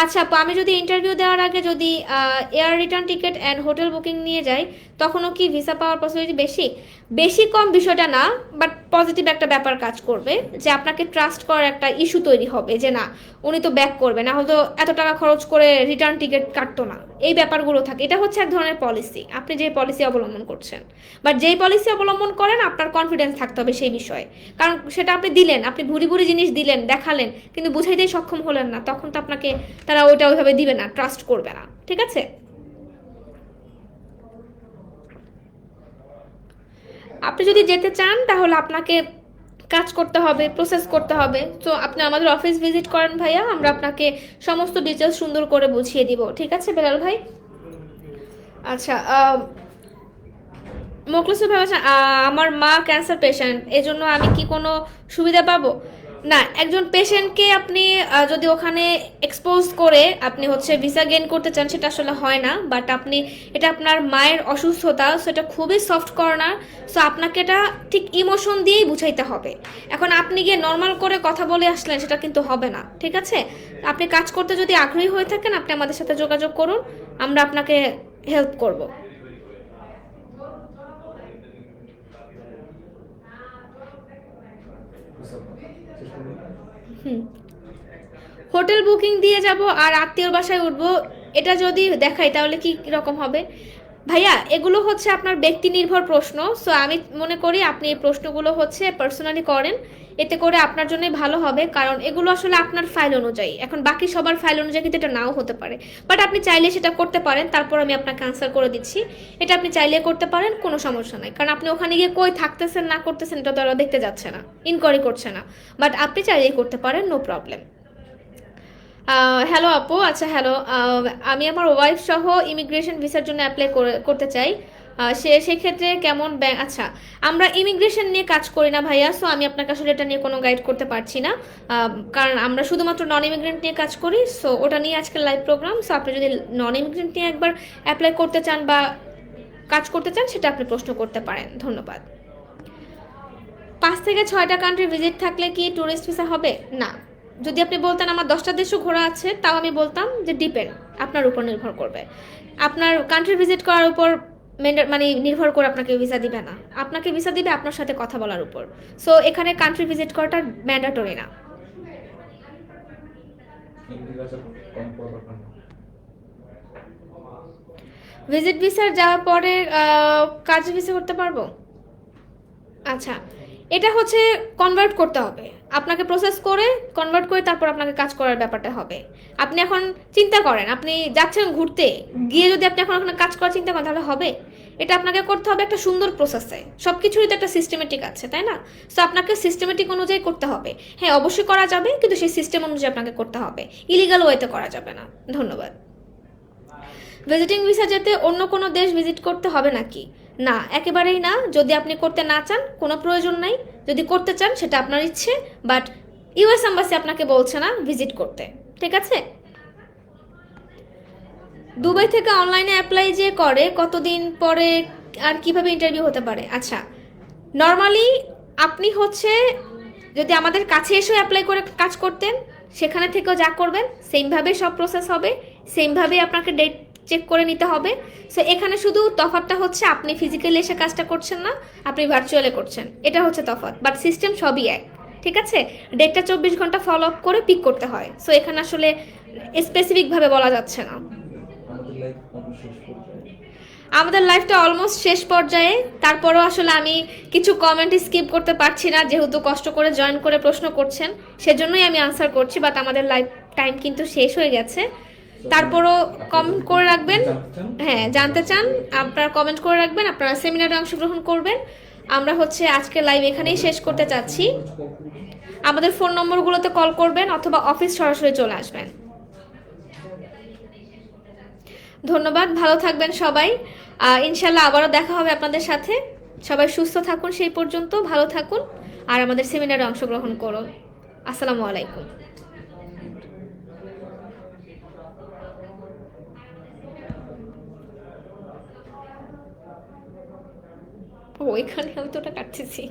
আচ্ছা আপু, আমি যদি ইন্টারভিউ দেওয়ার আগে যদি air return ticket and hotel booking নিয়ে যাই, তখনও কি ভিসা পাওয়ার পসিবিলিটি বেশি? বেশি কম বিষয়টা না, বাট পজিটিভ একটা ব্যাপার কাজ করবে, যে আপনাকে ট্রাস্ট করার একটা ইস্যু তৈরি হবে, যে না উনি তো ব্যাক করবে না, হয়তো এত টাকা খরচ করে রিটার্ন টিকিট কাটতো না। এই ব্যাপারগুলো থাকে, এটা হচ্ছে এক ধরনের পলিসি, আপনি যে পলিসি অবলম্বন করছেন। বাট যেই পলিসি অবলম্বন করেন আপনার কনফিডেন্স থাকতে হবে সেই বিষয়ে, কারণ সেটা আপনি দিলেন, আপনি ভুরি ভুরি জিনিস দিলেন, দেখালেন, কিন্তু বুঝাইতেই সক্ষম হলেন না, তখন তো আপনাকে তারা ওইটা ওইভাবে দিবে না, ট্রাস্ট করবে না। ঠিক আছে, আপনি যদি যেতে চান তাহলে আপনাকে কাজ করতে হবে, প্রসেস করতে হবে। তো আপনি আমাদের অফিস ভিজিট করেন ভাইয়া, আমরা আপনাকে সমস্ত ডিটেলস সুন্দর করে বুঝিয়ে দিব। ঠিক আছে বেলাল ভাই? আচ্ছা, মোখলেসুর ভাই বলছেন, আমার মা ক্যান্সার পেশেন্ট, এজন্য আমি কি কোনো সুবিধা পাবো? না, একজন পেশেন্টকে আপনি যদি ওখানে এক্সপোজ করে আপনি হচ্ছে ভিসা গেইন করতে চান, সেটা আসলে হয় না। বাট আপনি, এটা আপনার মায়ের অসুস্থতা, সেটা খুবই সফট কর্নার, সো আপনাকে এটা ঠিক ইমোশন দিয়েই বুঝাইতে হবে। এখন আপনি গিয়ে নর্মাল করে কথা বলে আসলেন, সেটা কিন্তু হবে না। ঠিক আছে, আপনি কাজ করতে যদি আগ্রহী হয়ে থাকেন আপনি আমাদের সাথে যোগাযোগ করুন, আমরা আপনাকে হেল্প করব। হুম, হোটেল বুকিং দিয়ে যাব আর আত্মীয়র বাসায় উঠবো, এটা যদি দেখাই তাহলে কি রকম হবে? ভাইয়া এগুলো হচ্ছে আপনার ব্যক্তি নির্ভর প্রশ্ন, সো আমি মনে করি আপনি এই প্রশ্নগুলো হচ্ছে পার্সোনালি করেন, এতে করে আপনার জন্যই ভালো হবে, কারণ এগুলো আসলে আপনার ফাইল অনুযায়ী। এখন বাকি সবার ফাইল অনুযায়ী কিন্তু এটা নাও হতে পারে, বাট আপনি চাইলে সেটা করতে পারেন। তারপর আমি আপনাকে আনসার করে দিচ্ছি, এটা আপনি চাইলে করতে পারেন, কোনো সমস্যা নাই, কারণ আপনি ওখানে গিয়ে কই থাকতেছেন না করতেছেন এটা তো ওরা দেখতে যাচ্ছে না, ইনকোয়ারি করছে না। বাট আপনি চাইলেই করতে পারেন, নো প্রবলেম। হ্যালো আপু, আচ্ছা হ্যালো, আমি আমার ওয়াইফ সহ ইমিগ্রেশন ভিসার জন্য অ্যাপ্লাই করতে চাই, সেক্ষেত্রে কেমন ব্যাংক? আচ্ছা, আমরা ইমিগ্রেশন নিয়ে কাজ করি না ভাইয়া, সো আমি আপনাকে আসলে এটা নিয়ে কোনো গাইড করতে পারছি না, কারণ আমরা শুধুমাত্র নন ইমিগ্রেন্ট নিয়ে কাজ করি, সো ওটা নিয়ে আজকের লাইভ প্রোগ্রাম। সো আপনি যদি নন ইমিগ্রেন্ট নিয়ে একবার অ্যাপ্লাই করতে চান বা কাজ করতে চান, সেটা আপনি প্রশ্ন করতে পারেন। ধন্যবাদ। 5 থেকে 6টা কান্ট্রি ভিজিট থাকলে কি ট্যুরিস্ট ভিসা হবে? না, যদি আপনি বলতেন আমার 10টা দেশও ঘোরা আছে, তাও আমি বলতাম যে ডিপেন্ড, আপনার উপর নির্ভর করবে। আপনার কান্ট্রি ভিজিট করার উপর মানে নির্ভর করে আপনাকে ভিসা দিবে না, আপনাকে ভিসা দিবে আপনার সাথে কথা বলার উপর। সো এখানে কান্ট্রি ভিজিট করাটা ম্যান্ডেটরি না। ভিজিট ভিসার যাওয়ার পরে কাজ ভিসা করতে পারবো? আচ্ছা, এটা হচ্ছে কনভার্ট করতে হবে, আপনাকে প্রসেস করে কনভার্ট করে তারপর আপনাকে কাজ করার ব্যাপারটা হবে। আপনি এখন চিন্তা করেন, আপনি যাচ্ছেন ঘুরতে, গিয়ে যদি আপনি এখন ওখানে কাজ করার চিন্তা করেন তাহলে হবে? এটা আপনাকে করতে হবে একটা সুন্দর প্রসেসে, সব কিছুরই তো একটা সিস্টেমেটিক আছে, তাই না? সো আপনাকে সিস্টেমেটিক অনুযায়ী করতে হবে। হ্যাঁ অবশ্যই করা যাবে, কিন্তু সেই সিস্টেম অনুযায়ী আপনাকে করতে হবে, ইলিগাল ওয়েতে করা যাবে না। ধন্যবাদ। ভিজিটিং ভিসা যেতে অন্য কোনো দেশ ভিজিট করতে হবে নাকি? না, একেবারেই না। যদি আপনি করতে না চান কোনো প্রয়োজন নাই, যদি করতে চান সেটা আপনার ইচ্ছে, বাট ইউএস এম্বাসি আপনাকে বলছে না ভিজিট করতে। ঠিক আছে, দুবাই থেকে অনলাইনে অ্যাপ্লাই যে করে কতদিন পরে আর কিভাবে ইন্টারভিউ হতে পারে? আচ্ছা, নর্মালি আপনি হচ্ছে যদি আমাদের কাছে এসেও অ্যাপ্লাই করে কাজ করতেন, সেখানে থেকেও যা করবেন সেমভাবে সব প্রসেস হবে, সেমভাবেই আপনাকে ডেট চেক করে নিতে হবে। সো এখানে শুধু তফাৎটা হচ্ছে আপনি ফিজিক্যালি এসে কাজটা করছেন না, আপনি ভার্চুয়ালি করছেন, এটা হচ্ছে তফাৎ, বাট সিস্টেম সবই এক। ঠিক আছে, ডেটটা 24 ঘন্টা ফলো আপ করে পিক করতে হয়। সো এখানে আসলে স্পেসিফিকভাবে বলা যাচ্ছে না। আমাদের লাইফ অনেক শেষ পর্যায়ে। আমাদের লাইফটা অলমোস্ট শেষ পর্যায়ে, তারপরও আসলে আমি কিছু কমেন্ট স্কিপ করতে পারছি না, যেহেতু কষ্ট করে জয়েন করে প্রশ্ন করছেন, সেজন্যই আমি আনসার করছি। বাট আমাদের লাইফ টাইম কিন্তু শেষ হয়ে গেছে। তারপরও কমেন্ট করে রাখবেন, হ্যাঁ জানতে চান আপনারা কমেন্ট করে রাখবেন, আপনারা সেমিনারে অংশগ্রহণ করবেন। আমরা হচ্ছে আজকে লাইভ এখানেই শেষ করতে চাচ্ছি। আমাদের ফোন নম্বরগুলোতে কল করবেন অথবা অফিস সরাসরি চলে আসবেন। ধন্যবাদ, ভালো থাকবেন সবাই। ইনশাল্লাহ আবারও দেখা হবে আপনাদের সাথে। সবাই সুস্থ থাকুন, সেই পর্যন্ত ভালো থাকুন, আর আমাদের সেমিনারে অংশগ্রহণ করুন। আসসালামু আলাইকুম। ওইখানে আমি তো ওটা কাটতেছি।